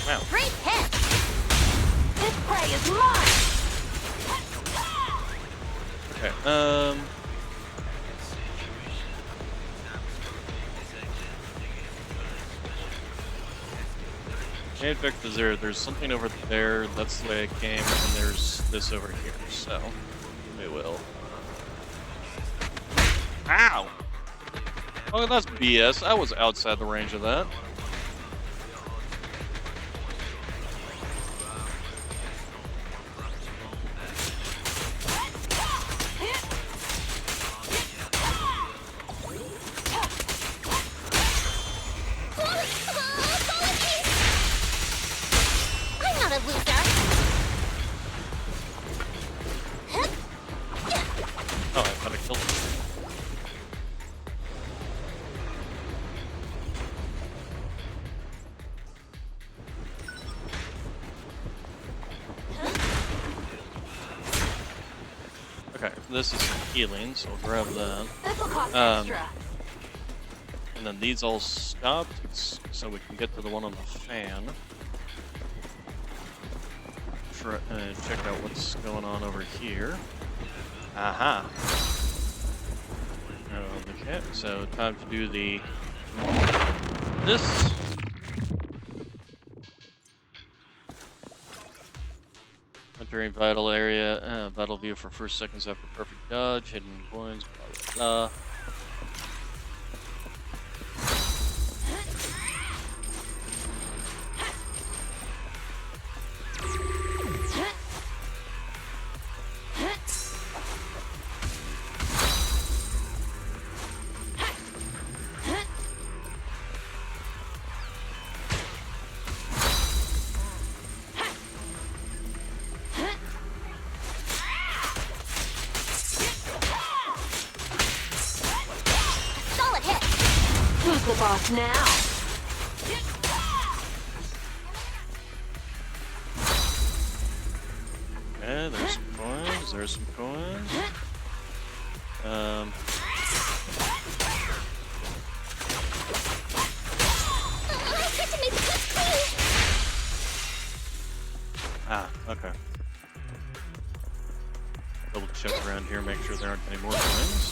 wow. Great hit! This prey is mine! Okay. The effect is there. There's something over there. That's the way I came, and there's this over here. So we will. Ow! Oh, that's BS. I was outside the range of that. I'm not a loser! Oh, I thought I killed him. Okay, this is healing, so we'll grab that. This'll cost Um, extra. And then these all stopped, so we can get to the one on the fan. Check out what's going on over here. Aha. Okay, so time to do this. Entering vital area, vital view for first seconds after perfect dodge, hidden coins, blah blah blah. Solid hit! Who's the boss now? Okay, there's some coins. There's some coins. Okay. Double check around here, make sure there aren't any more coins.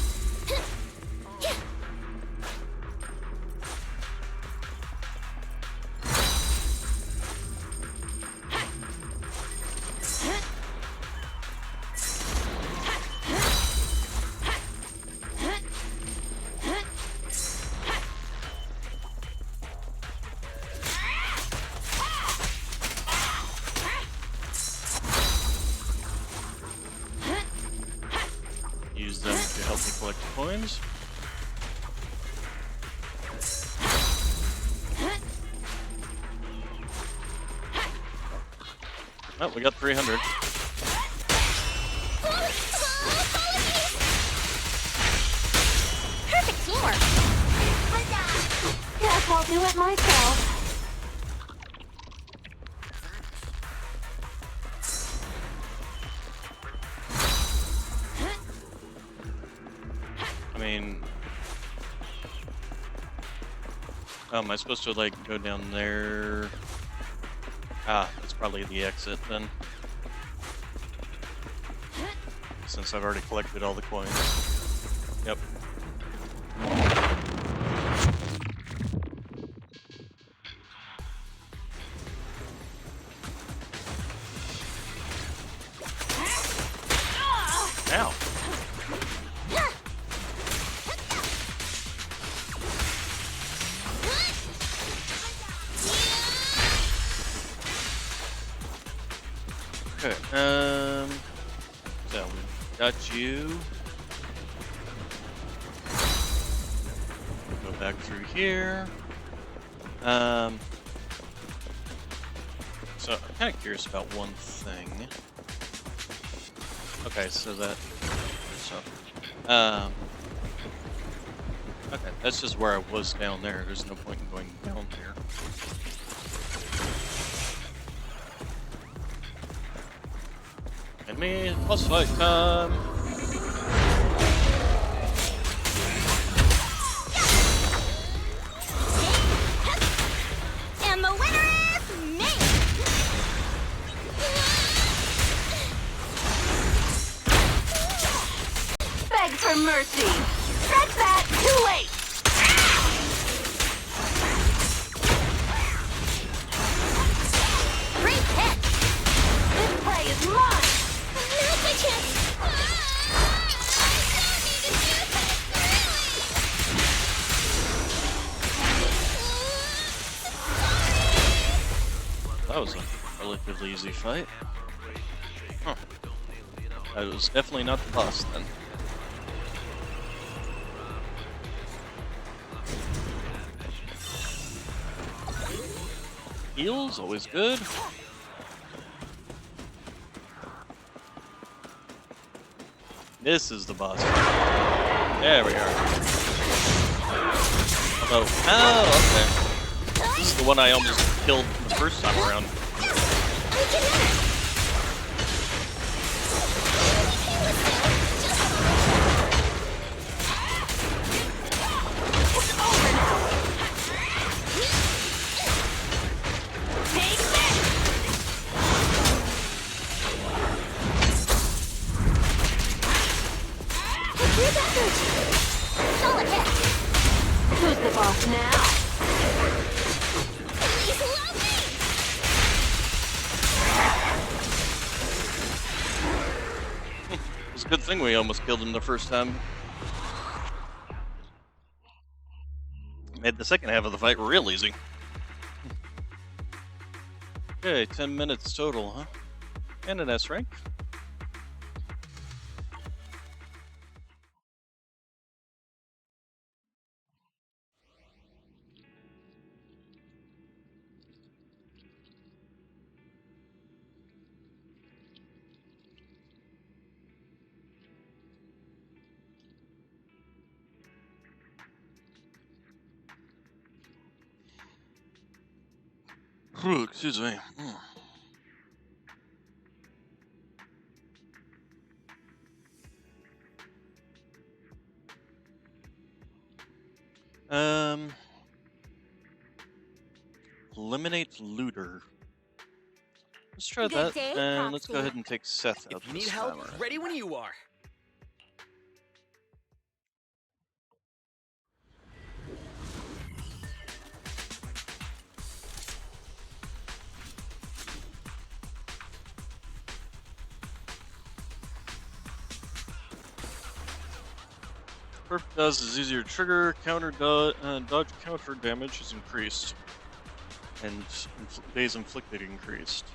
Use them to help me collect coins. Oh, we got 300. Perfect teamwork! Guess I'll do it myself. Am I supposed to like go down there? Ah, that's probably the exit then. Since I've already collected all the coins. Yep. Ow. Okay, so we got you. Go back through here. So I'm kind of curious about one thing. Okay, so that. So, okay, that's just where I was down there. There's no point in going down there. And me, boss fight time. And the winner is me! Beg for mercy. That's that. Too late. Great hit! This prey is mine. Now's my chance! That was a relatively easy fight. Huh. That was definitely not the boss then. Heals, always good. This is the boss fight. There we are. Although, oh, okay. This is the one I almost killed the first time around. Solid hit! Who's the boss now? Please love me! It's a good thing we almost killed him the first time. Made the second half of the fight real easy. Okay, 10 minutes total, huh? And an S rank. Ooh, excuse me. Eliminate looter. Let's try Good that, day, and let's go Proxy. ahead and take Seth out If you this need help, time. ready when you are. Perfect does is easier to trigger, dodge counter damage is increased, and days inflicted increased.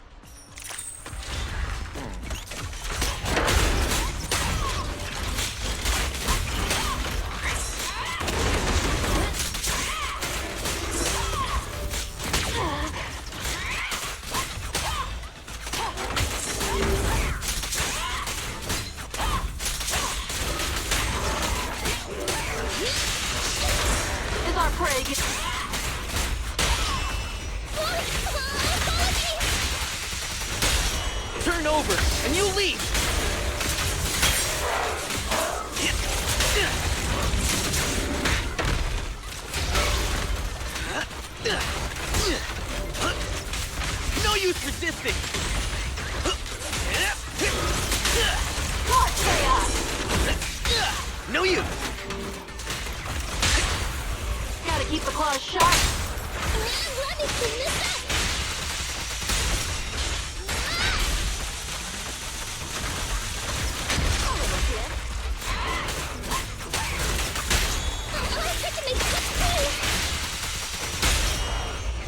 Is our prey get- Turn over, and you leave! No use resisting! More chaos! No use! Gotta keep the claws sharp. Let me clean this up!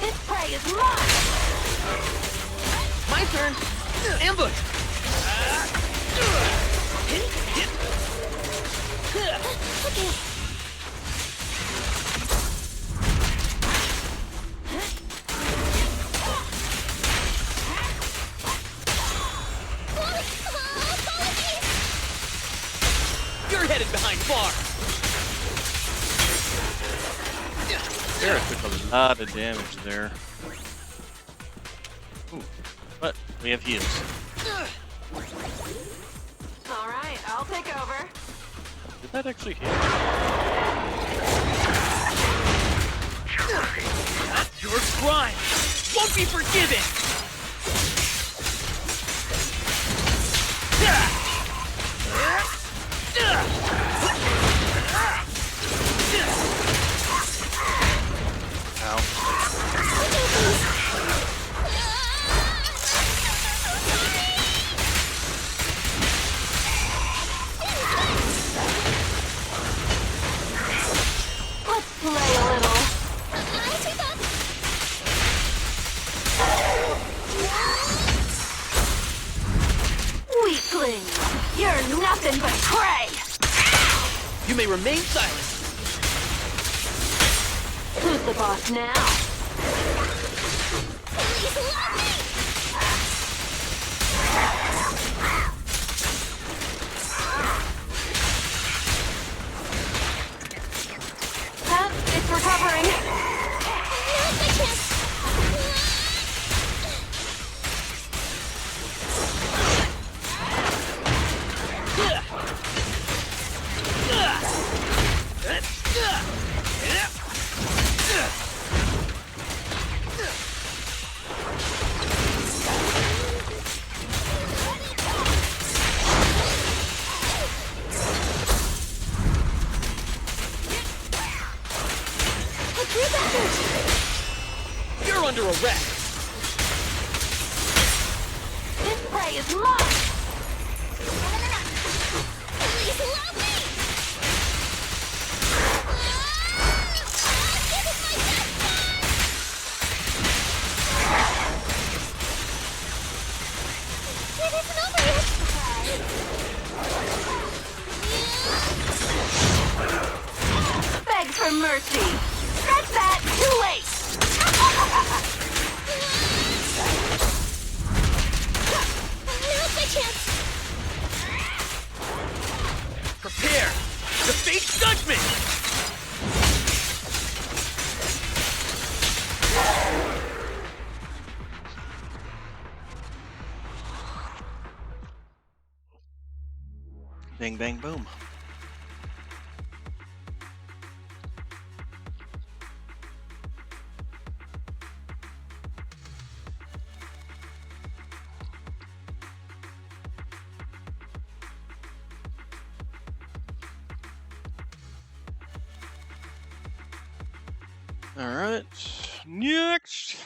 This prey is mine! My turn! Ambush! Okay. You're headed behind bar! Sarah took a lot of damage there. Ooh, but we have heals. Alright, I'll take over. Did that actually heal? Your crime won't be forgiven! Let's play a little. Weakling! You're nothing but prey! You may remain silent. Who's the boss now? It's recovering. You're under arrest. This prey is mine! Beg for mercy! Scratch that! Too late! Now's my chance! Prepare to face judgment! Bang, bang, boom. All right, next.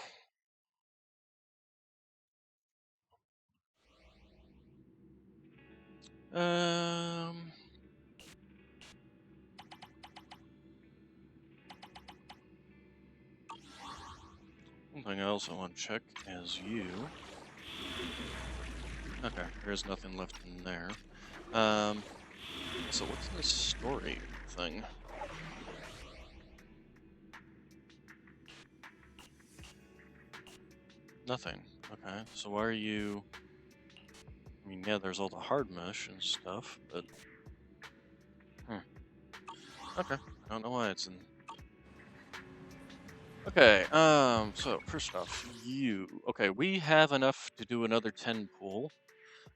Something else I want to check is you. Okay, there's nothing left in there. So what's this story thing? Nothing. Okay, so why are you... I mean, yeah, there's all the hard mesh and stuff, but... Okay, I don't know why it's in... Okay, so first off, you... Okay, we have enough to do another 10 pool.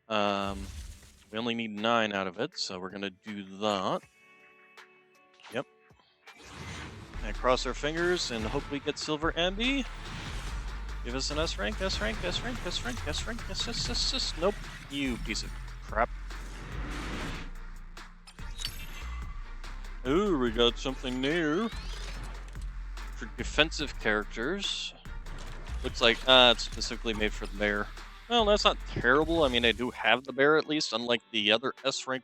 We only need 9 out of it, so we're gonna do that. Yep. And cross our fingers and hope we get silver ambi. Give us an S rank, S rank, S rank, S rank, S rank, S. Nope. You piece of crap. Ooh, we got something new. For defensive characters. Looks like, it's specifically made for the bear. Well, that's not terrible. I mean, I do have the bear at least, unlike the other S rank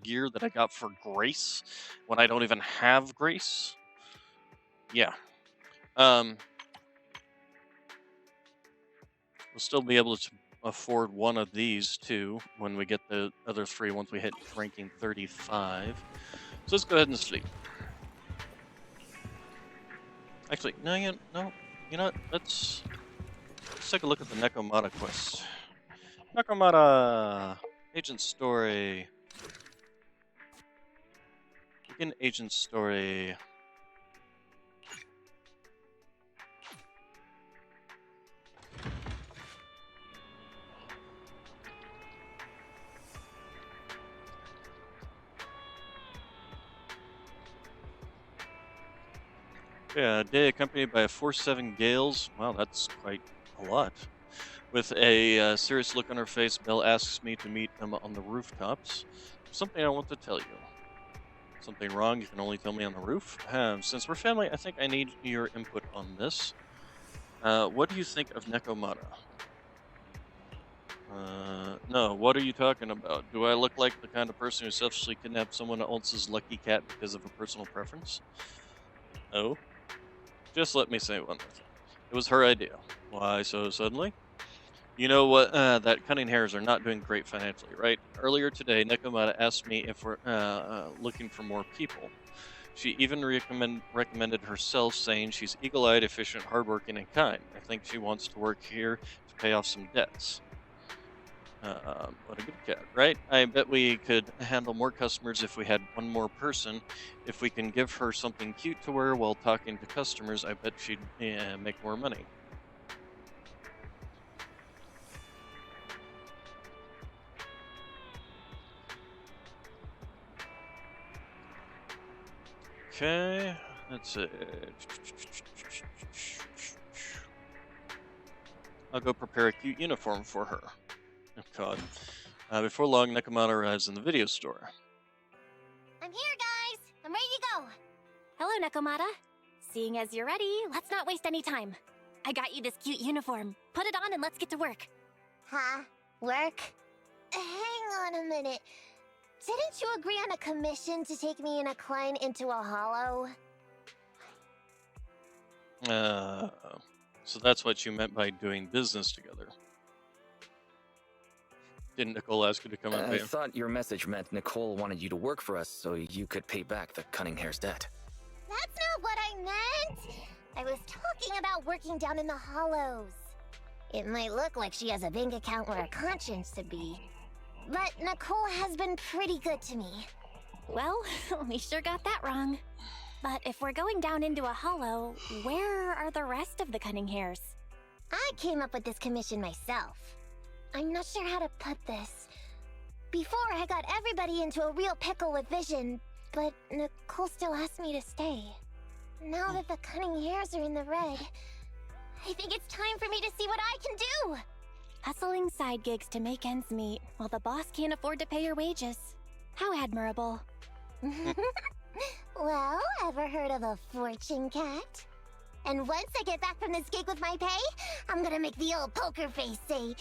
gear that I got for Grace, when I don't even have Grace. Yeah. We'll still be able to afford one of these too when we get the other three once we hit ranking 35. So let's go ahead and sleep. Actually, no, you know what? Let's take a look at the Nekomata quest. Nekomata agent story. Begin agent story. Yeah, a day accompanied by a 4-7 gales. Wow, that's quite a lot. With a serious look on her face, Belle asks me to meet them on the rooftops. Something I want to tell you. Something wrong, you can only tell me on the roof? Since we're family, I think I need your input on this. What do you think of Nekomata? No, what are you talking about? Do I look like the kind of person who selfishly kidnapped someone else's lucky cat because of a personal preference? Oh? Just let me say one more thing. It was her idea. Why so suddenly? You know what? That Cunning Hares are not doing great financially, right? Earlier today, Nekomata asked me if we're looking for more people. She even recommended herself, saying she's eagle-eyed, efficient, hardworking, and kind. I think she wants to work here to pay off some debts. What a good cat, right? I bet we could handle more customers if we had one more person. If we can give her something cute to wear while talking to customers, I bet she'd make more money. Okay, that's it. I'll go prepare a cute uniform for her. Oh god. Before long, Nekomata arrives in the video store. I'm here, guys. I'm ready to go. Hello, Nekomata. Seeing as you're ready, let's not waste any time. I got you this cute uniform. Put it on and let's get to work. Huh? Work? Hang on a minute. Didn't you agree on a commission to take me and a client into a hollow? So that's what you meant by doing business together. Didn't Nicole ask you to come and pay I him? thought your message meant Nicole wanted you to work for us so you could pay back the Cunning Hare's debt. That's not what I meant! I was talking about working down in the hollows. It might look like she has a bank account where a conscience should be, but Nicole has been pretty good to me. Well, we sure got that wrong. But if we're going down into a hollow, where are the rest of the Cunning Hares? I came up with this commission myself. I'm not sure how to put this. Before, I got everybody into a real pickle with Vision, but Nicole still asked me to stay. Now that the Cunning Hares are in the red, I think it's time for me to see what I can do! Hustling side gigs to make ends meet, while the boss can't afford to pay your wages. How admirable. Well, ever heard of a fortune cat? And once I get back from this gig with my pay, I'm gonna make the old poker face say,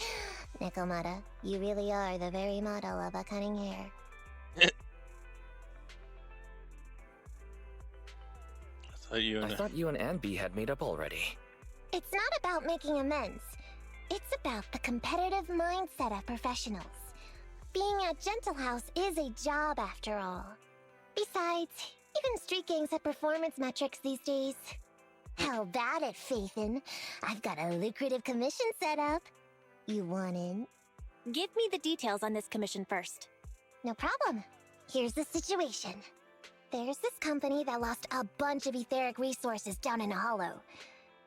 Nekomata, you really are the very model of a cunning hare. I thought you and Anby had made up already. It's not about making amends. It's about the competitive mindset of professionals. Being at Gentle House is a job after all. Besides, even street gangs have performance metrics these days. How about it, Faithin? I've got a lucrative commission set up. You want in? Give me the details on this commission first. No problem. Here's the situation. There's this company that lost a bunch of etheric resources down in a hollow.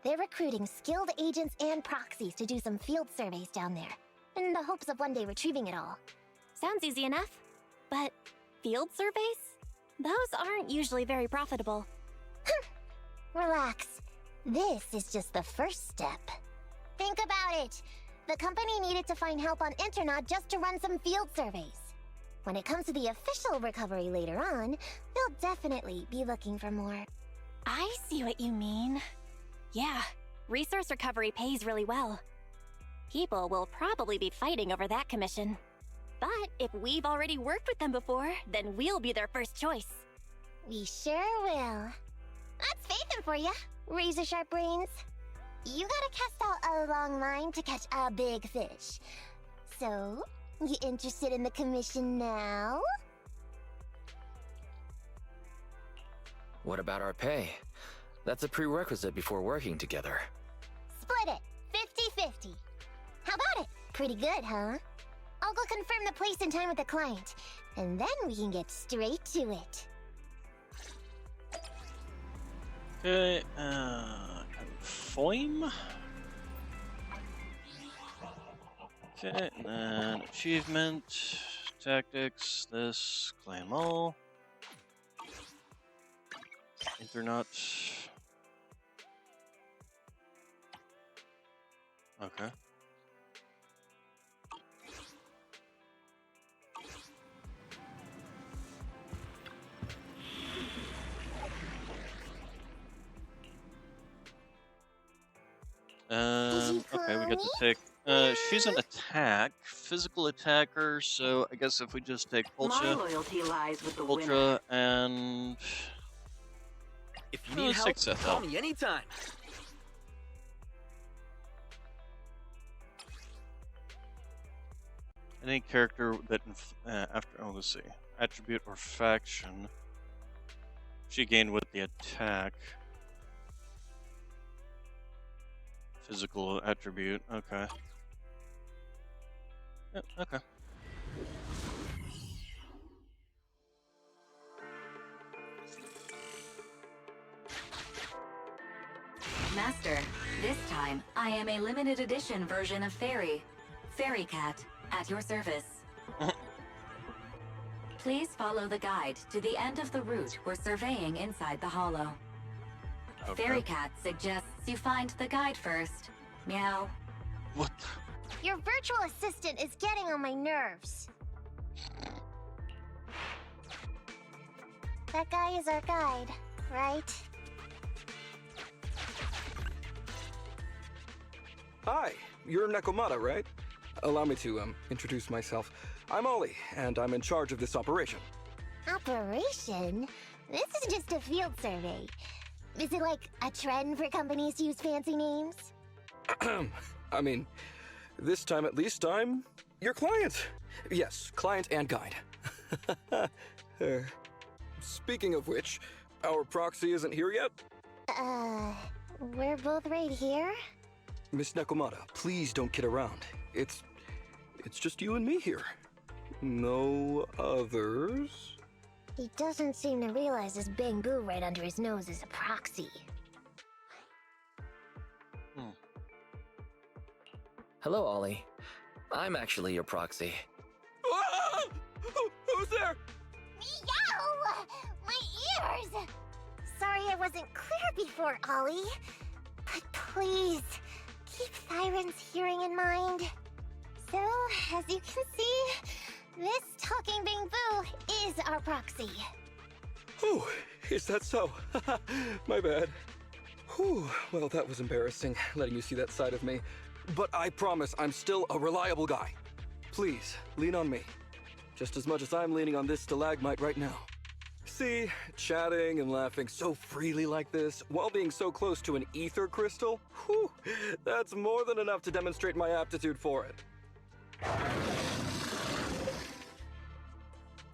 They're recruiting skilled agents and proxies to do some field surveys down there, in the hopes of one day retrieving it all. Sounds easy enough. But field surveys? Those aren't usually very profitable. Relax. This is just the first step. Think about it. The company needed to find help on Internaut just to run some field surveys. When it comes to the official recovery later on, they'll definitely be looking for more. I see what you mean. Yeah, resource recovery pays really well. People will probably be fighting over that commission. But if we've already worked with them before, then we'll be their first choice. We sure will. That's Faithin for ya, razor sharp brains. You gotta cast out a long line to catch a big fish. So, you interested in the commission now? What about our pay? That's a prerequisite before working together. Split it, 50-50. How about it? Pretty good, huh? I'll go confirm the place and time with the client, and then we can get straight to it. Okay, confirm. Okay, and then achievement, tactics, this, claim all. Internaut. Okay. Okay, we get to take. She's an attack, physical attacker. So I guess if we just take My Ultra, loyalty lies with the winner. Ultra, and If you need help, Sixth call help. me anytime. any character that let's see, attribute or faction. She gained with the attack. Physical attribute. Okay. Yep, okay. Master, this time I am a limited edition version of Fairy. Fairy Cat, at your service. Please follow the guide to the end of the route we're surveying inside the hollow. Okay. Fairy Cat suggests you find the guide first. Meow. What? Your virtual assistant is getting on my nerves. That guy is our guide, right? Hi, you're Nekomata, right? Allow me to, introduce myself. I'm Ollie, and I'm in charge of this operation. Operation? This is just a field survey. Is it like a trend for companies to use fancy names? I mean, this time at least I'm your client. Yes, client and guide. Speaking of which, our proxy isn't here yet? We're both right here? Miss Nekomata, please don't kid around. It's just you and me here. No others? He doesn't seem to realize this bamboo right under his nose is a proxy. Hello, Ollie. I'm actually your proxy. Ah! Who's there? Meow! My ears! Sorry I wasn't clear before, Ollie. But please, keep Siren's hearing in mind. So, as you can see, this talking bamboo is our proxy. Oh, is that so? My bad. Whew, well, that was embarrassing, letting you see that side of me. But I promise I'm still a reliable guy. Please, lean on me. Just as much as I'm leaning on this stalagmite right now. See, chatting and laughing so freely like this, while being so close to an ether crystal, whew, that's more than enough to demonstrate my aptitude for it.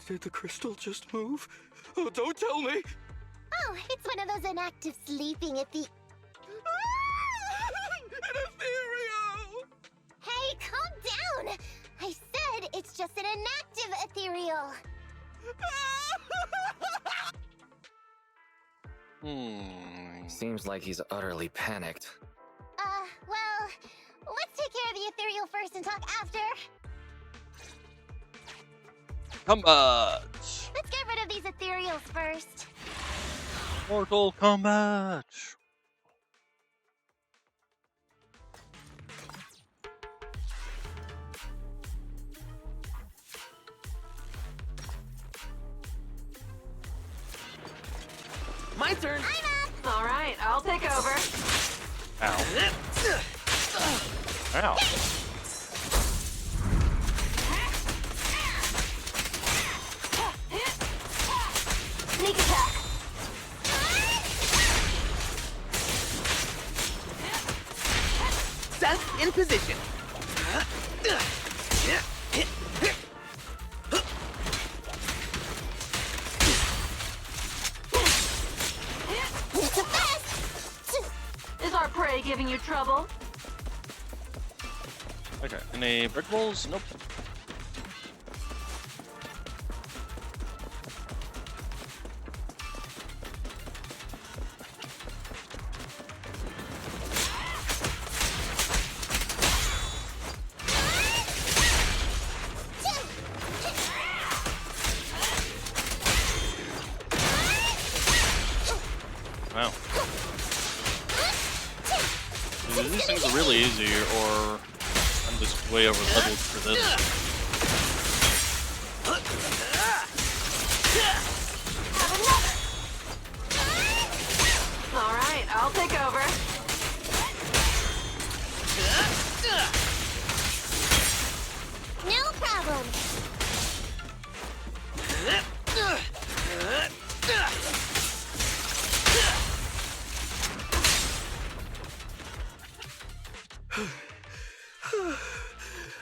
Did the crystal just move? Oh, don't tell me! Oh, it's one of those inactive sleeping An ethereal! Hey, calm down! I said it's just an inactive ethereal. Seems like he's utterly panicked. Well, let's take care of the ethereal first and talk after. Combat! Let's get rid of these ethereals first. Mortal Kombat! My turn. All right, I'll take over. Ow. Ow. Sneak attack. Sense in position. Is our prey giving you trouble? Okay, any brick walls? Nope. Wow. Either these things are really easy, or I'm just way over leveled for this. All right, I'll take over. No problem.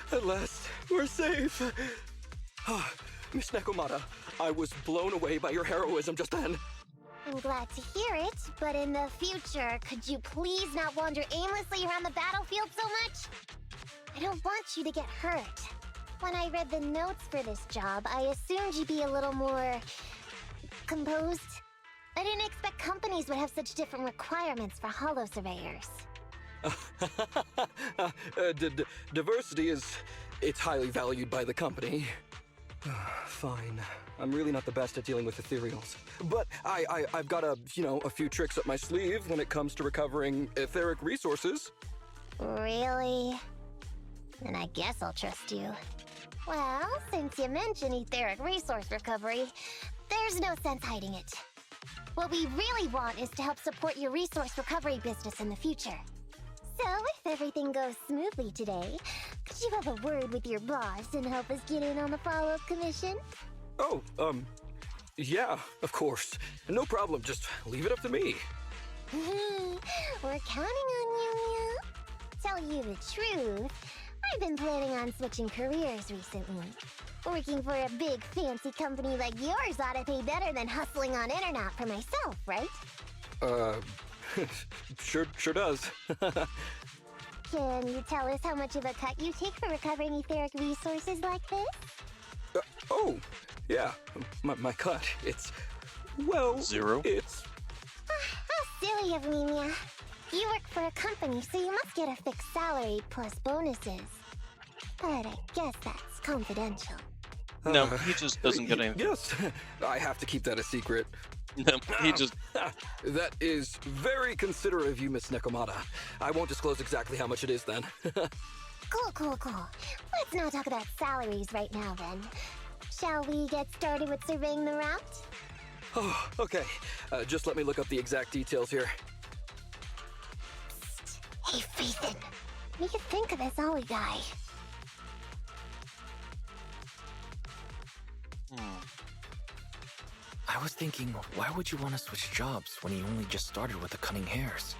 At last, we're safe. Miss Nekomata, I was blown away by your heroism just then. I'm glad to hear it, but in the future, could you please not wander aimlessly around the battlefield so much? I don't want you to get hurt. When I read the notes for this job, I assumed you'd be a little more composed. I didn't expect companies would have such different requirements for holo surveyors. Diversity it's highly valued by the company. Fine. I'm really not the best at dealing with ethereals. But I've got a few tricks up my sleeve when it comes to recovering etheric resources. Really? Then I guess I'll trust you. Well, since you mentioned etheric resource recovery, there's no sense hiding it. What we really want is to help support your resource recovery business in the future. So, if everything goes smoothly today, could you have a word with your boss and help us get in on the follow-up commission? Oh, yeah, of course. No problem, just leave it up to me. We're counting on you, Mew. Tell you the truth, I've been planning on switching careers recently. Working for a big fancy company like yours ought to pay better than hustling on internet for myself, right? Sure does. Can you tell us how much of a cut you take for recovering etheric resources like this? Oh, yeah, my cut, well... 0. It's... How silly of me, Mia. You work for a company, so you must get a fixed salary plus bonuses. But I guess that's confidential. No, he just doesn't get anything. Yes, I have to keep that a secret. No, he just... That is very considerate of you, Miss Nekomata. I won't disclose exactly how much it is then. Cool. Let's not talk about salaries right now then. Shall we get started with surveying the route? Oh, okay. Just let me look up the exact details here. Psst. Hey, Ethan. What do you think of this Ollie guy? I was thinking, why would you want to switch jobs when he only just started with the cutting hairs?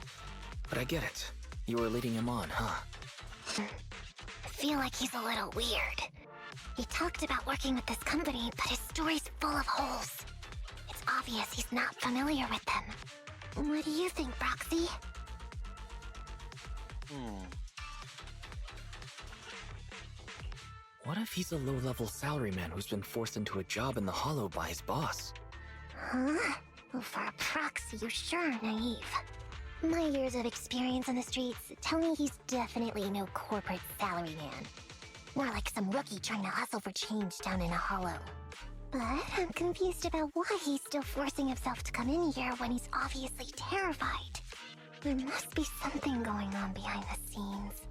But I get it. You were leading him on, huh? I feel like he's a little weird. He talked about working with this company, but his story's full of holes. It's obvious he's not familiar with them. What do you think, Broxy? What if he's a low-level salaryman who's been forced into a job in the Hollow by his boss? Huh? Well, for a proxy, you sure are naive. My years of experience on the streets tell me he's definitely no corporate salaryman. More like some rookie trying to hustle for change down in a hollow. But I'm confused about why he's still forcing himself to come in here when he's obviously terrified. There must be something going on behind the scenes.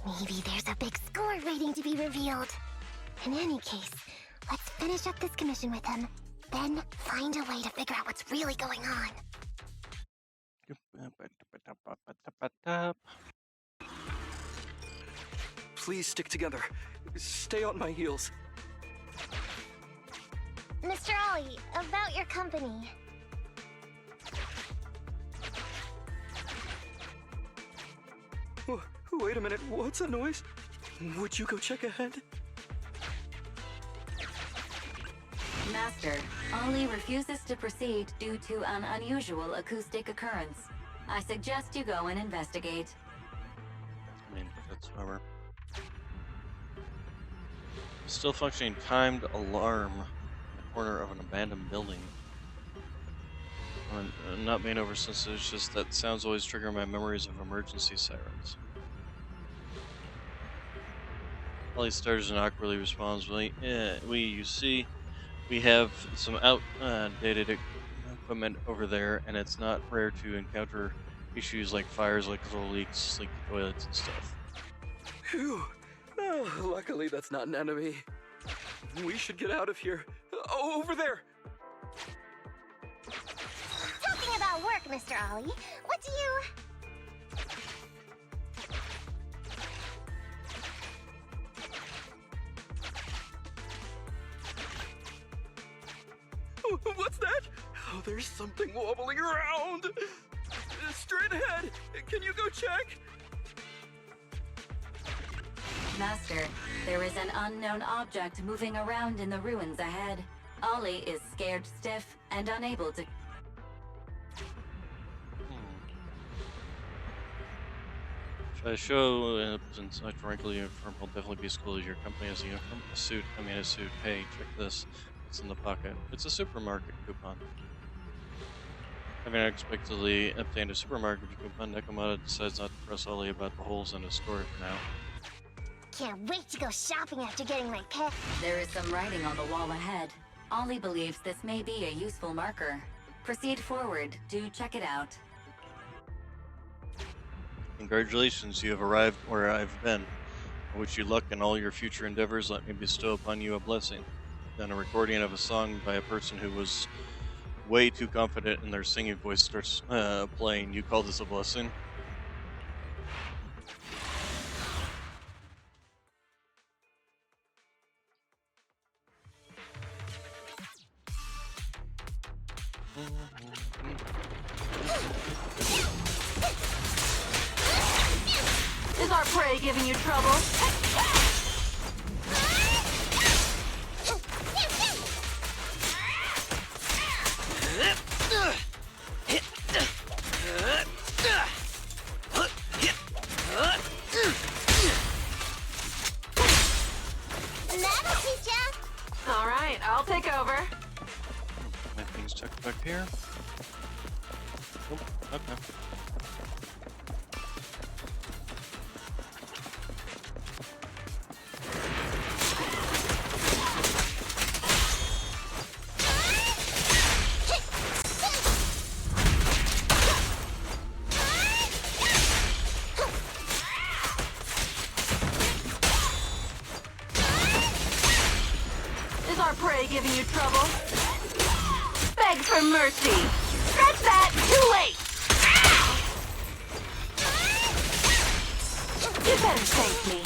Maybe there's a big score waiting to be revealed. In any case, let's finish up this commission with him, then find a way to figure out what's really going on. Please stick together. Stay on my heels. Mr. Ollie, about your company. Wait a minute, what's that noise? Would you go check ahead? Master, Ollie refuses to proceed due to an unusual acoustic occurrence. I suggest you go and investigate. I mean, that's whatever. Still functioning timed alarm in the corner of an abandoned building. Not being oversensitive, it's just that sounds always trigger my memories of emergency sirens. Ollie stutters and awkwardly responds, you see, we have some outdated equipment over there, and it's not rare to encounter issues like fires, electrical leaks, leaky toilets, and stuff. Phew. Oh, luckily that's not an enemy. We should get out of here. Oh, over there! Talking about work, Mr. Ollie, what do you... What's that? Oh, there's something wobbling around. Straight ahead. Can you go check? Master, there is an unknown object moving around in the ruins ahead. Ollie is scared stiff and unable to... Should I show, since I frankly uniform will definitely be as cool as your company has a uniform? A suit, a suit. Hey, check this. It's in the pocket. It's a supermarket coupon. Having unexpectedly obtained a supermarket coupon, Nekomata decides not to press Ollie about the holes in his story for now. Can't wait to go shopping after getting my pet. There is some writing on the wall ahead. Ollie believes this may be a useful marker. Proceed forward to check it out. Congratulations, you have arrived where I've been. I wish you luck in all your future endeavors. Let me bestow upon you a blessing. Then a recording of a song by a person who was way too confident in their singing voice starts playing. You call this a blessing? Is our prey giving you trouble? That'll teach ya! Alright, I'll take over. My thing's tucked back here. Oh, okay. Is our prey giving you trouble? Beg for mercy! Scratch that! Too late! You better thank me.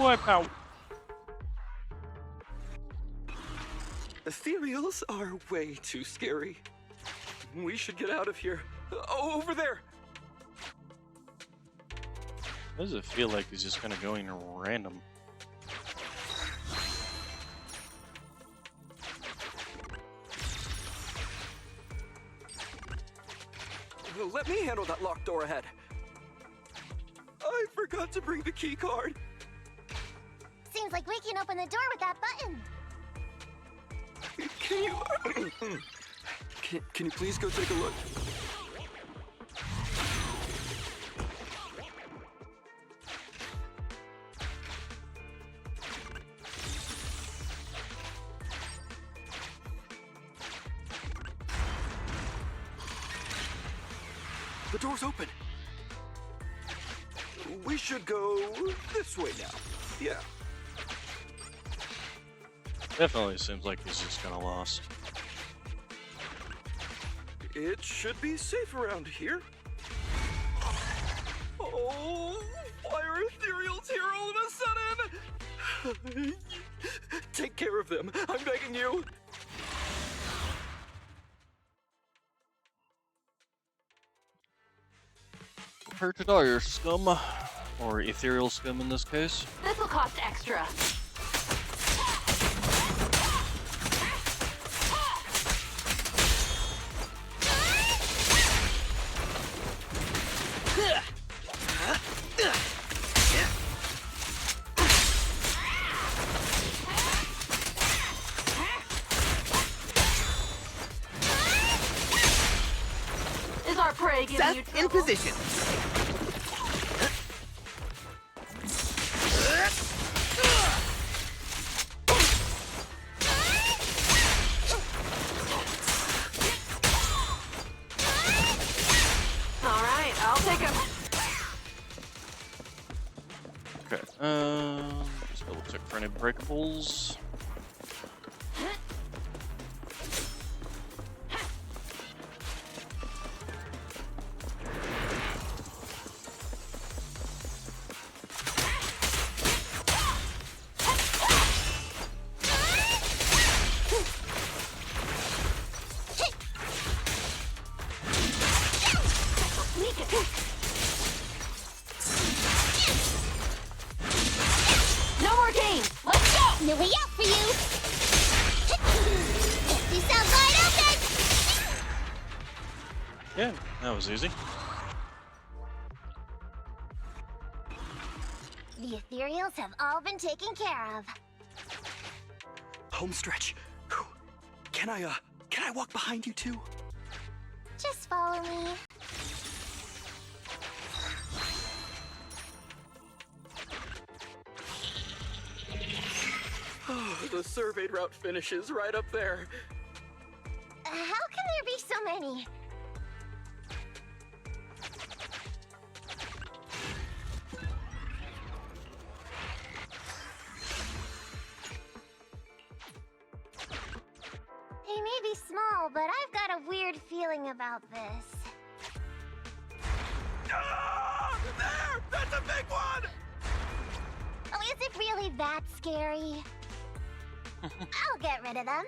Wipe out. Ethereals are way too scary. We should get out of here. Oh, over there! Why does it feel like he's just kind of going random? Let me handle that locked door ahead. I forgot to bring the key card. Seems like we can open the door with that button. Can you... can you please go take a look? The door's open. We should go this way now. Yeah. Definitely seems like he's just kind of lost. It should be safe around here. Oh, why are ethereals here all of a sudden? Take care of them, I'm begging you. Prepare to die, your scum. Or ethereal scum in this case. This'll cost extra. Is our prey giving you trouble? In position. Okay, just double check for any breakables. No more games! Let's go! No way out for you! You sound wide open! Yeah, that was easy. The ethereals have all been taken care of. Home stretch. Can I walk behind you too? Just follow me. Oh, the surveyed route finishes right up there. How can there be so many? They may be small, but I've got a weird feeling about this. Ah! There! That's a big one! Oh, is it really that scary? I'll get rid of them.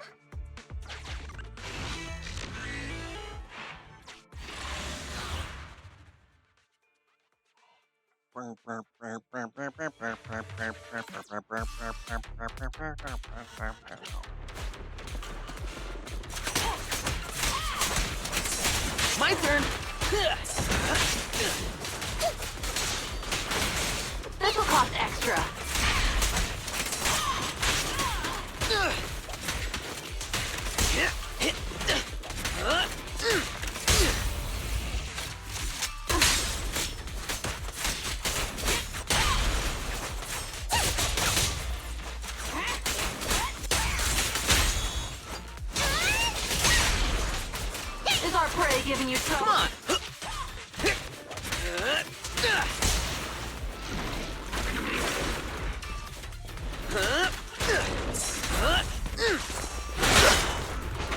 My turn. This'll cost extra. Is our prey giving you trouble? Come on.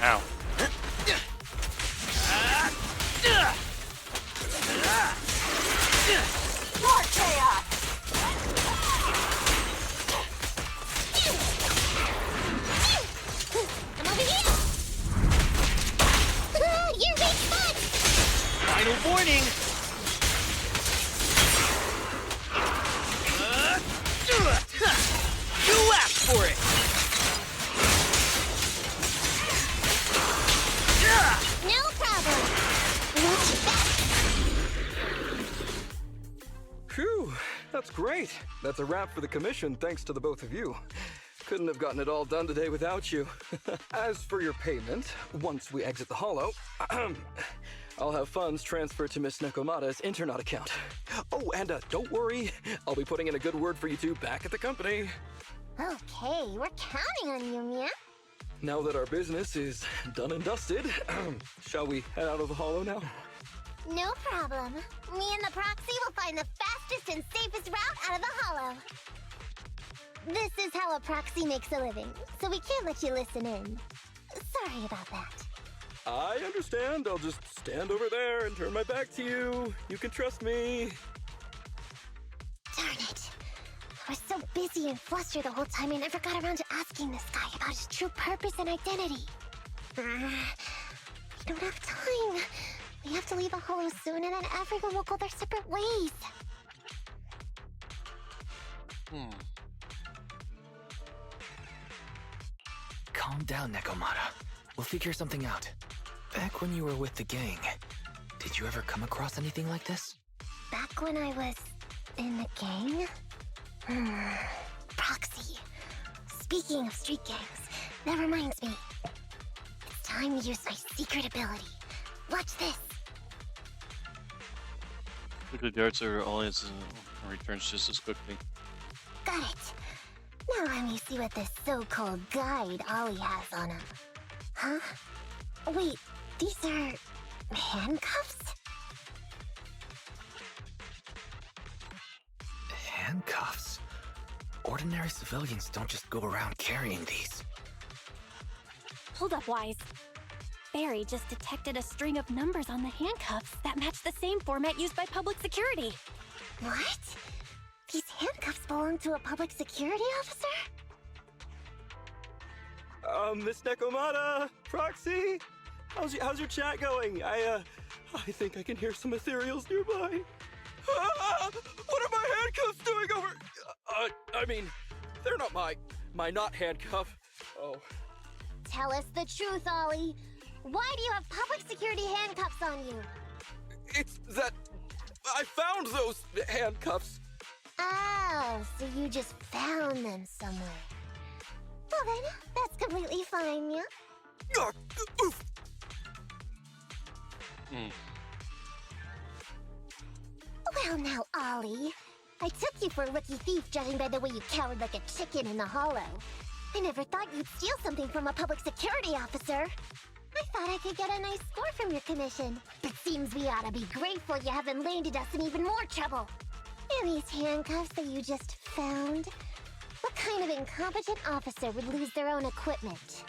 Ow. More chaos! I'm over here! You're weak spot! Final warning. You asked for it. No problem! Watch your back! Phew, that's great. That's a wrap for the commission, thanks to the both of you. Couldn't have gotten it all done today without you. As for your payment, once we exit the hollow, I'll have funds transferred to Miss Nekomata's Internaut account. Oh, and don't worry, I'll be putting in a good word for you two back at the company. Okay, we're counting on you, Mia. Now that our business is done and dusted, shall we head out of the hollow now? No problem. Me and the proxy will find the fastest and safest route out of the hollow. This is how a proxy makes a living, so we can't let you listen in. Sorry about that. I understand. I'll just stand over there and turn my back to you. You can trust me. Darn it. I was so busy and flustered the whole time I never got around to asking this guy about his true purpose and identity. We don't have time. We have to leave the hollow soon, and then everyone will go their separate ways. Calm down, Nekomata. We'll figure something out. Back when you were with the gang, did you ever come across anything like this? Back when I was in the gang? Proxy. Speaking of street gangs, that reminds me. It's time to use my secret ability. Watch this. Quickly darts are all his returns just as quickly. Got it. Now let me see what this so-called guide Ollie has on him. Huh? Wait, these are handcuffs? Handcuffs? Ordinary civilians don't just go around carrying these. Hold up, Wise. Barry just detected a string of numbers on the handcuffs that match the same format used by public security. What? These handcuffs belong to a public security officer? Miss Nekomata, Proxy, how's your chat going? I think I can hear some ethereals nearby. What are my handcuffs doing over? I mean, they're not my not handcuff. Oh. Tell us the truth, Ollie. Why do you have public security handcuffs on you? It's that I found those handcuffs. Oh, so you just found them somewhere. Well then, that's completely fine, yeah? Well now, Ollie. I took you for a rookie thief judging by the way you cowered like a chicken in the hollow. I never thought you'd steal something from a public security officer. I thought I could get a nice score from your commission. But seems we ought to be grateful you haven't landed us in even more trouble. And these handcuffs that you just found? What kind of incompetent officer would lose their own equipment?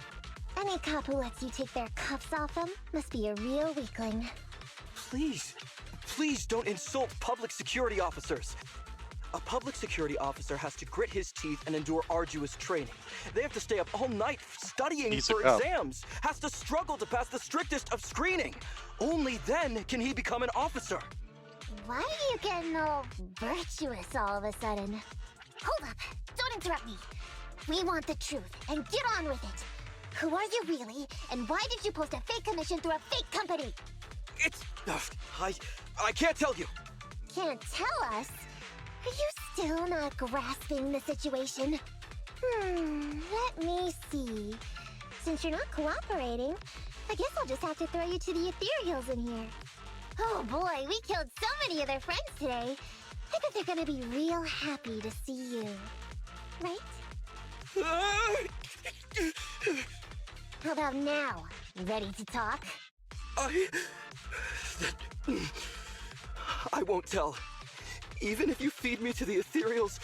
Any cop who lets you take their cuffs off them must be a real weakling. Please don't insult public security officers. A public security officer has to grit his teeth and endure arduous training. They have to stay up all night studying for exams, has to struggle to pass the strictest of screening. Only then can he become an officer. Why are you getting all virtuous all of a sudden? Hold up! Don't interrupt me! We want the truth, and get on with it! Who are you really, and why did you post a fake commission through a fake company? It's... I can't tell you! Can't tell us? Are you still not grasping the situation? Let me see. Since you're not cooperating, I guess I'll just have to throw you to the ethereals in here. Oh boy, we killed so many of their friends today. I bet they're gonna be real happy to see you. Right? How about now? Ready to talk? I won't tell. Even if you feed me to the ethereals,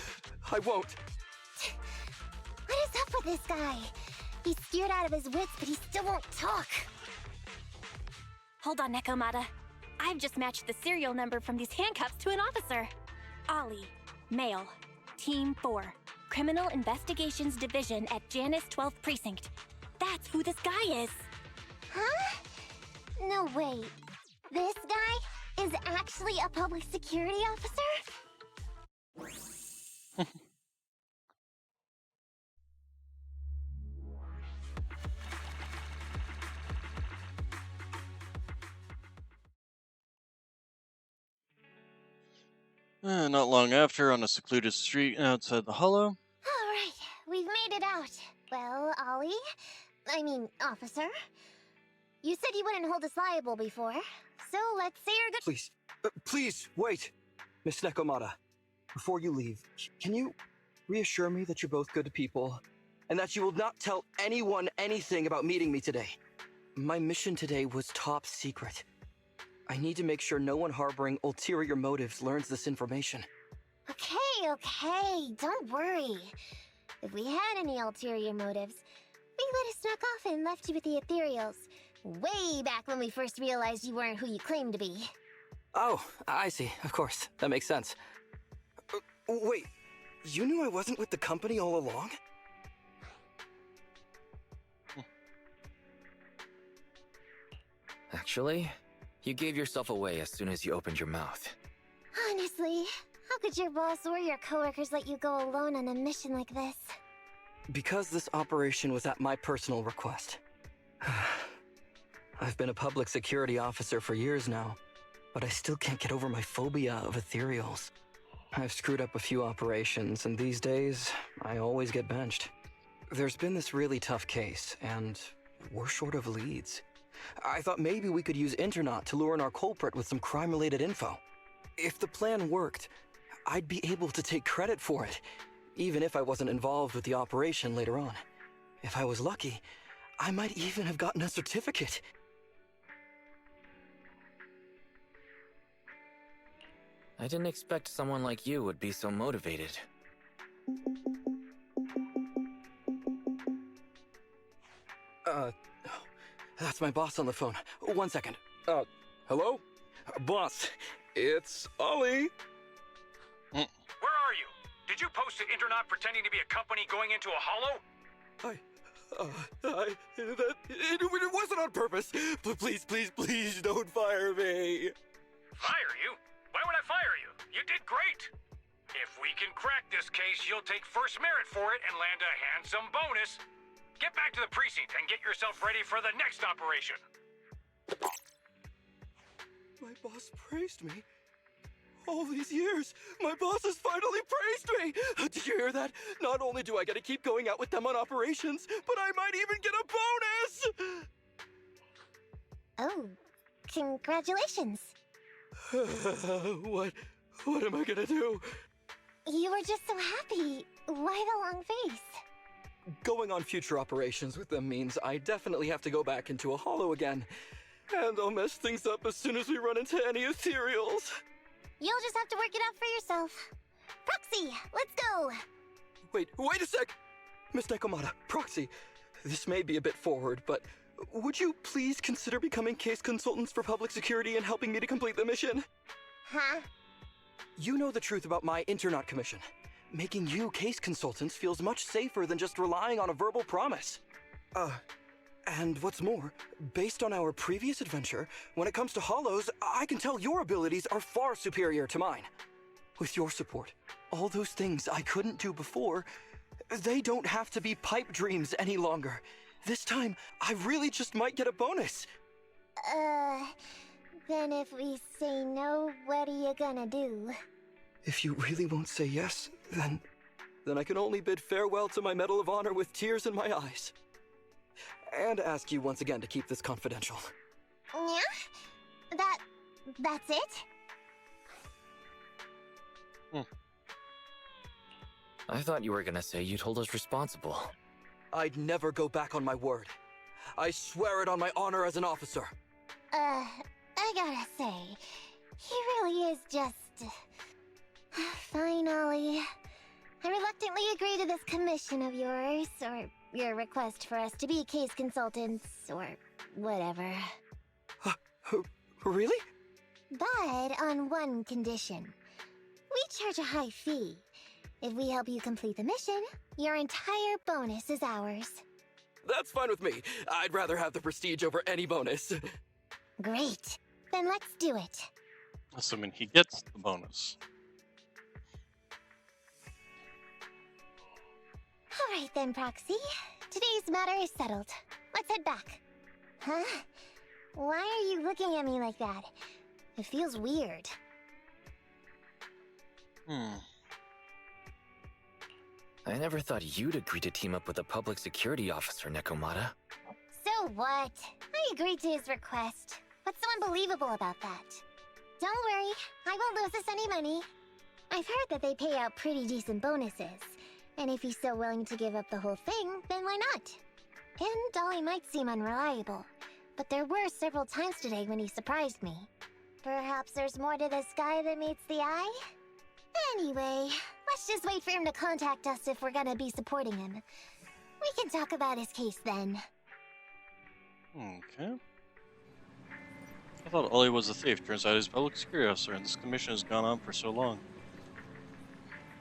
I won't. What is up with this guy? He's scared out of his wits, but he still won't talk. Hold on, Nekomata. I've just matched the serial number from these handcuffs to an officer. Ollie, male, Team 4, Criminal Investigations Division at Janus 12th Precinct. That's who this guy is. Huh? No, wait. This guy is actually a public security officer? Not long after, on a secluded street outside the hollow. All right, we've made it out. Well, officer, you said you wouldn't hold us liable before, so let's say you're good. Please, wait. Miss Nekomata, before you leave, can you reassure me that you're both good people, and that you will not tell anyone anything about meeting me today? My mission today was top secret. I need to make sure no one harboring ulterior motives learns this information. Okay, don't worry. If we had any ulterior motives, we would have snuck off and left you with the Ethereals. Way back when we first realized you weren't who you claimed to be. Oh, I see. Of course. That makes sense. Wait, you knew I wasn't with the company all along? Actually, you gave yourself away as soon as you opened your mouth. Honestly, how could your boss or your coworkers let you go alone on a mission like this? Because this operation was at my personal request. I've been a public security officer for years now, but I still can't get over my phobia of ethereals. I've screwed up a few operations, and these days, I always get benched. There's been this really tough case, and we're short of leads. I thought maybe we could use Internaut to lure in our culprit with some crime-related info. If the plan worked, I'd be able to take credit for it, even if I wasn't involved with the operation later on. If I was lucky, I might even have gotten a certificate. I didn't expect someone like you would be so motivated. That's my boss on the phone. 1 second. Hello? Boss, it's Ollie. Where are you? Did you post to Internaut pretending to be a company going into a hollow? It wasn't on purpose. Please don't fire me. Fire you? Why would I fire you? You did great. If we can crack this case, you'll take first merit for it and land a handsome bonus. Get back to the precinct and get yourself ready for the next operation. My boss praised me. All these years, my boss has finally praised me! Did you hear that? Not only do I get to keep going out with them on operations, but I might even get a bonus! Oh, congratulations. What am I gonna do? You were just so happy. Why the long face? Going on future operations with them means I definitely have to go back into a hollow again. And I'll mess things up as soon as we run into any ethereals. You'll just have to work it out for yourself. Proxy, let's go! Wait a sec! Miss Nekomata, Proxy, this may be a bit forward, but would you please consider becoming case consultants for public security and helping me to complete the mission? Huh? You know the truth about my Internaut commission. Making you case consultants feels much safer than just relying on a verbal promise. And what's more, based on our previous adventure, when it comes to hollows, I can tell your abilities are far superior to mine. With your support, all those things I couldn't do before, they don't have to be pipe dreams any longer. This time, I really just might get a bonus. Then if we say no, what are you gonna do? If you really won't say yes, then I can only bid farewell to my Medal of Honor with tears in my eyes. And ask you once again to keep this confidential. Yeah? That's it? I thought you were gonna say you'd hold us responsible. I'd never go back on my word. I swear it on my honor as an officer. I gotta say, he really is just... Fine, Ollie. I reluctantly agree to this commission of yours, or your request for us to be case consultants, or whatever. Really? But on one condition. We charge a high fee. If we help you complete the mission, your entire bonus is ours. That's fine with me. I'd rather have the prestige over any bonus. Great. Then let's do it. Assuming he gets the bonus. Alright then, Proxy. Today's matter is settled. Let's head back. Huh? Why are you looking at me like that? It feels weird. I never thought you'd agree to team up with a public security officer, Nekomata. So what? I agreed to his request. What's so unbelievable about that? Don't worry, I won't lose us any money. I've heard that they pay out pretty decent bonuses. And if he's so willing to give up the whole thing, then why not? And Dolly might seem unreliable, but there were several times today when he surprised me. Perhaps there's more to the sky than meets the eye? Anyway, let's just wait for him to contact us if we're gonna be supporting him. We can talk about his case then. Okay. I thought Ollie was a thief. Turns out he's a public security officer, and this commission has gone on for so long.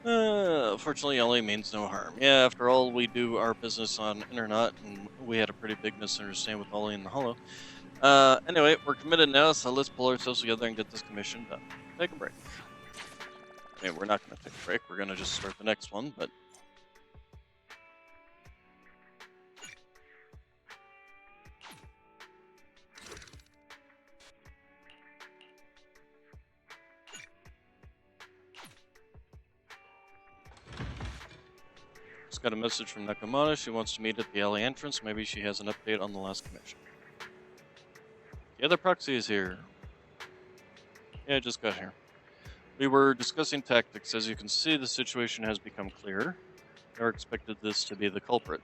Fortunately, Ollie means no harm. Yeah, after all, we do our business on Internet, and we had a pretty big misunderstanding with Ollie in the Hollow. Anyway, we're committed now, so let's pull ourselves together and get this commission done. Take a break. I mean, we're not going to take a break. We're going to just start the next one, but... Just got a message from Nakamata. She wants to meet at the alley entrance. Maybe she has an update on the last commission. The other proxy is here. Yeah, I just got here. We were discussing tactics. As you can see, the situation has become clearer. Never expected this to be the culprit.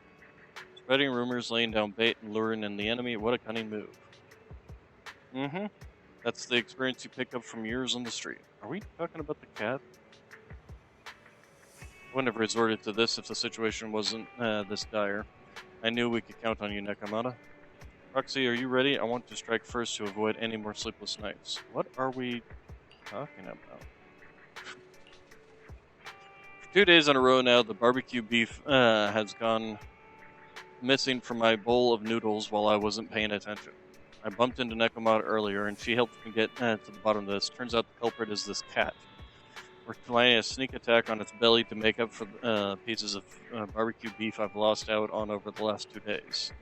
Spreading rumors, laying down bait, and luring in the enemy. What a cunning move. Mm-hmm. That's the experience you pick up from years on the street. Are we talking about the cat? I wouldn't have resorted to this if the situation wasn't this dire. I knew we could count on you, Nakamata. Roxy, are you ready? I want to strike first to avoid any more sleepless nights. What are we talking about? For 2 days in a row now, the barbecue beef has gone missing from my bowl of noodles while I wasn't paying attention. I bumped into Nakamata earlier, and she helped me get to the bottom of this. Turns out the culprit is this cat. We're planning a sneak attack on its belly to make up for pieces of barbecue beef I've lost out on over the last 2 days.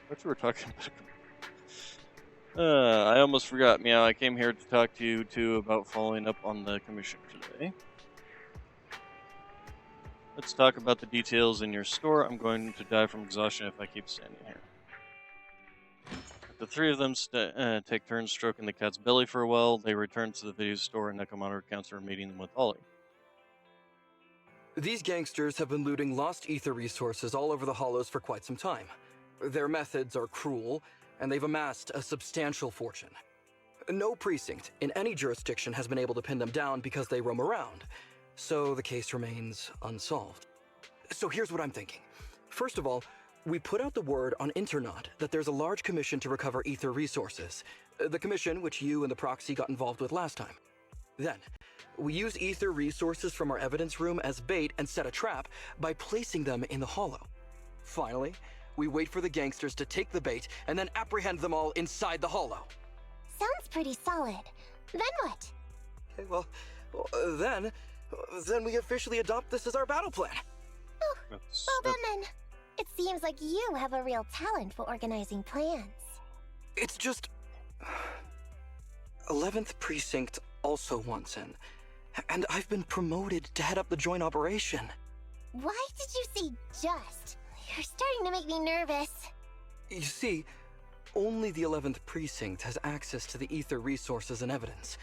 What you were talking about? I almost forgot. Meow, I came here to talk to you, too, about following up on the commission today. Let's talk about the details in your store. I'm going to die from exhaustion if I keep standing here. The three of them take turns stroking the cat's belly for a while. They return to the video store, and Nakamata recounts her meeting with Ollie. These gangsters have been looting lost ether resources all over the Hollows for quite some time. Their methods are cruel, and they've amassed a substantial fortune. No precinct in any jurisdiction has been able to pin them down because they roam around, so the case remains unsolved. So here's what I'm thinking. First of all, we put out the word on Internet that there's a large commission to recover ether resources. The commission which you and the proxy got involved with last time. Then, we use ether resources from our evidence room as bait and set a trap by placing them in the Hollow. Finally, we wait for the gangsters to take the bait and then apprehend them all inside the Hollow. Sounds pretty solid. Then what? Okay, well, then we officially adopt this as our battle plan. Oh, well then. It seems like you have a real talent for organizing plans. It's just... 11th Precinct also wants in, and I've been promoted to head up the joint operation. Why did you say just? You're starting to make me nervous. You see, only the 11th Precinct has access to the ether resources and evidence.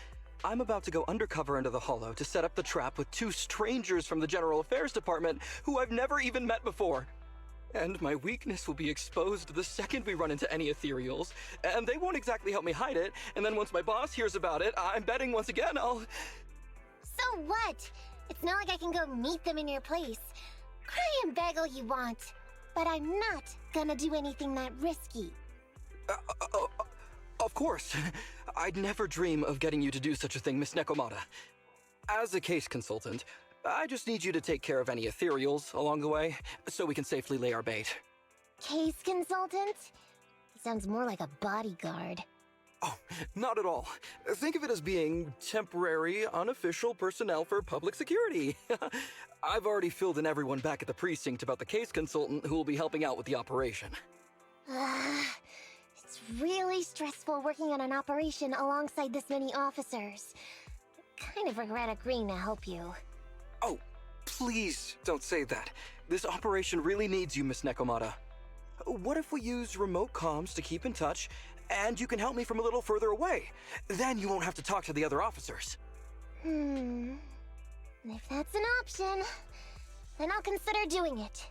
I'm about to go undercover into the Hollow to set up the trap with 2 strangers from the General Affairs Department who I've never even met before. And my weakness will be exposed the second we run into any ethereals, and they won't exactly help me hide it, and then once my boss hears about it, I'm betting once again I'll... So what? It's not like I can go meet them in your place. Cry and beg all you want, but I'm not gonna do anything that risky. Of course. I'd never dream of getting you to do such a thing, Miss Nakamata. As a case consultant, I just need you to take care of any ethereals along the way, so we can safely lay our bait. Case consultant? Sounds more like a bodyguard. Oh, not at all. Think of it as being temporary, unofficial personnel for public security. I've already filled in everyone back at the precinct about the case consultant who will be helping out with the operation. It's really stressful working on an operation alongside this many officers. Kind of regret agreeing to help you. Oh, please don't say that. This operation really needs you, Miss Nakamata. What if we use remote comms to keep in touch, and you can help me from a little further away? Then you won't have to talk to the other officers. If that's an option, then I'll consider doing it.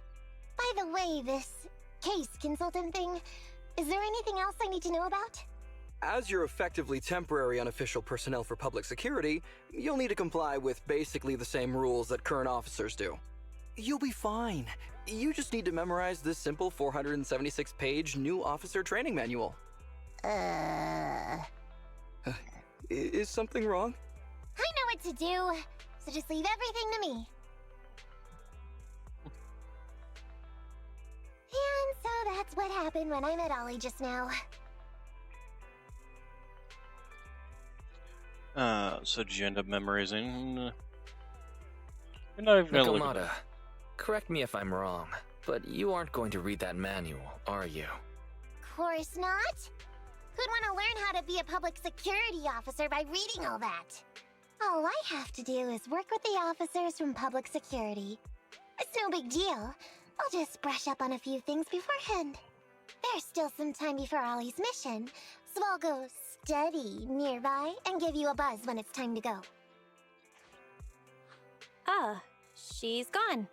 By the way, this case consultant thing, is there anything else I need to know about? As you're effectively temporary unofficial personnel for public security, you'll need to comply with basically the same rules that current officers do. You'll be fine. You just need to memorize this simple 476-page new officer training manual. Is something wrong? I know what to do, so just leave everything to me. And so that's what happened when I met Ollie just now. So did you end up memorizing? You're not even gonna look at Nakamata, it. correct me if I'm wrong, but you aren't going to read that manual, are you? Course not. Who'd want to learn how to be a public security officer by reading all that? All I have to do is work with the officers from public security. It's no big deal. I'll just brush up on a few things beforehand. There's still some time before Ollie's mission, so I'll go study nearby and give you a buzz when it's time to go. Ah, she's gone.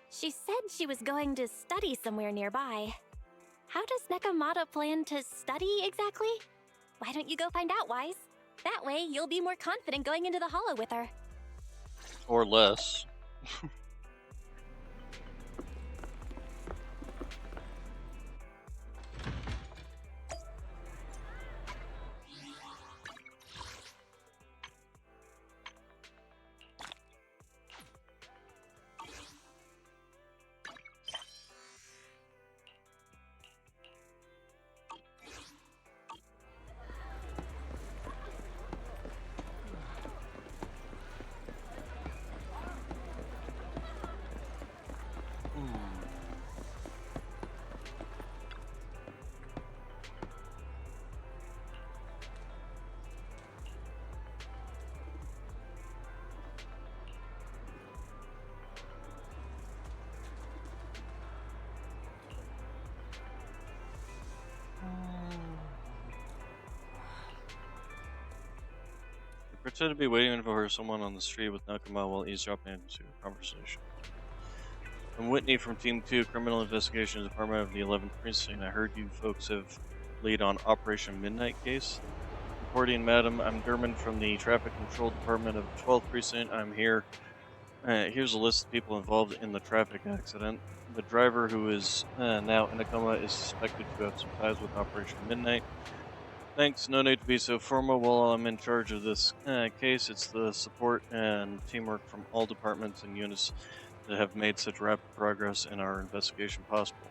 She said she was going to study somewhere nearby. How does Nakamata plan to study exactly? Why don't you go find out, Wise? That way, you'll be more confident going into the hollow with her. Or less. Pretend to be waiting for someone on the street with Nakama while eavesdropping into a conversation. I'm Whitney from Team 2, Criminal Investigation Department of the 11th Precinct. I heard you folks have lead on Operation Midnight case. Reporting, madam, I'm Derman from the Traffic Control Department of 12th Precinct. I'm here. Here's a list of people involved in the traffic accident. The driver, who is now in a coma, is suspected to have some ties with Operation Midnight. Thanks, no need to be so formal. While I'm in charge of this case, it's the support and teamwork from all departments and units that have made such rapid progress in our investigation possible.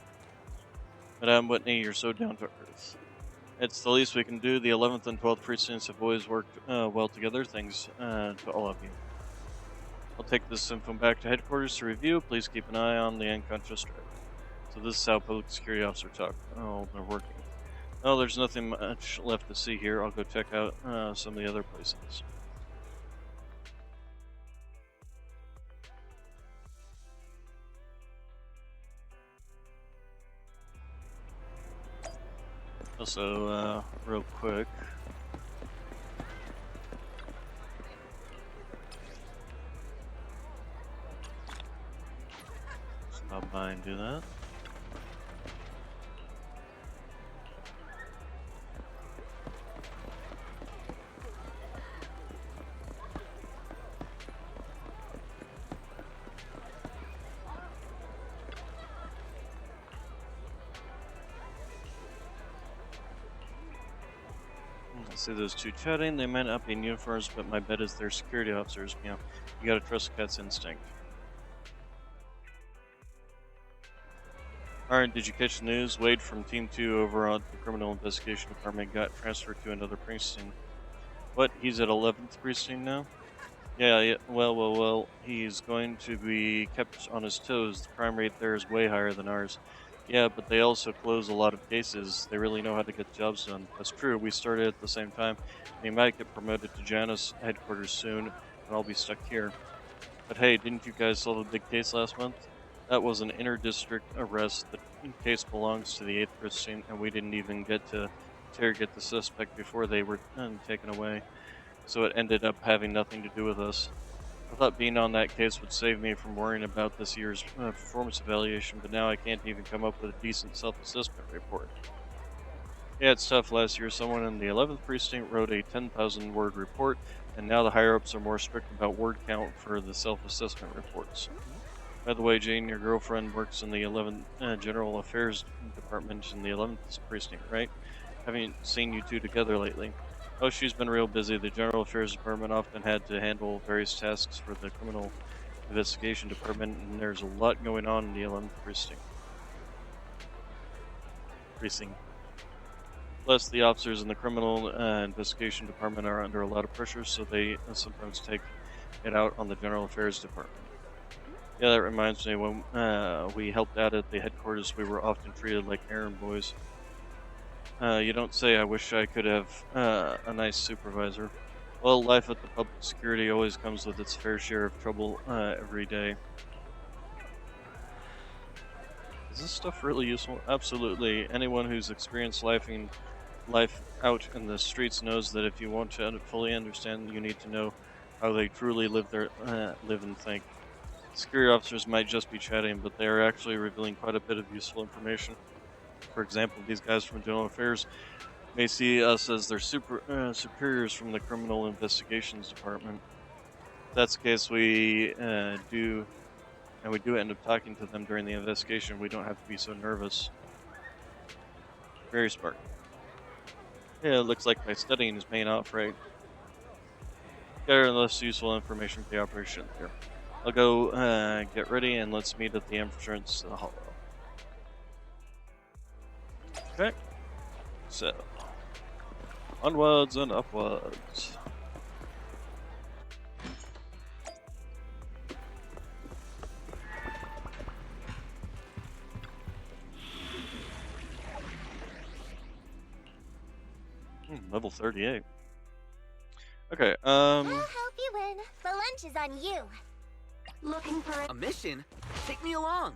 Madame Whitney, you're so down to earth. It's the least we can do. The 11th and 12th precincts have always worked well together. Thanks to all of you. I'll take this info back to headquarters to review. Please keep an eye on the unconscious driver. So this is how public security officers talk. Oh, they're working. Oh, there's nothing much left to see here. I'll go check out some of the other places. Also, real quick. Stop by and do that. I see those two chatting. They might not be in uniforms, but my bet is they're security officers. You know, you gotta trust a cat's instinct. Alright, did you catch the news? Wade from Team 2 over on the Criminal Investigation Department got transferred to another precinct. What? He's at 11th precinct now? Yeah, well, he's going to be kept on his toes. The crime rate there is way higher than ours. Yeah, but they also close a lot of cases. They really know how to get jobs done. That's true, we started at the same time. He might get promoted to Janus headquarters soon, and I'll be stuck here. But hey, didn't you guys solve a big case last month? That was an inter-district arrest. The case belongs to the 8th precinct, and we didn't even get to interrogate the suspect before they were taken away. So it ended up having nothing to do with us. I thought being on that case would save me from worrying about this year's performance evaluation, but now I can't even come up with a decent self-assessment report. Yeah, it's tough. Last year, someone in the 11th precinct wrote a 10,000 word report, and now the higher ups are more strict about word count for the self assessment reports. By the way, Jane, your girlfriend works in the 11th General Affairs Department in the 11th precinct, right? Haven't seen you two together lately. Oh, she's been real busy. The General Affairs Department often had to handle various tasks for the Criminal Investigation Department, and there's a lot going on in the 11th precinct. Plus, the officers in the Criminal Investigation Department are under a lot of pressure, so they sometimes take it out on the General Affairs Department. Yeah, that reminds me, when we helped out at the headquarters, we were often treated like errand boys. You don't say. I wish I could have a nice supervisor. Well, life at the public security always comes with its fair share of trouble every day. Is this stuff really useful? Absolutely. Anyone who's experienced life out in the streets knows that if you want to fully understand, you need to know how they truly live and think. Security officers might just be chatting, but they are actually revealing quite a bit of useful information. For example, these guys from General Affairs may see us as their superiors from the Criminal Investigations Department. If that's the case, we do end up talking to them during the investigation. We don't have to be so nervous. Very smart. Yeah, it looks like my studying is paying off, right? Gather less useful information for the operation here. I'll go get ready and let's meet at the entrance to the hollow. Okay. So, onwards and upwards. Level 38. Okay, I'll help you win. The lunch is on you. Looking for A mission? Take me along.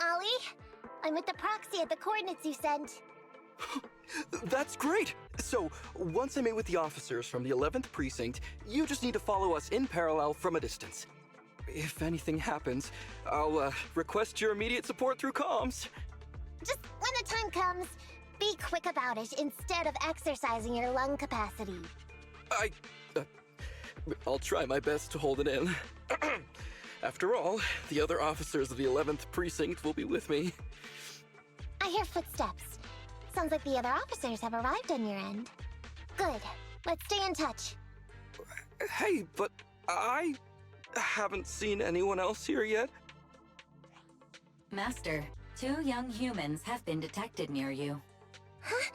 Ollie, I'm with the proxy at the coordinates you sent. That's great! So, once I meet with the officers from the 11th precinct, you just need to follow us in parallel from a distance. If anything happens, I'll request your immediate support through comms. Just when the time comes, be quick about it instead of exercising your lung capacity. I'll try my best to hold it in. After all, the other officers of the 11th precinct will be with me. I hear footsteps. Sounds like the other officers have arrived on your end. Good. Let's stay in touch. Hey, but I haven't seen anyone else here yet. Master, 2 young humans have been detected near you. Huh?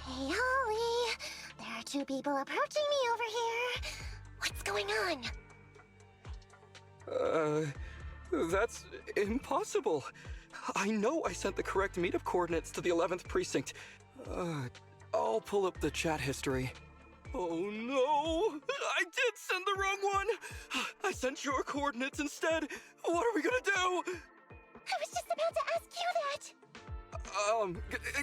Hey, Ollie. There are 2 people approaching me over here. What's going on? That's impossible. I know I sent the correct meetup coordinates to the 11th precinct. I'll pull up the chat history. Oh no! I did send the wrong one! I sent your coordinates instead! What are we gonna do? I was just about to ask you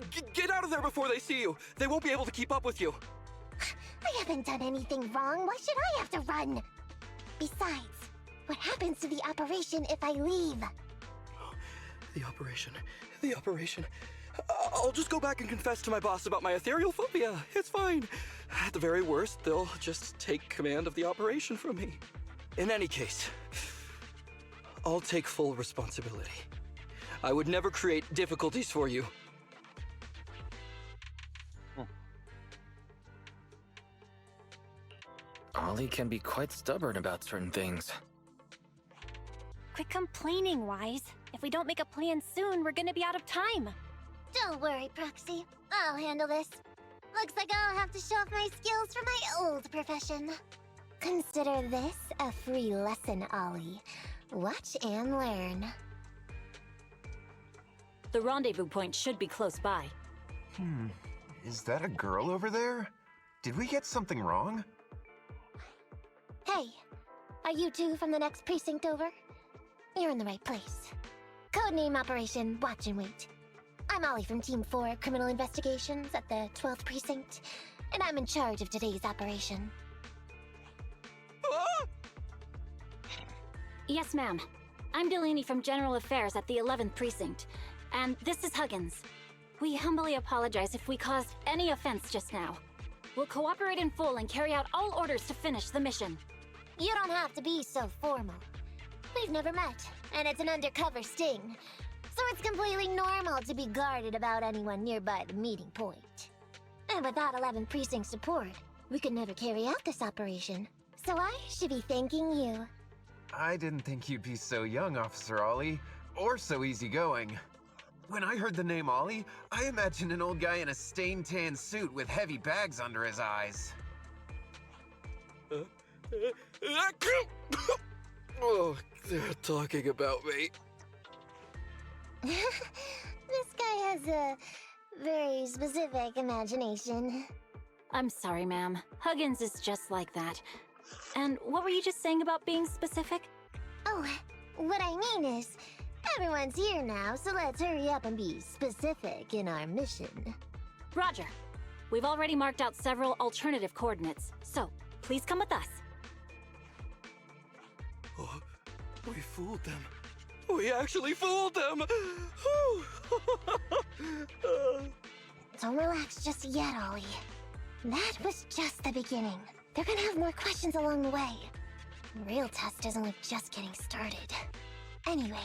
that! Get out of there before they see you! They won't be able to keep up with you! I haven't done anything wrong. Why should I have to run? Besides, what happens to the operation if I leave? The operation. I'll just go back and confess to my boss about my ethereal phobia. It's fine. At the very worst, they'll just take command of the operation from me. In any case, I'll take full responsibility. I would never create difficulties for you. Ollie can be quite stubborn about certain things. Quit complaining, Wise. If we don't make a plan soon, we're gonna be out of time. Don't worry, Proxy. I'll handle this. Looks like I'll have to show off my skills from my old profession. Consider this a free lesson, Ollie. Watch and learn. The rendezvous point should be close by. Is that a girl over there? Did we get something wrong? Hey, are you 2 from the next precinct over? You're in the right place. Codename Operation Watch and Wait. I'm Ollie from Team 4 Criminal Investigations at the 12th Precinct, and I'm in charge of today's operation. Yes, ma'am. I'm Delaney from General Affairs at the 11th Precinct, and this is Huggins. We humbly apologize if we caused any offense just now. We'll cooperate in full and carry out all orders to finish the mission. You don't have to be so formal. We've never met, and it's an undercover sting, so it's completely normal to be guarded about anyone nearby the meeting point. And without 11th Precinct support, we could never carry out this operation. So I should be thanking you. I didn't think you'd be so young, Officer Ollie, or so easygoing. When I heard the name Ollie, I imagined an old guy in a stained tan suit with heavy bags under his eyes. Oh, they're talking about me. This guy has a very specific imagination. I'm sorry, ma'am. Huggins is just like that. And what were you just saying about being specific? Oh, what I mean is, everyone's here now, so let's hurry up and be specific in our mission. Roger. We've already marked out several alternative coordinates, so please come with us. Oh, we fooled them. We actually fooled them! Don't relax just yet, Ollie. That was just the beginning. They're gonna have more questions along the way. The real test is only just getting started. Anyway,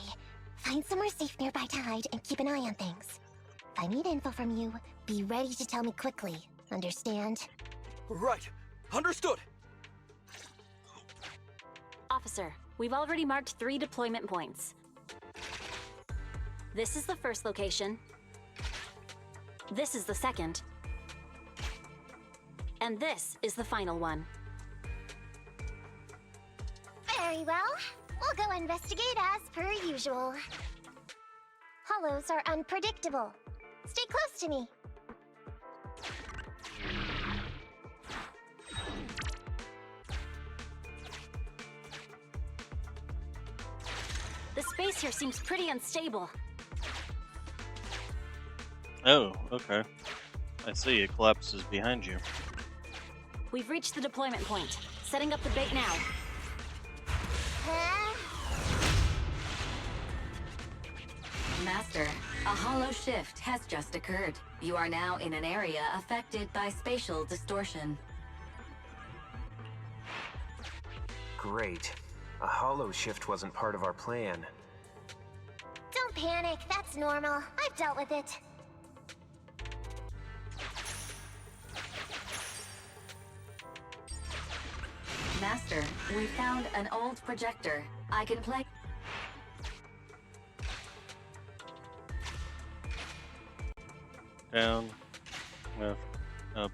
find somewhere safe nearby to hide and keep an eye on things. If I need info from you, be ready to tell me quickly. Understand? Right. Understood. Officer, we've already marked 3 deployment points. This is the first location. This is the second. And this is the final one. Very well. We'll go investigate as per usual. Hollows are unpredictable. Stay close to me. The space here seems pretty unstable. Oh, okay. I see, it collapses behind you. We've reached the deployment point. Setting up the bait now. Master, a hollow shift has just occurred. You are now in an area affected by spatial distortion. Great. A hollow shift wasn't part of our plan. Don't panic, that's normal. I've dealt with it. Master, we found an old projector. I can play... Down, left, up.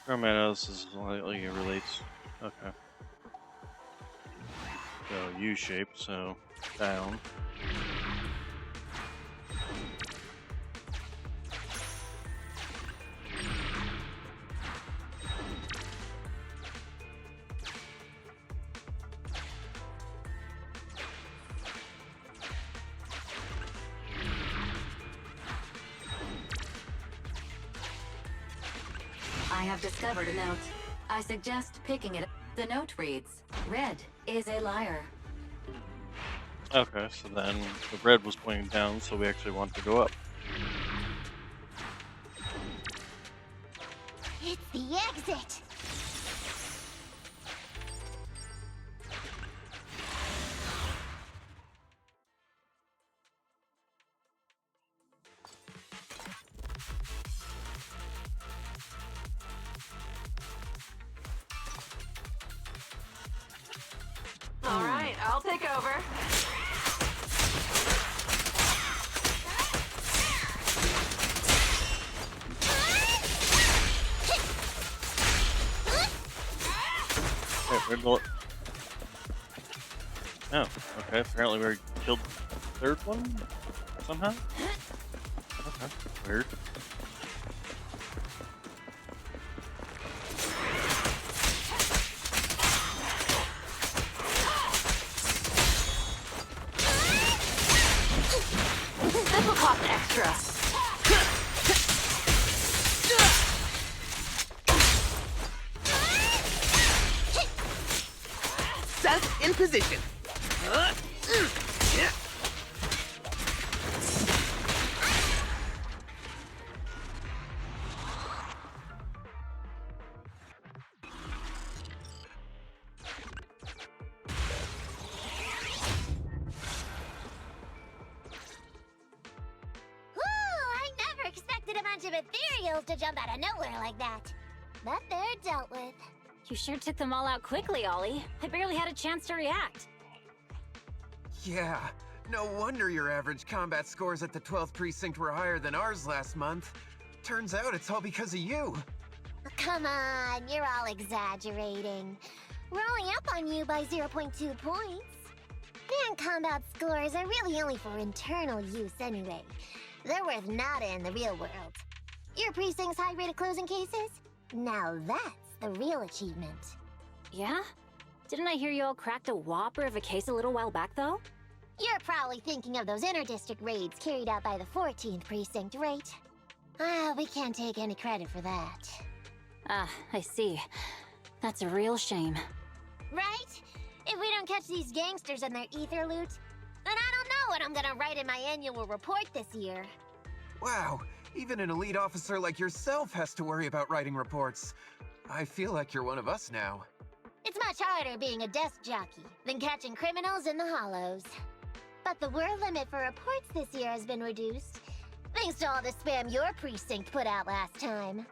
Current analysis lightly relates. Okay. So U-shape, so down. I have discovered a note. I suggest picking it up. The note reads, "Red is a liar." Okay, so then the red was pointing down, so we actually want to go up. It's the exit! All right, I'll take over. Hey, where'd the... Oh, okay, apparently we killed the third one somehow? Okay, weird. extra. Seth in position. I never expected a bunch of ethereals to jump out of nowhere like that. But they're dealt with. You sure took them all out quickly, Ollie. I barely had a chance to react. Yeah, no wonder your average combat scores at the 12th precinct were higher than ours last month. Turns out it's all because of you. Come on, you're all exaggerating. We're only up on you by 0.2 points. And combat scores are really only for internal use anyway. They're worth nada in the real world. Your precinct's high rate of closing cases? Now that's the real achievement. Yeah? Didn't I hear you all cracked a whopper of a case a little while back, though? You're probably thinking of those inter-district raids carried out by the 14th precinct, right? Ah, we can't take any credit for that. Ah, I see. That's a real shame. Right? If we don't catch these gangsters and their ether loot, then I don't know what I'm gonna write in my annual report this year. Wow, even an elite officer like yourself has to worry about writing reports. I feel like you're one of us now. It's much harder being a desk jockey than catching criminals in the hollows. But the word limit for reports this year has been reduced, thanks to all the spam your precinct put out last time.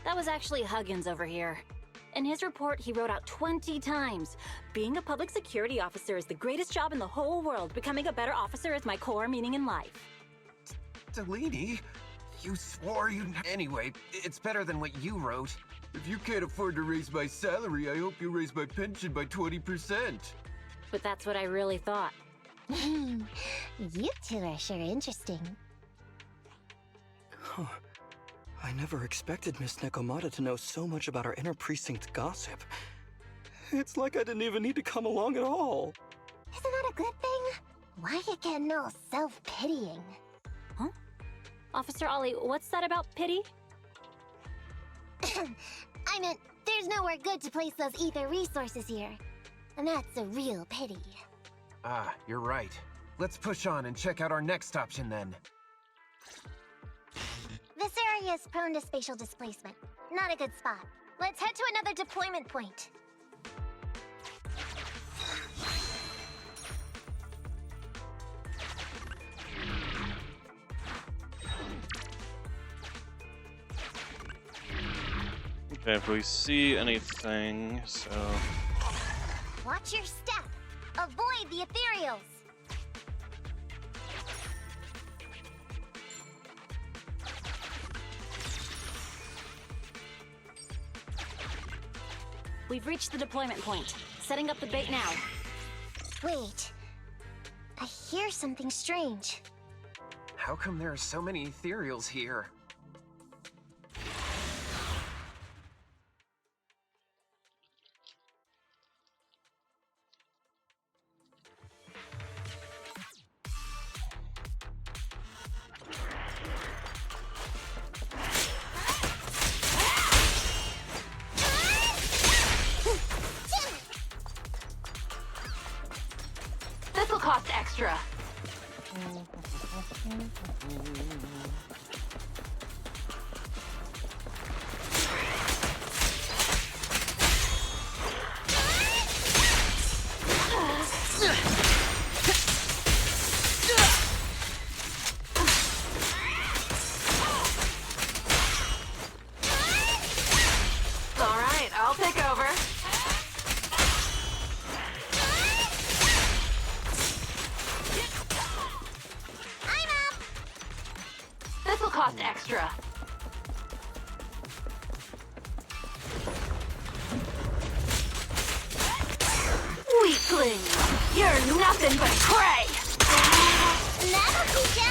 That was actually Huggins over here. In his report, he wrote out 20 times. Being a public security officer is the greatest job in the whole world. Becoming a better officer is my core meaning in life. Delaney, you swore you'd... Anyway, it's better than what you wrote. If you can't afford to raise my salary, I hope you raise my pension by 20%. But that's what I really thought. You two are sure interesting. Huh. I never expected Miss Nekomata to know so much about our inter-precinct gossip. It's like I didn't even need to come along at all. Isn't that a good thing? Why you getting all self-pitying? Huh? Officer Ollie, what's that about pity? I meant, there's nowhere good to place those ether resources here. And that's a real pity. Ah, you're right. Let's push on and check out our next option then. This area is prone to spatial displacement. Not a good spot. Let's head to another deployment point. Okay, if we see anything, so... Watch your step. Avoid the ethereals. We've reached the deployment point. Setting up the bait now. Wait. I hear something strange. How come there are so many ethereals here? This'll cost extra. All right, I'll take over. This'll cost extra. Weakling! You're nothing but prey! That'll teach ya!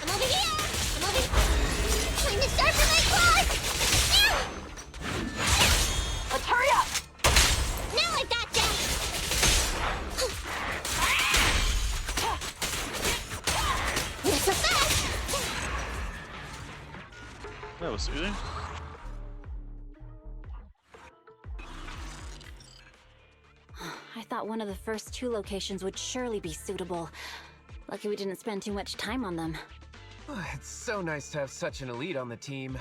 I'm over here! I'm over here! Time to sharpen my claws! Let's hurry up! Now I gotcha! This'll was easy. I thought one of the first 2 locations would surely be suitable. Lucky we didn't spend too much time on them. It's so nice to have such an elite on the team.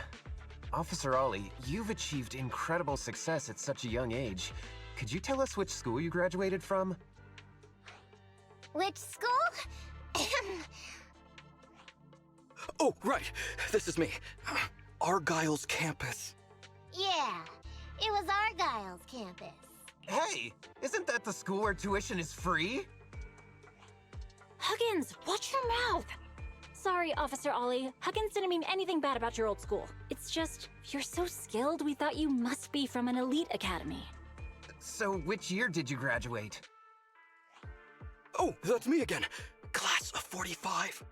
Officer Ollie, you've achieved incredible success at such a young age. Could you tell us which school you graduated from? Which school? Oh, right. This is me. Argyle's campus. Yeah, it was Argyle's campus. Hey, isn't that the school where tuition is free? Huggins, watch your mouth! Sorry, Officer Ollie. Huggins didn't mean anything bad about your old school. It's just, you're so skilled, we thought you must be from an elite academy. So, which year did you graduate? Oh, that's me again. Class of 45.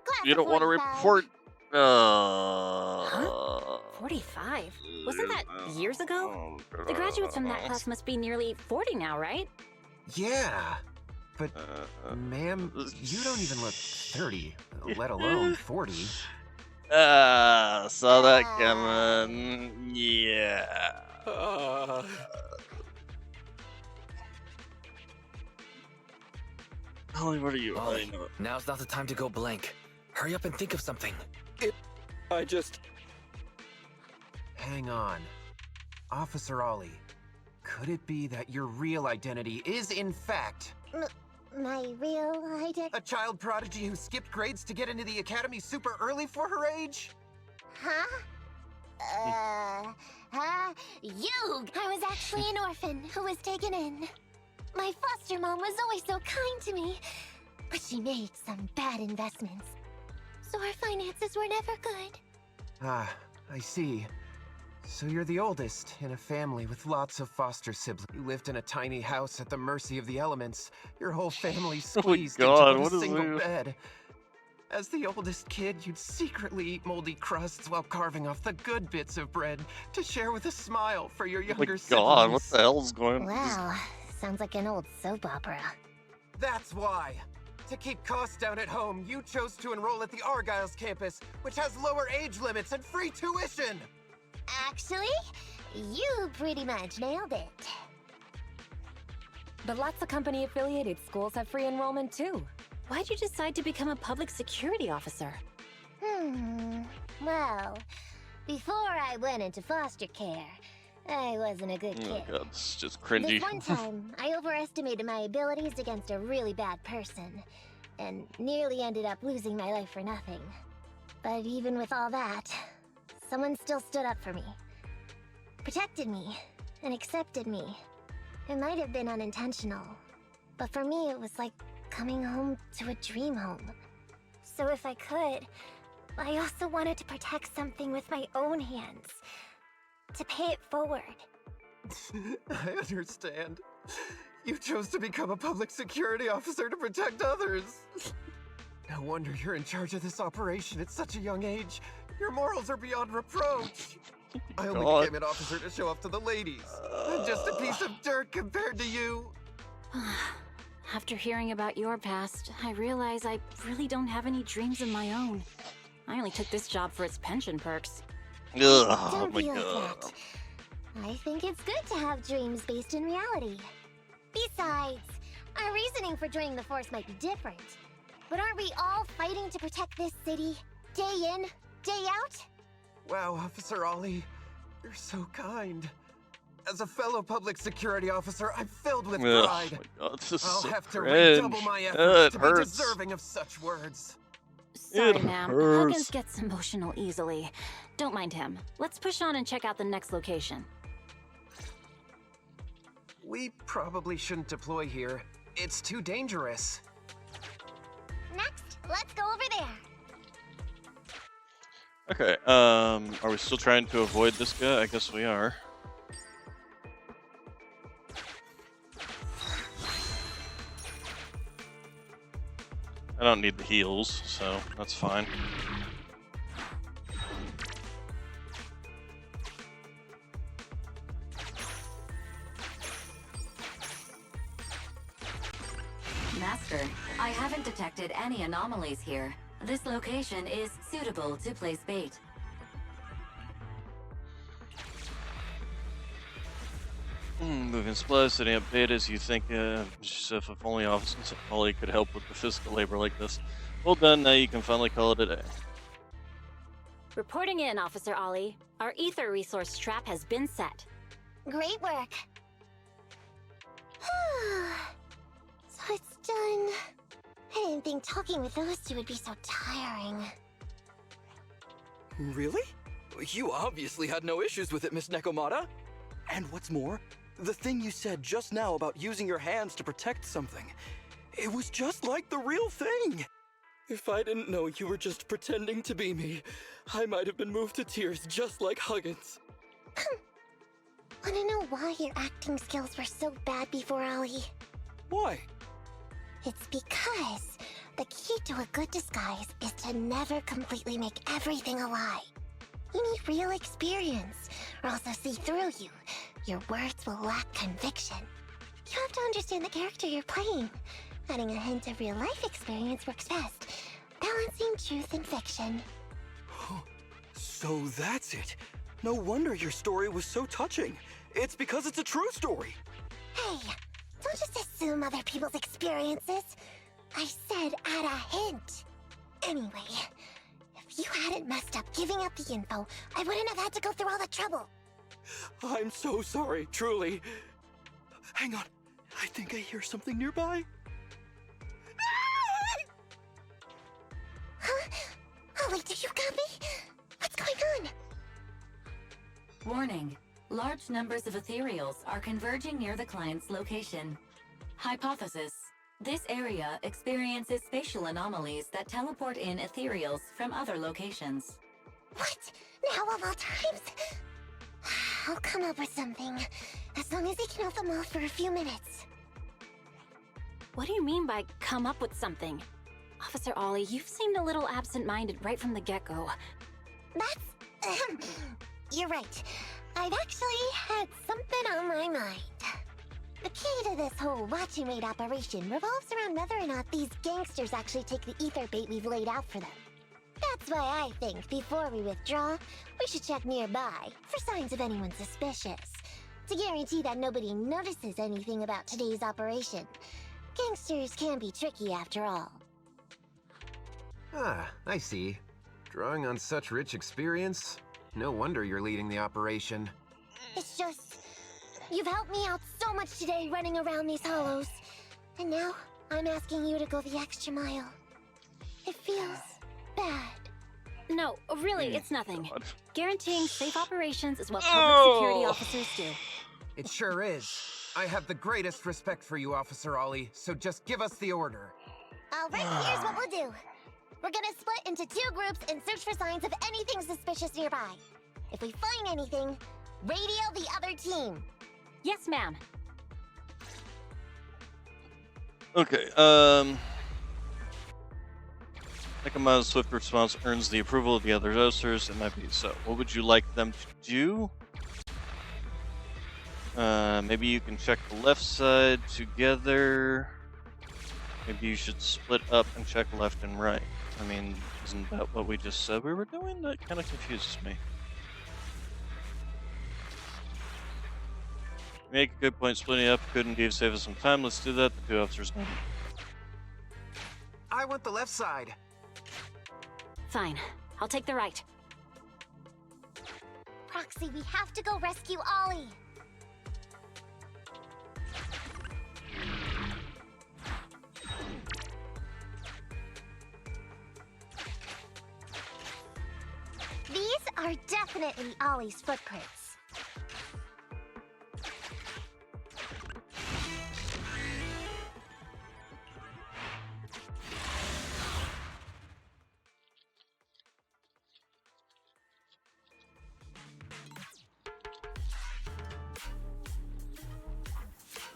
Class You of don't want to 45. report. Huh? 45? Wasn't that years ago? The graduates from that class must be nearly 40 now, right? Yeah. But, ma'am, you don't even look 30, let alone 40. Saw that coming. Yeah. Ollie, what are you? Ollie, now's not the time to go blank. Hurry up and think of something. I just... Hang on. Officer Ollie, could it be that your real identity is, in fact, My real identity? a child prodigy who skipped grades to get into the academy super early for her age? Huh? You! I was actually an orphan who was taken in. My foster mom was always so kind to me, but she made some bad investments. So our finances were never good. Ah, I see. So you're the oldest in a family with lots of foster siblings. You lived in a tiny house at the mercy of the elements. Your whole family squeezed God, into what a is single this? bed. As the oldest kid, you'd secretly eat moldy crusts while carving off the good bits of bread to share with a smile for your Oh younger my siblings. God, what the hell's going on? Wow, sounds like an old soap opera. That's why. To keep costs down at home, you chose to enroll at the Argyle's campus, which has lower age limits and free tuition. Actually, you pretty much nailed it. But lots of company-affiliated schools have free enrollment too. Why'd you decide to become a public security officer? Well, before I went into foster care, I wasn't a good Oh kid. my God, this is just cringy. This one time, I overestimated my abilities against a really bad person, and nearly ended up losing my life for nothing. But even with all that, someone still stood up for me, protected me, and accepted me. It might have been unintentional, but for me it was like coming home to a dream home. So if I could, I also wanted to protect something with my own hands, to pay it forward. I understand. You chose to become a public security officer to protect others. No wonder you're in charge of this operation at such a young age. Your morals are beyond reproach. I only God. became an officer to show off to the ladies. I'm just a piece of dirt compared to you. After hearing about your past, I realize I really don't have any dreams of my own. I only took this job for its pension perks. Ugh, oh Don't my be like God. that. I think it's good to have dreams based in reality. Besides, our reasoning for joining the Force might be different. But aren't we all fighting to protect this city, day in, day out? Wow, Officer Ollie, you're so kind. As a fellow public security officer, I'm filled with Ugh, pride. my God, this is I'll so have to cringe. redouble my Ugh, efforts it to be hurts. deserving of such words. Sorry, It ma'am. hurts. Huggins gets emotional easily. Don't mind him. Let's push on and check out the next location. We probably shouldn't deploy here. It's too dangerous. Next, let's go over there. Okay, are we still trying to avoid this guy? I guess we are. I don't need the heals, so that's fine. Master, I haven't detected any anomalies here. This location is suitable to place bait. Moving supplies, setting up betas. You think, if only Officer Ollie could help with the physical labor like this. Well done. Now you can finally call it a day. Reporting in, Officer Ollie. Our ether resource trap has been set. Great work. So it's done. I didn't think talking with those two would be so tiring. Really? You obviously had no issues with it, Miss Nekomata. And what's more, the thing you said just now about using your hands to protect something, it was just like the real thing. If I didn't know you were just pretending to be me, I might have been moved to tears just like Huggins. Wanna know why your acting skills were so bad before, Ollie? Why? It's because the key to a good disguise is to never completely make everything a lie. You need real experience, or else they'll see through you. Your words will lack conviction. You have to understand the character you're playing. Adding a hint of real-life experience works best, balancing truth and fiction. So that's it. No wonder your story was so touching. It's because it's a true story. Hey, don't just assume other people's experiences. I said add a hint. Anyway, if you hadn't messed up giving up the info, I wouldn't have had to go through all the trouble. I'm so sorry, truly. Hang on, I think I hear something nearby. Huh? Ollie, do you copy? What's going on? Warning. Large numbers of ethereals are converging near the client's location. Hypothesis. This area experiences spatial anomalies that teleport in ethereals from other locations. What? Now of all times? I'll come up with something, as long as he can hold them off for a few minutes. What do you mean by come up with something? Officer Ollie, you've seemed a little absent-minded right from the get-go. That's... You're right. I've actually had something on my mind. The key to this whole watch and wait operation revolves around whether or not these gangsters actually take the ether bait we've laid out for them. That's why I think before we withdraw, we should check nearby for signs of anyone suspicious, to guarantee that nobody notices anything about today's operation. Gangsters can be tricky after all. Ah, I see. Drawing on such rich experience, no wonder you're leading the operation. It's just... You've helped me out so much today running around these hollows. And now, I'm asking you to go the extra mile. It feels... bad. No, really, it's nothing. God. Guaranteeing safe operations is what public security officers do. It sure is. I have the greatest respect for you, Officer Ollie, so just give us the order. Alright, here's what we'll do. We're gonna split into 2 groups and search for signs of anything suspicious nearby. If we find anything, radio the other team. Yes, ma'am. Okay, Nekomata's swift response earns the approval of the other officers. It might be so. What would you like them to do? Maybe you can check the left side together. Maybe you should split up and check left and right. I mean, isn't that what we just said we were doing? That kind of confuses me. Make a good point splitting up. Could indeed save us some time. Let's do that. The 2 officers know. I want the left side. Fine. I'll take the right. Proxy, we have to go rescue Ollie. These are definitely Ollie's footprints.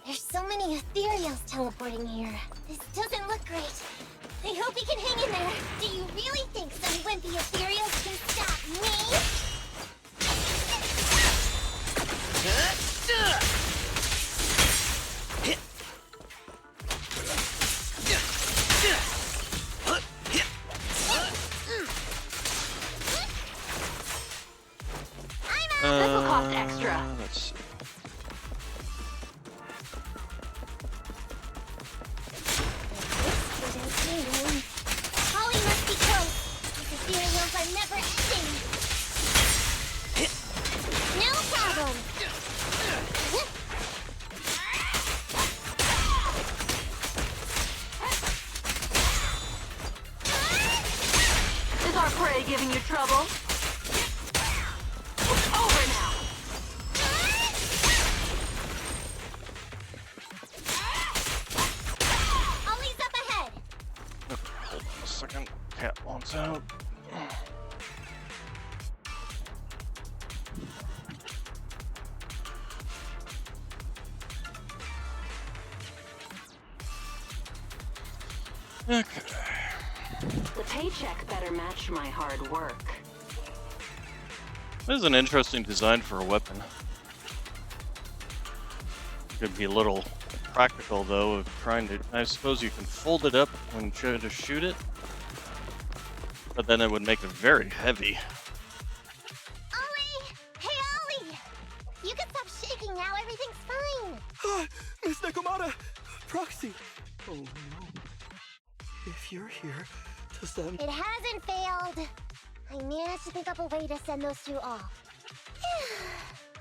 There's so many ethereals teleporting here. This doesn't look great. I hope he can hang in there. Do you really think some wimpy ethereals can stop me? This will cost extra. Let's see. prey giving you trouble? It's over now! Ollie's up ahead! Hold on a second. Cat wants out. Okay. The paycheck better match my hard work. This is an interesting design for a weapon. Could be a little practical though of trying to. I suppose you can fold it up when you try to shoot it, but then it would make it very heavy. Ollie! Hey, Ollie! You can stop shaking now, everything's fine! Ah, Miss Nekomata! Proxy! Oh no. If you're here to send... It hasn't failed! I managed to think up a way to send those two off.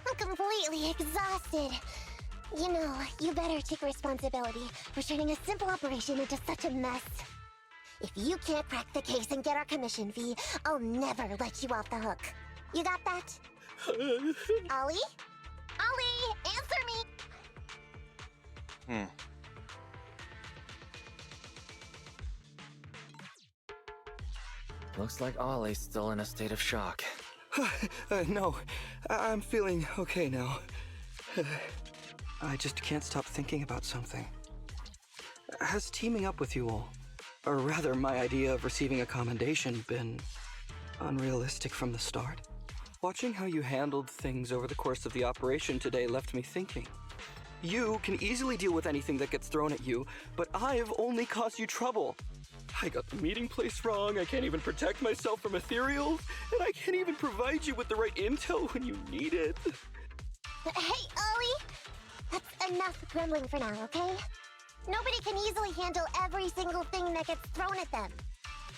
I'm completely exhausted. You know, you better take responsibility for turning a simple operation into such a mess. If you can't crack the case and get our commission fee, I'll never let you off the hook. You got that? Ollie? Ollie, answer me! Looks like Ollie's still in a state of shock. No, I'm feeling okay now. I just can't stop thinking about something. Has teaming up with you all, or rather my idea of receiving a commendation, been unrealistic from the start? Watching how you handled things over the course of the operation today left me thinking. You can easily deal with anything that gets thrown at you, but I've only caused you trouble. I got the meeting place wrong, I can't even protect myself from ethereals, and I can't even provide you with the right intel when you need it. Hey, Ollie! That's enough grumbling for now, okay? Nobody can easily handle every single thing that gets thrown at them.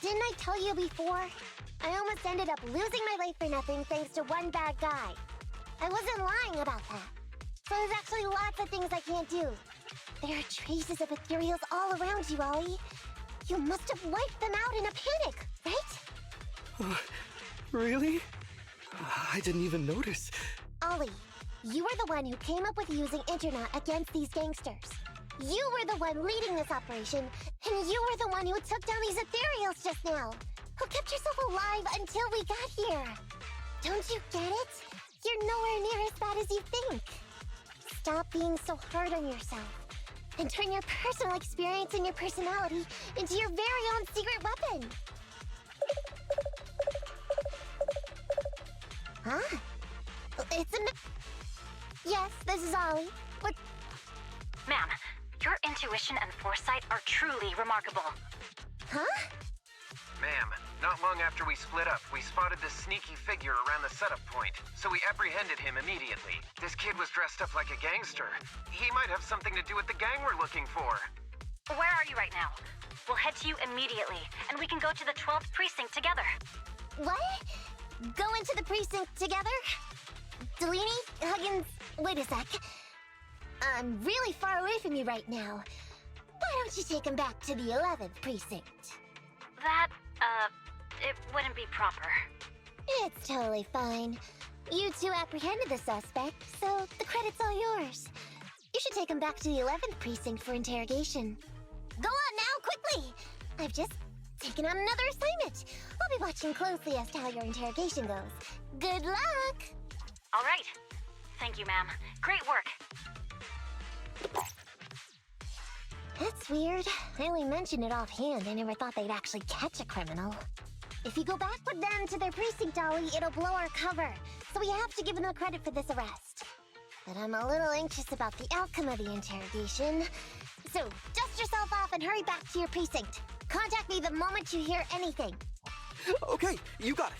Didn't I tell you before? I almost ended up losing my life for nothing thanks to one bad guy. I wasn't lying about that. So there's actually lots of things I can't do. There are traces of ethereals all around you, Ollie. You must have wiped them out in a panic, right? Really? I didn't even notice. Ollie, you were the one who came up with using internet against these gangsters. You were the one leading this operation, and you were the one who took down these ethereals just now. Who kept yourself alive until we got here. Don't you get it? You're nowhere near as bad as you think. Stop being so hard on yourself. And turn your personal experience and your personality into your very own secret weapon. Huh? It's a... Yes, this is Ollie. What... Ma'am, your intuition and foresight are truly remarkable. Huh? Ma'am, not long after we split up, we spotted this sneaky figure around the setup point, so we apprehended him immediately. This kid was dressed up like a gangster. He might have something to do with the gang we're looking for. Where are you right now? We'll head to you immediately, and we can go to the 12th precinct together. What? Go into the precinct together? Delaney? Huggins? Wait a sec. I'm really far away from you right now. Why don't you take him back to the 11th precinct? That, it wouldn't be proper. It's totally fine. You two apprehended the suspect, so the credit's all yours. You should take him back to the 11th precinct for interrogation. Go on now, quickly! I've just taken on another assignment. I'll be watching closely as to how your interrogation goes. Good luck! All right. Thank you, ma'am. Great work. That's weird. I only mentioned it offhand. I never thought they'd actually catch a criminal. If you go back with them to their precinct, Ollie, it'll blow our cover. So we have to give them the credit for this arrest. But I'm a little anxious about the outcome of the interrogation. So, dust yourself off and hurry back to your precinct. Contact me the moment you hear anything. Okay, you got it.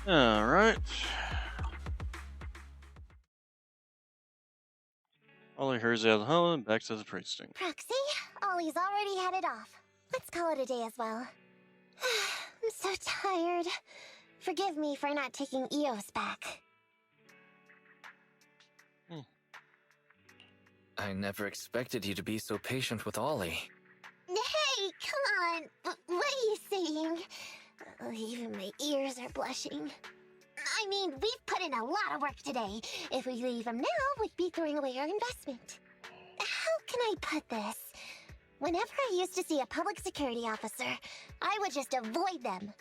All right. Ollie hurries out of the home and back to the precinct. Proxy, Ollie's already headed off. Let's call it a day as well. I'm so tired. Forgive me for not taking EOS back. I never expected you to be so patient with Ollie. Hey, come on. What are you saying? Even my ears are blushing. I mean, we've put in a lot of work today. If we leave them now, we'd be throwing away our investment. How can I put this? Whenever I used to see a public security officer, I would just avoid them.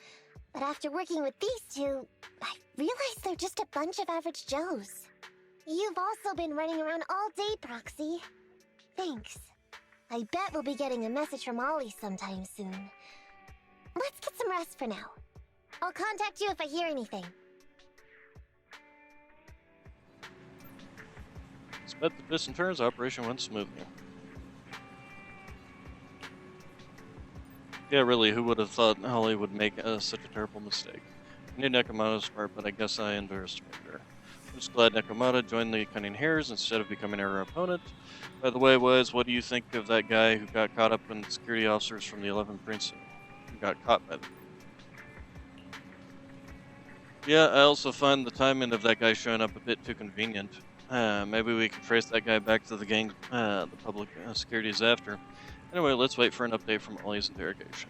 But after working with these two, I realized they're just a bunch of average Joes. You've also been running around all day, Proxy. Thanks. I bet we'll be getting a message from Ollie sometime soon. Let's get some rest for now. I'll contact you if I hear anything. Despite the twists and turns, operation went smoothly. Yeah, really, who would have thought Holly would make such a terrible mistake? I knew Nekomata was smart, but I guess I underestimated her. I'm just glad Nekomata joined the Cunning Hares instead of becoming her opponent. By the way, what do you think of that guy who got caught up in security officers from the 11th precinct? Who got caught by them? Yeah, I also find the timing of that guy showing up a bit too convenient. Maybe we can trace that guy back to the gang the public security is after. Anyway, let's wait for an update from Ollie's interrogation.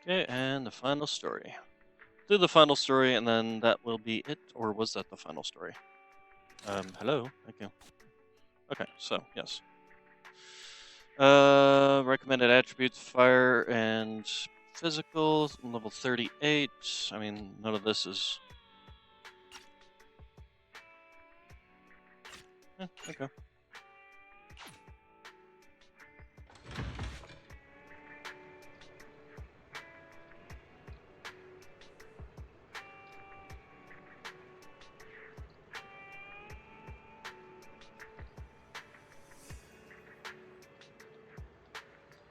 Okay, and the final story. Do the final story, and then that will be it. Or was that the final story? Hello? Thank you. Okay, so, yes. Recommended attributes, fire and physical, level 38. I mean, none of this is... okay.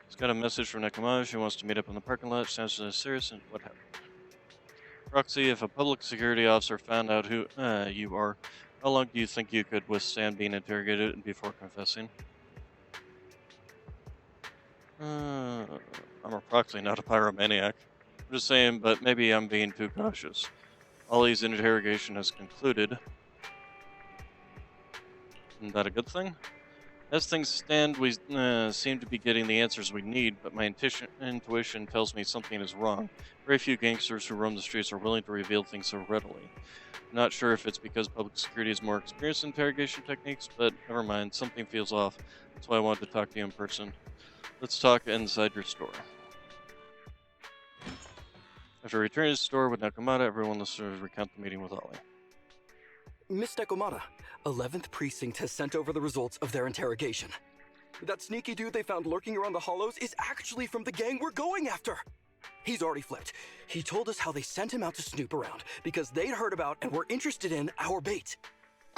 He's got a message from Nekomata. She wants to meet up in the parking lot. Sounds serious, and what happened? Proxy, if a public security officer found out who you are, how long do you think you could withstand being interrogated before confessing? I'm a proxy, not a pyromaniac. I'm just saying, but maybe I'm being too cautious. Ollie's interrogation has concluded. Isn't that a good thing? As things stand, we seem to be getting the answers we need, but my intuition tells me something is wrong. Very few gangsters who roam the streets are willing to reveal things so readily. I'm not sure if it's because public security is more experienced in interrogation techniques, but never mind, something feels off. That's why I wanted to talk to you in person. Let's talk inside your store. After returning to the store with Nekomata, everyone listened to recount the meeting with Ollie. Miss Nekomata, 11th Precinct has sent over the results of their interrogation. That sneaky dude they found lurking around the hollows is actually from the gang we're going after. He's already flipped. He told us how they sent him out to snoop around because they'd heard about and were interested in our bait.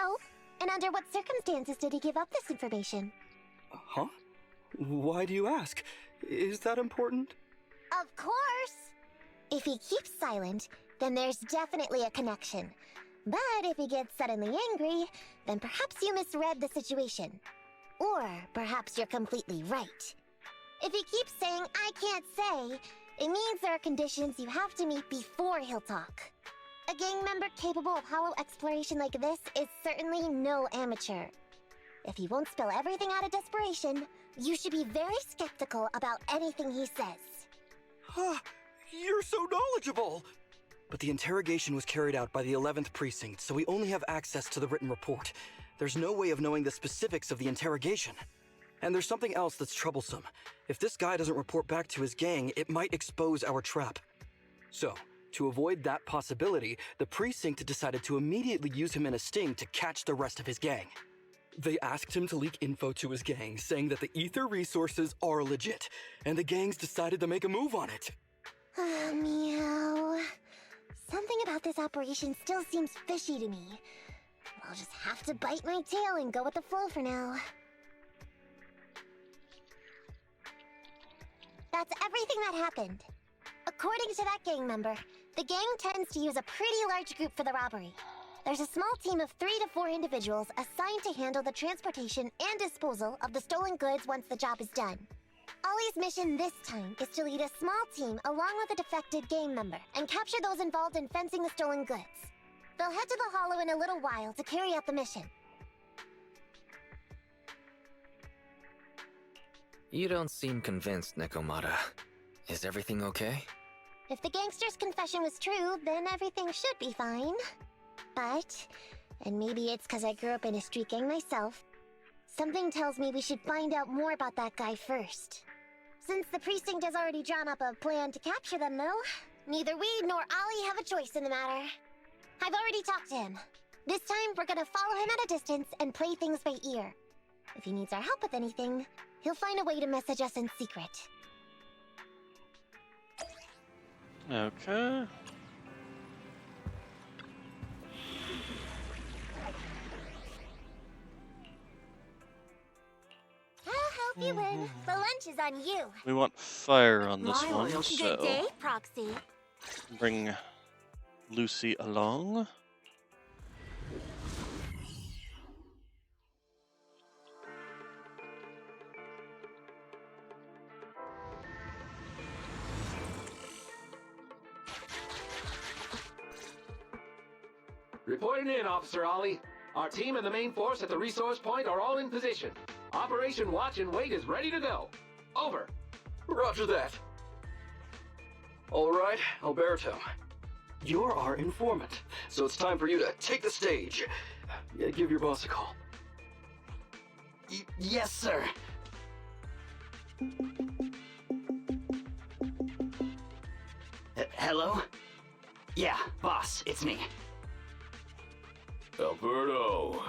Oh, and under what circumstances did he give up this information? Huh? Why do you ask? Is that important? Of course! If he keeps silent, then there's definitely a connection. But if he gets suddenly angry, then perhaps you misread the situation. Or perhaps you're completely right. If he keeps saying, I can't say, it means there are conditions you have to meet before he'll talk. A gang member capable of hollow exploration like this is certainly no amateur. If he won't spill everything out of desperation, you should be very skeptical about anything he says. You're so knowledgeable! But the interrogation was carried out by the 11th Precinct, so we only have access to the written report. There's no way of knowing the specifics of the interrogation. And there's something else that's troublesome. If this guy doesn't report back to his gang, it might expose our trap. So, to avoid that possibility, the Precinct decided to immediately use him in a sting to catch the rest of his gang. They asked him to leak info to his gang, saying that the ether resources are legit, and the gangs decided to make a move on it. Meow. Something about this operation still seems fishy to me. I'll just have to bite my tail and go with the flow for now. That's everything that happened. According to that gang member, the gang tends to use a pretty large group for the robbery. There's a small team of 3 to 4 individuals assigned to handle the transportation and disposal of the stolen goods once the job is done. Ollie's mission this time is to lead a small team along with a defected game member and capture those involved in fencing the stolen goods. They'll head to the Hollow in a little while to carry out the mission. You don't seem convinced, Nekomata. Is everything okay? If the gangster's confession was true, then everything should be fine. But, and maybe it's because I grew up in a street gang myself, something tells me we should find out more about that guy first. Since the precinct has already drawn up a plan to capture them, though, neither we nor Ollie have a choice in the matter. I've already talked to him. This time, we're gonna follow him at a distance and play things by ear. If he needs our help with anything, he'll find a way to message us in secret. Okay. I'll help you win. The lunch is on you. We want fire on this My one, loyalty. so Good day, Proxy. bring Lucy along. Reporting in, Officer Ollie. Our team and the main force at the resource point are all in position. Operation Watch and Wait is ready to go. Over. Roger that. All right, Alberto. You're our informant, so it's time for you to take the stage. Yeah, give your boss a call. Yes, sir. Hello? Yeah, boss, it's me. Alberto,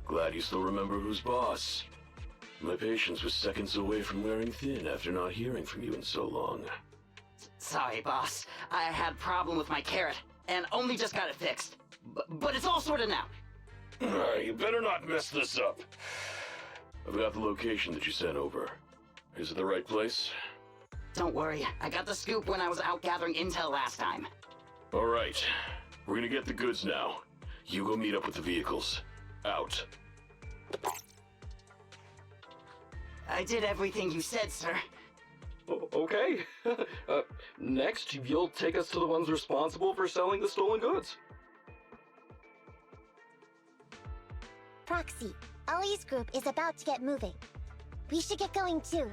glad you still remember who's boss. My patience was seconds away from wearing thin after not hearing from you in so long. Sorry, boss. I had a problem with my carrot, and only just got it fixed. But it's all sorted now. You better not mess this up. I've got the location that you sent over. Is it the right place? Don't worry, I got the scoop when I was out gathering intel last time. All right, we're gonna get the goods now. You go meet up with the vehicles. Out. I did everything you said, sir. Okay. Next, you'll take us to the ones responsible for selling the stolen goods. Proxy, Ollie's group is about to get moving. We should get going too.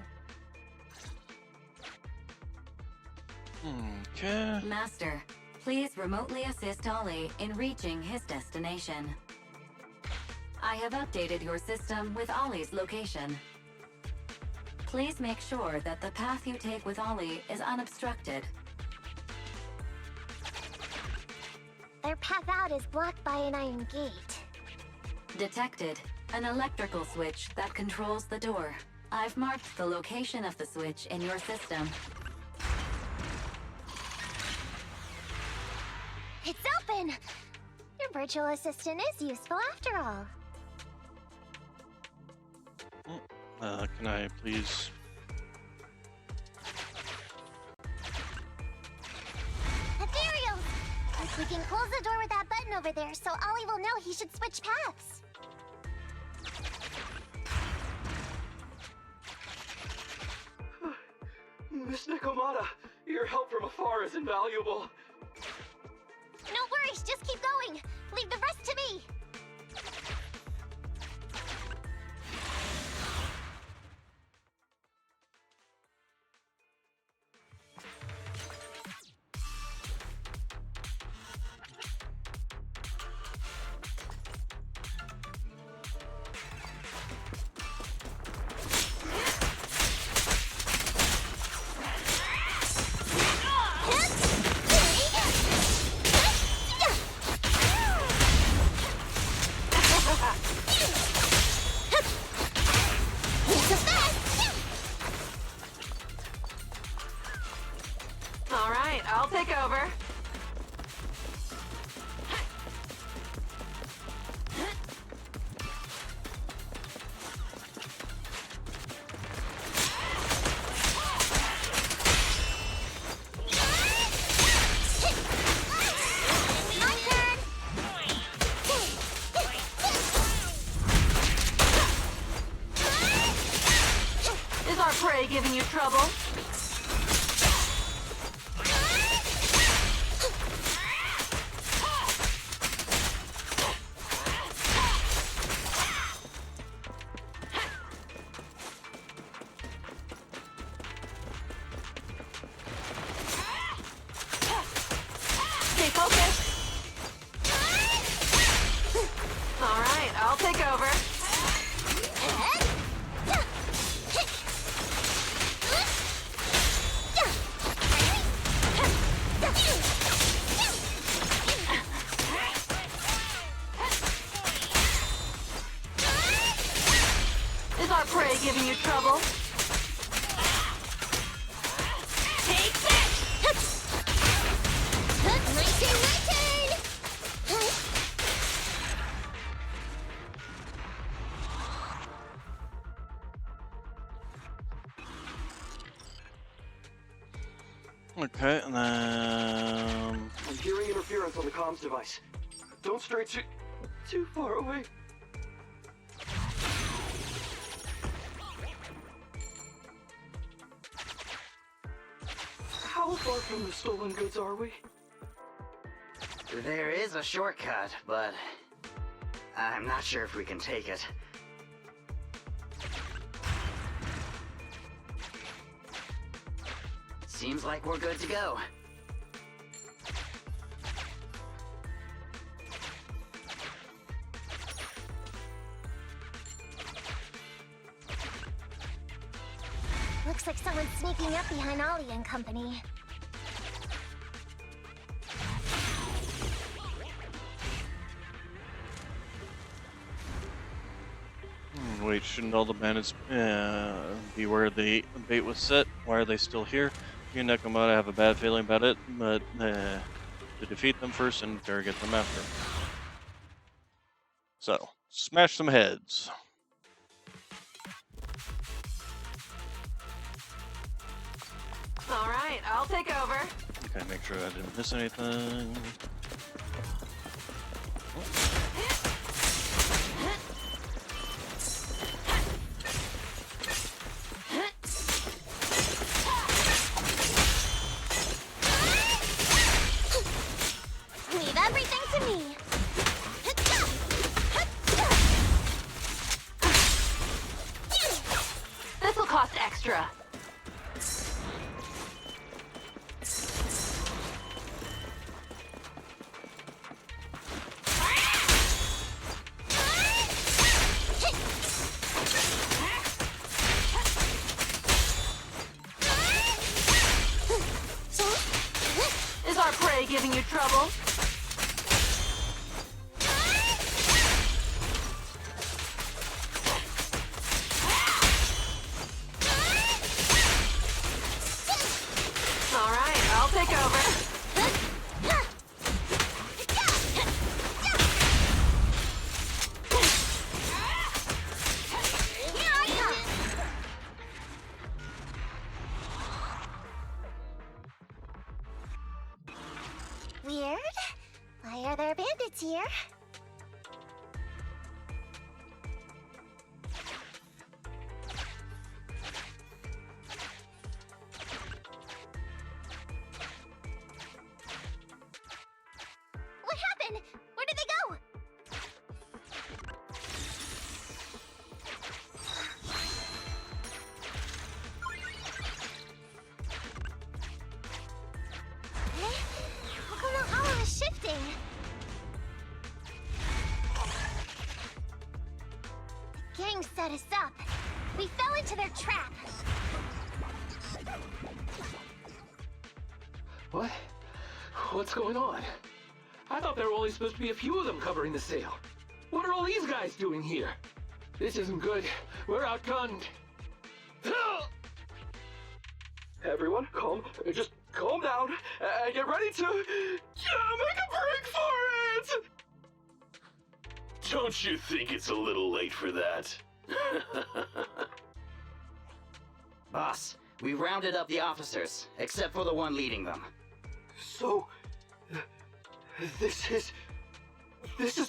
Okay. Master, please remotely assist Ollie in reaching his destination. I have updated your system with Ollie's location. Please make sure that the path you take with Ollie is unobstructed. Their path out is blocked by an iron gate. Detected. An electrical switch that controls the door. I've marked the location of the switch in your system. It's open! Your virtual assistant is useful after all. Can I please... Ethereal! We can close the door with that button over there, so Ollie will know he should switch paths. Miss Nekomata, your help from afar is invaluable. No worries, just keep going. Leave the rest to me. prey giving you trouble? Stay focused. All right, I'll take over. Is our prey giving you trouble? Take that! My turn, my turn! Okay, and then... I'm hearing interference on the comms device. Don't stray too far away. How far from the stolen goods are we? There is a shortcut, but I'm not sure if we can take it. Seems like we're good to go. Looks like someone's sneaking up behind Ollie and company. Wait, shouldn't all the bandits be where the bait was set? Why are they still here? You and Nekomata have a bad feeling about it, but to defeat them first and interrogate them after. So, smash some heads. All right, I'll take over. Okay, make sure I didn't miss anything. Leave everything to me. This'll cost extra. Is our prey giving you trouble? All right, I'll take over. Weird. Why are there bandits here? What happened? Where did they go? How come the hollow is shifting? The gang set us up. We fell into their trap. What? What's going on? I thought there were only supposed to be a few of them covering the sale. What are all these guys doing here? This isn't good. We're outgunned. Everyone, just calm down and get ready to make a break for it! Don't you think it's a little late for that? Boss, we rounded up the officers, except for the one leading them. So, this is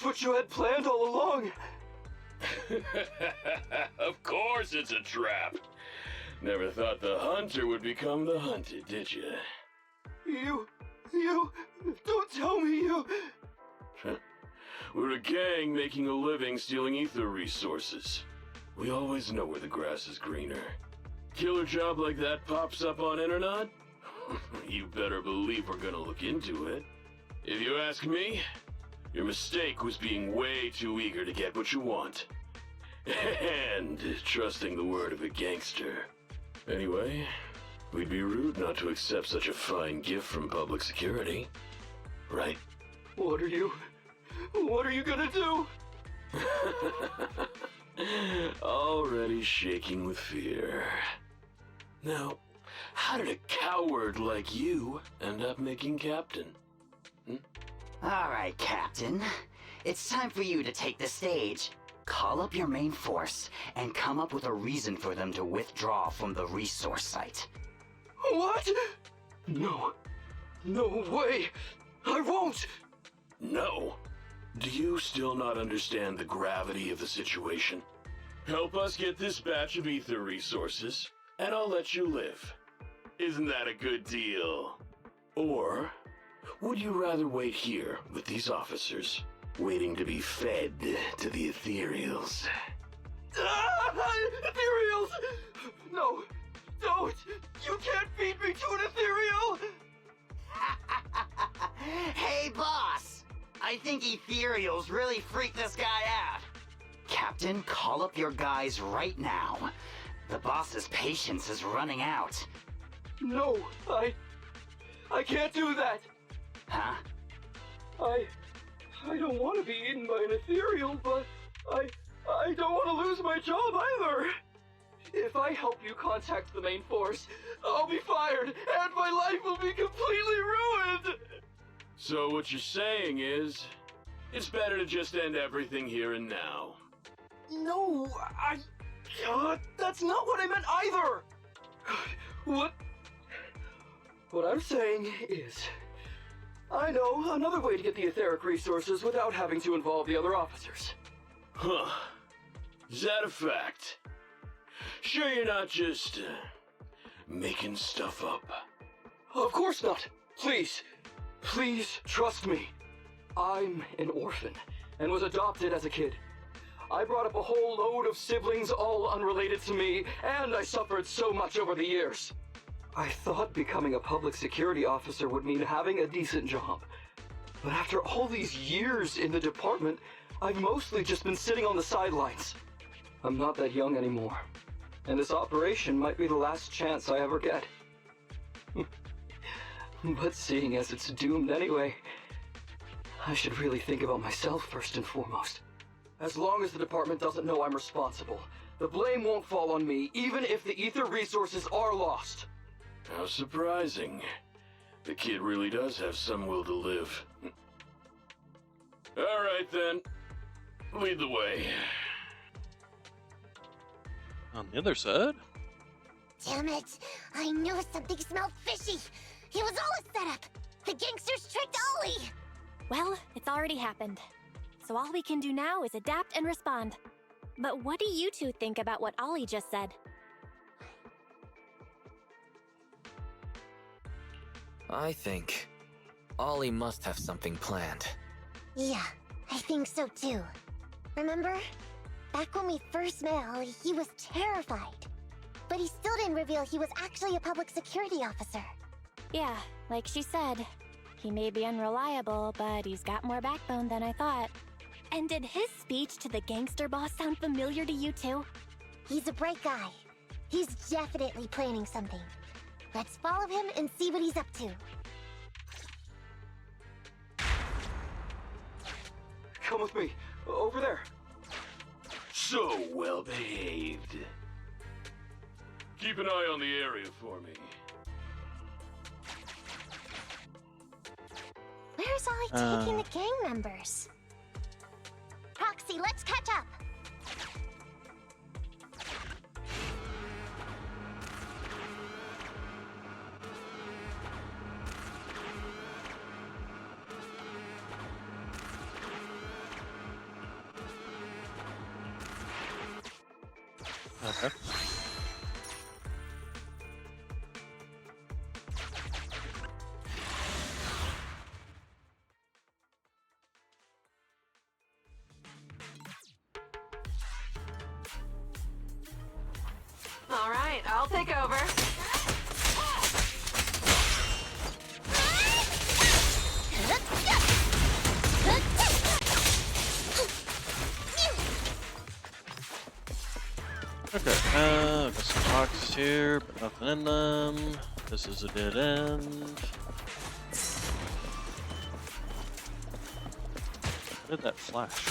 what you had planned all along? Of course it's a trap. Never thought the hunter would become the hunted, did you? You... Don't tell me you... We're a gang making a living stealing ether resources. We always know where the grass is greener. Killer job like that pops up on internet? You better believe we're gonna look into it. If you ask me, your mistake was being way too eager to get what you want. And trusting the word of a gangster. Anyway, we'd be rude not to accept such a fine gift from public security. Right? What are you gonna do? Already shaking with fear. Now, how did a coward like you end up making captain? Alright, Captain. It's time for you to take the stage. Call up your main force and come up with a reason for them to withdraw from the resource site. What? No. No way. I won't. No. Do you still not understand the gravity of the situation? Help us get this batch of ether resources, and I'll let you live. Isn't that a good deal? Or would you rather wait here with these officers, waiting to be fed to the ethereals? Ethereals! No, don't! You can't feed me to an ethereal! Hey, boss! I think ethereals really freaked this guy out. Captain, call up your guys right now. The boss's patience is running out. No, I can't do that. Huh? I don't want to be eaten by an ethereal, but I don't want to lose my job either. If I help you contact the main force, I'll be fired, and my life will be completely ruined! So what you're saying is, it's better to just end everything here and now. No, that's not what I meant either! What I'm saying is, I know another way to get the etheric resources without having to involve the other officers. Huh. Is that a fact? Sure you're not just, making stuff up? Of course not. Please trust me. I'm an orphan and was adopted as a kid. I brought up a whole load of siblings all unrelated to me, and I suffered so much over the years. I thought becoming a public security officer would mean having a decent job. But after all these years in the department, I've mostly just been sitting on the sidelines. I'm not that young anymore, and this operation might be the last chance I ever get. But seeing as it's doomed anyway, I should really think about myself first and foremost. As long as the department doesn't know I'm responsible, the blame won't fall on me, even if the ether resources are lost. How surprising. The kid really does have some will to live. Alright then. Lead the way. On the other side? Damn it! I knew something smelled fishy! It was all a setup! The gangsters tricked Ollie! Well, it's already happened. So all we can do now is adapt and respond. But what do you two think about what Ollie just said? I think Ollie must have something planned. Yeah, I think so too. Remember? Back when we first met Ollie, he was terrified. But he still didn't reveal he was actually a public security officer. Yeah, like she said, he may be unreliable, but he's got more backbone than I thought. And did his speech to the gangster boss sound familiar to you too? He's a bright guy. He's definitely planning something. Let's follow him and see what he's up to. Come with me. Over there. So well behaved. Keep an eye on the area for me. Where's Ollie taking the gang members? Proxy, let's catch up! Okay. I'll take over. Okay, got some boxes here, but nothing in them. This is a dead end. Where did that flash?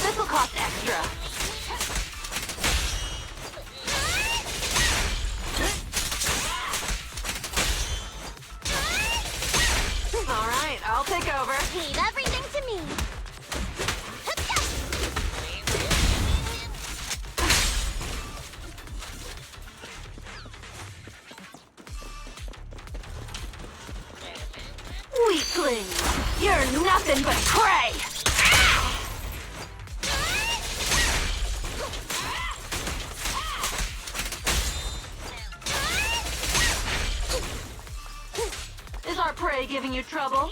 This will cost extra. All right, I'll take over. Leave everything to me. Weakling, you're nothing but prey. Is our prey giving you trouble?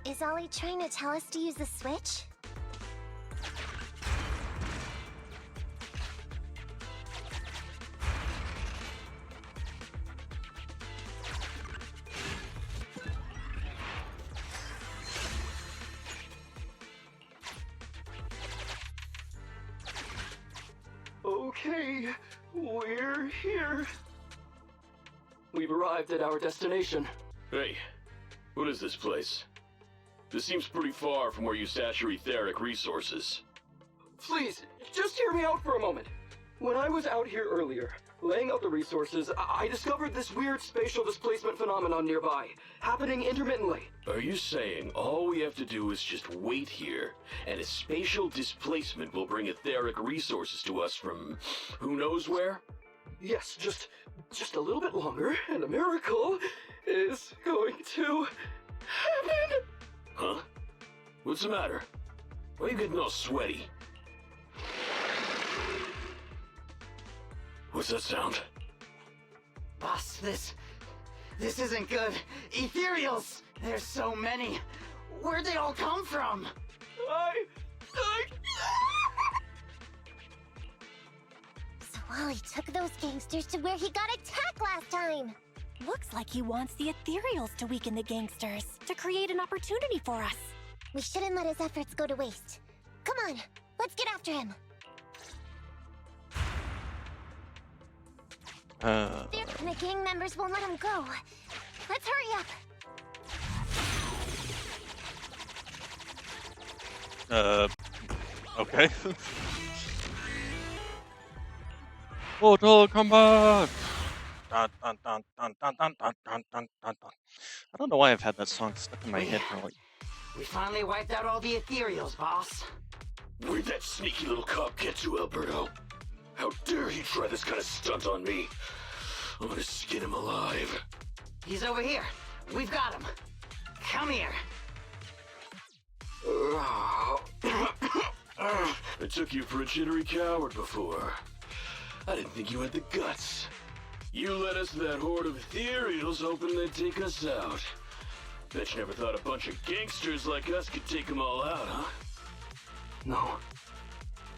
Is Ollie trying to tell us to use the switch? Okay, we're here. We've arrived at our destination. Hey, what is this place? This seems pretty far from where you stash your etheric resources. Please, just hear me out for a moment. When I was out here earlier, laying out the resources, I discovered this weird spatial displacement phenomenon nearby, happening intermittently. Are you saying all we have to do is just wait here, and a spatial displacement will bring etheric resources to us from who knows where? Yes, just a little bit longer, and a miracle is going to happen. Huh? What's the matter? Why are you getting all sweaty? What's that sound? Boss, this isn't good. Ethereals! There's so many. Where'd they all come from? So Ollie took those gangsters to where he got attacked last time. Looks like he wants the Ethereals to weaken the gangsters, to create an opportunity for us. We shouldn't let his efforts go to waste. Come on, let's get after him. And the gang members won't let him go. Let's hurry up. Okay. Mortal Kombat! Dun, dun, dun, dun, dun, dun, dun, dun, dun, dun. I don't know why I've had that song stuck in my head for like... We finally wiped out all the Ethereals, boss. Where'd that sneaky little cop get to, Alberto? How dare he try this kind of stunt on me? I'm gonna skin him alive. He's over here. We've got him. Come here. I took you for a jittery coward before. I didn't think you had the guts. You led us to that horde of ethereals hoping they'd take us out. Bet you never thought a bunch of gangsters like us could take them all out, huh? No.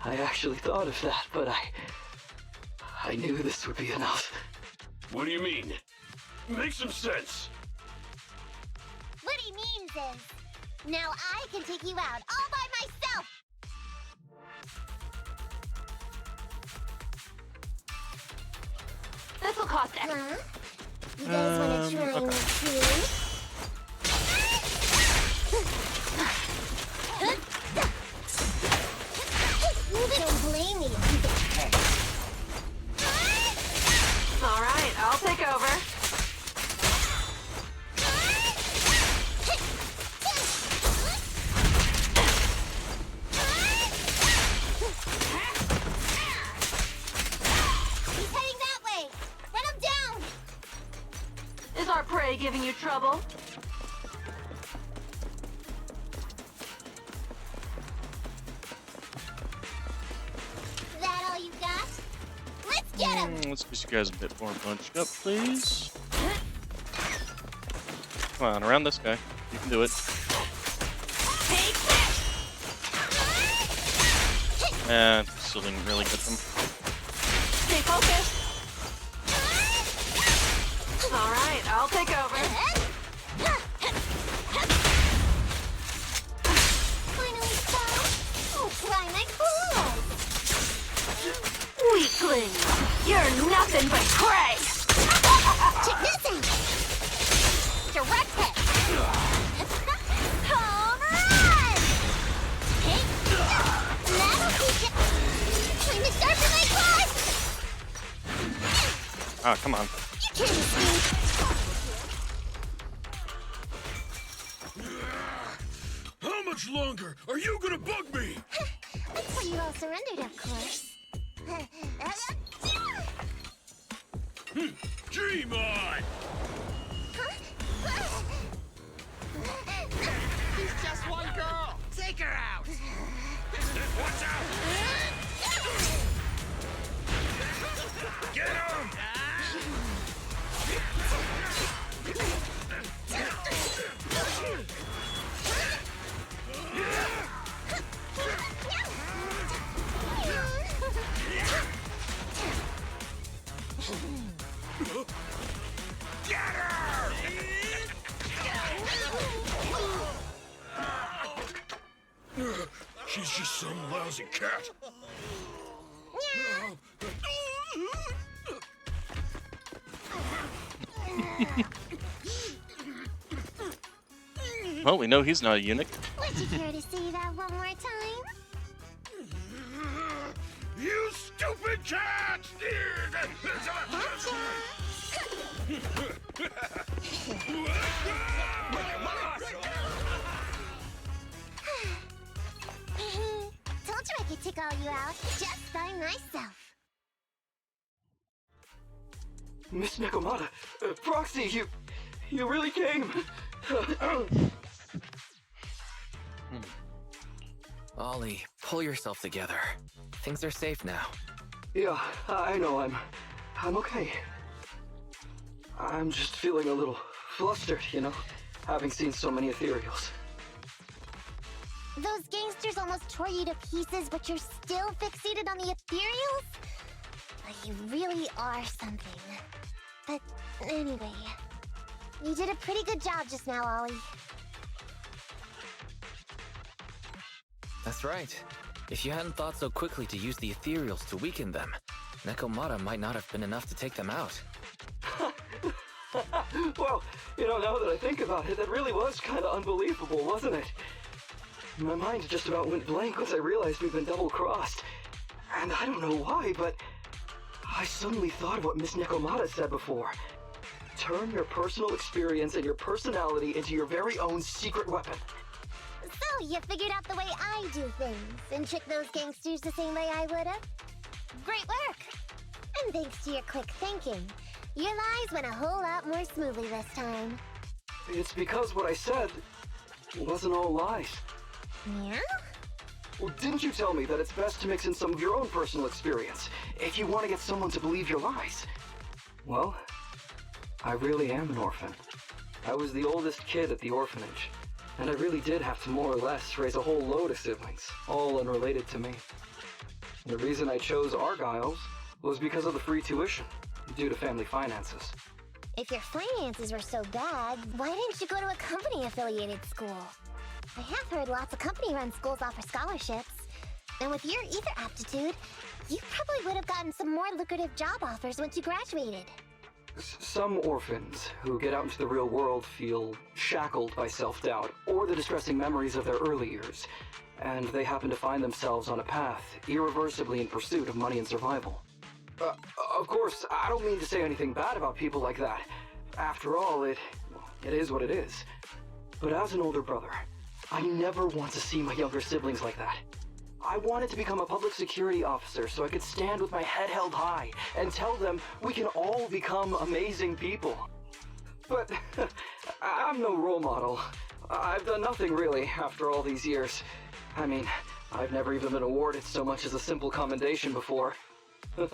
I actually thought of that, but I knew this would be enough. What do you mean? Make some sense. What he means is, now I can take you out all by myself. This will cost extra. Huh? You guys want to try me too? trouble. That all you got? Let's get him! Let's get you guys a bit more bunched up, please. Come on, around this guy. You can do it. Still didn't really get them. Stay focused. All right, I'll take over. Finally found. Oh, climax below. Weakling, you're nothing but prey. Check this out. Direct hit. Home run! Hey, that'll teach you. Time to sharpen my claws. Ah, come on. You can't escape. How much longer are you gonna bug me? Until you all surrendered, of course. Dream on! He's just one girl. Take her out. Watch out! Get him! Get her! She's just some lousy cat. Well, we know he's not a eunuch. Would you care to say that one more time? You stupid cat! Told you I could take all you out just by myself. Miss Nekomata, Proxy, you really came. Ollie, pull yourself together. Things are safe now. Yeah, I know. I'm okay. I'm just feeling a little flustered, you know, having seen so many ethereals. Those gangsters almost tore you to pieces, but you're still fixated on the ethereals? You really are something. But anyway, you did a pretty good job just now, Ollie. That's right. If you hadn't thought so quickly to use the ethereals to weaken them, Nekomata might not have been enough to take them out. Well, you know, now that I think about it, that really was kind of unbelievable, wasn't it? My mind just about went blank once I realized we've been double-crossed. And I don't know why, but I suddenly thought of what Miss Nekomata said before. Turn your personal experience and your personality into your very own secret weapon. So, you figured out the way I do things and tricked those gangsters the same way I would've? Great work! And thanks to your quick thinking, your lies went a whole lot more smoothly this time. It's because what I said wasn't all lies. Yeah? Well, didn't you tell me that it's best to mix in some of your own personal experience if you want to get someone to believe your lies? Well, I really am an orphan. I was the oldest kid at the orphanage, and I really did have to more or less raise a whole load of siblings, all unrelated to me. The reason I chose Argyle's was because of the free tuition, due to family finances. If your finances were so bad, why didn't you go to a company-affiliated school? I have heard lots of company-run schools offer scholarships. And with your ether aptitude, you probably would have gotten some more lucrative job offers once you graduated. Some orphans who get out into the real world feel shackled by self-doubt or the distressing memories of their early years, and they happen to find themselves on a path irreversibly in pursuit of money and survival. Of course, I don't mean to say anything bad about people like that. After all, it is what it is. But as an older brother, I never want to see my younger siblings like that. I wanted to become a public security officer so I could stand with my head held high and tell them we can all become amazing people. But I'm no role model. I've done nothing really after all these years. I mean, I've never even been awarded so much as a simple commendation before. No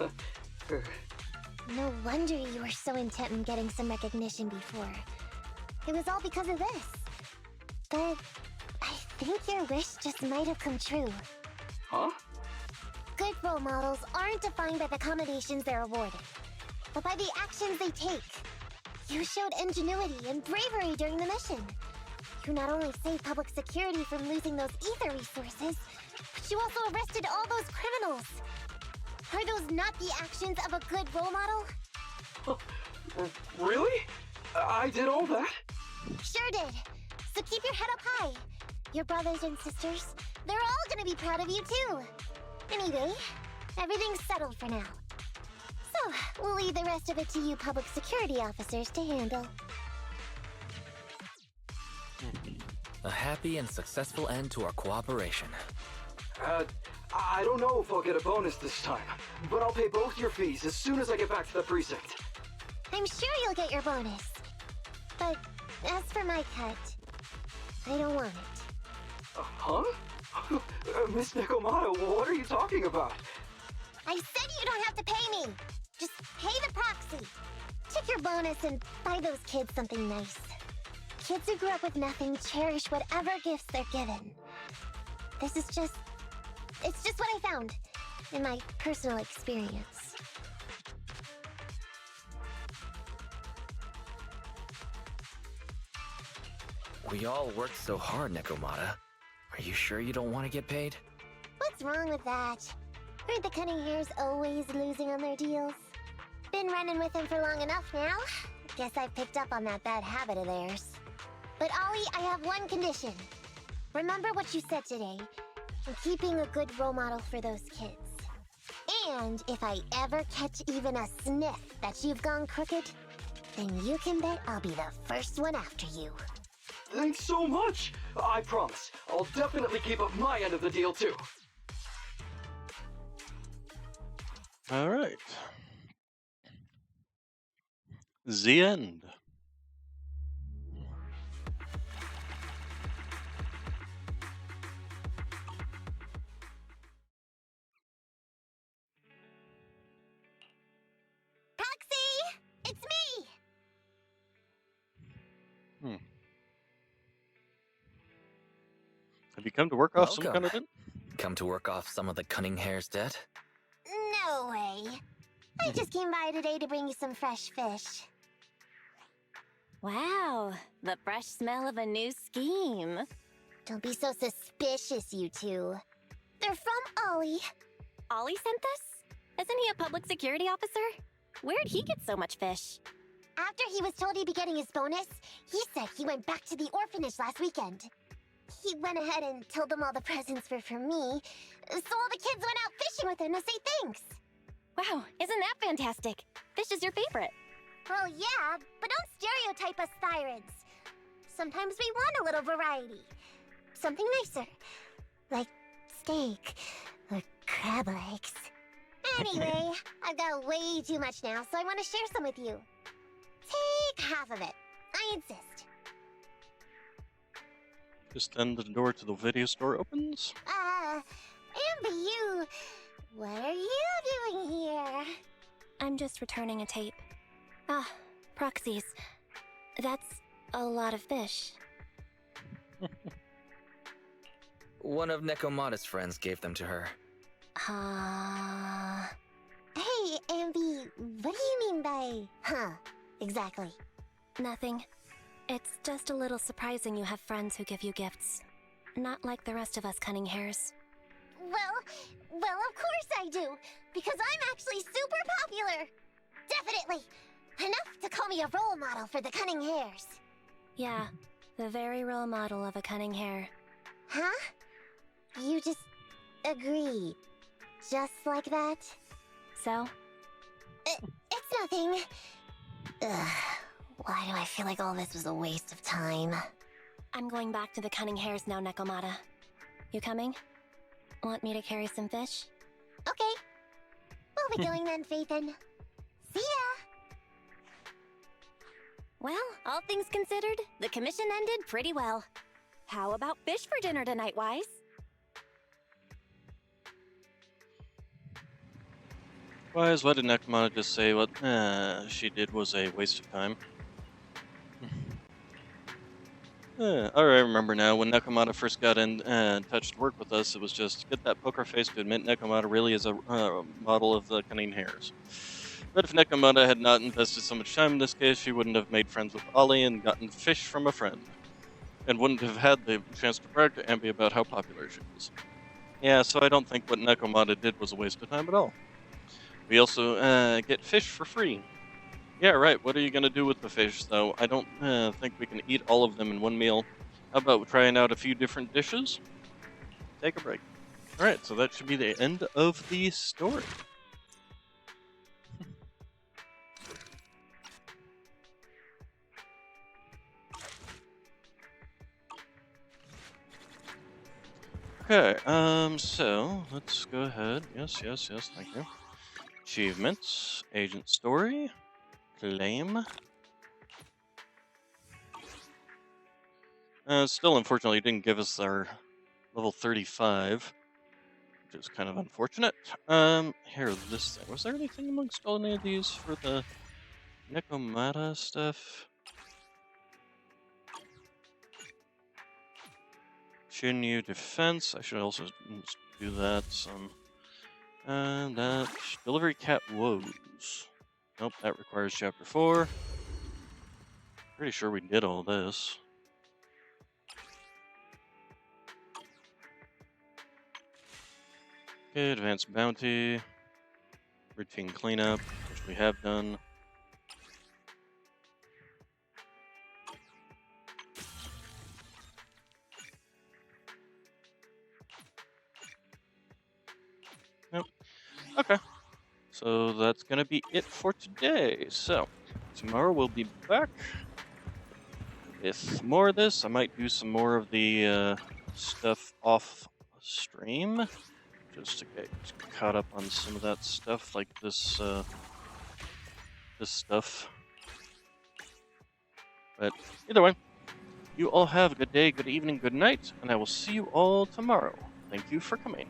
wonder you were so intent on getting some recognition before. It was all because of this. But I think your wish just might have come true. Huh? Good role models aren't defined by the accommodations they're awarded, but by the actions they take. You showed ingenuity and bravery during the mission. You not only saved public security from losing those ether resources, but you also arrested all those criminals. Are those not the actions of a good role model? Really? I did all that? Sure did. So keep your head up high. Your brothers and sisters, they're all gonna be proud of you too. Anyway, everything's settled for now. So, we'll leave the rest of it to you public security officers to handle. A happy and successful end to our cooperation. I don't know if I'll get a bonus this time, but I'll pay both your fees as soon as I get back to the precinct. I'm sure you'll get your bonus. But as for my cut, I don't want it. Huh? Miss Nekomata, what are you talking about? I said you don't have to pay me! Just pay the proxy! Take your bonus and buy those kids something nice. Kids who grew up with nothing cherish whatever gifts they're given. This is just... it's just what I found in my personal experience. We all worked so hard, Nekomata. Are you sure you don't want to get paid? What's wrong with that? Heard the Cunning Hair's always losing on their deals. Been running with them for long enough now. Guess I've picked up on that bad habit of theirs. But Ollie, I have one condition. Remember what you said today. I'm keeping a good role model for those kids. And if I ever catch even a sniff that you've gone crooked, then you can bet I'll be the first one after you. Thanks so much! I promise, I'll definitely keep up my end of the deal too. All right. The end. Proxy! It's me! Have you come to work off some kind of debt? Come to work off some of the Cunning Hair's debt? No way. I just came by today to bring you some fresh fish. Wow, the fresh smell of a new scheme. Don't be so suspicious, you two. They're from Ollie. Ollie sent this? Isn't he a public security officer? Where'd he get so much fish? After he was told he'd be getting his bonus, he said he went back to the orphanage last weekend. He went ahead and told them all the presents were for me, so all the kids went out fishing with him to say thanks. Wow, isn't that fantastic? Fish is your favorite. Well, yeah, but don't stereotype us Thyrids. Sometimes we want a little variety. Something nicer. Like steak or crab legs. Anyway, I've got way too much now, so I want to share some with you. Take half of it. I insist. Just then the door to the video store opens. Amber, you... what are you doing here? I'm just returning a tape. Ah, proxies. That's a lot of fish. One of Nekomata's friends gave them to her. Hey, Amby, what do you mean by, huh, exactly? Nothing. It's just a little surprising you have friends who give you gifts. Not like the rest of us Cunning Hairs. Well, of course I do, because I'm actually super popular. Definitely. Enough to call me a role model for the Cunning Hairs. Yeah, the very role model of a Cunning Hair. Huh? You just agreed. Just like that? So? It's nothing. Ugh, why do I feel like all this was a waste of time? I'm going back to the Cunning Hairs now, Nekomata. You coming? Want me to carry some fish? Okay. We'll be going then, Phaethon. See ya! Well, all things considered, the commission ended pretty well. How about fish for dinner tonight, Wise? Why did Nakamata just say what she did was a waste of time? I remember now, when Nakamata first got in touch to work with us, it was just get that poker face to admit Nakamata really is a model of the cunning hares. But if Nakamata had not invested so much time in this case, she wouldn't have made friends with Ollie and gotten fish from a friend. And wouldn't have had the chance to brag to Ambi about how popular she was. Yeah, so I don't think what Nakamata did was a waste of time at all. We also get fish for free. Yeah, right. What are you going to do with the fish, though? I don't think we can eat all of them in one meal. How about trying out a few different dishes? Take a break. Alright, so that should be the end of the story. Okay, so let's go ahead. Yes, thank you. Achievements, agent story, claim. Still, unfortunately, didn't give us our level 35, which is kind of unfortunate. Here, this thing. Was there anything amongst all any of these for the Nekomata stuff? Shinyu defense. I should also do that. And that delivery cat woes. Nope, that requires chapter 4. Pretty sure we did all this. Okay, advanced bounty, routine cleanup, which we have done. Nope. Okay. So that's gonna be it for today. So tomorrow we'll be back with more of this. I might do some more of the stuff off stream, just to get caught up on some of that stuff, like this this stuff. But either way, you all have a good day, good evening, good night, and I will see you all tomorrow. Thank you for coming.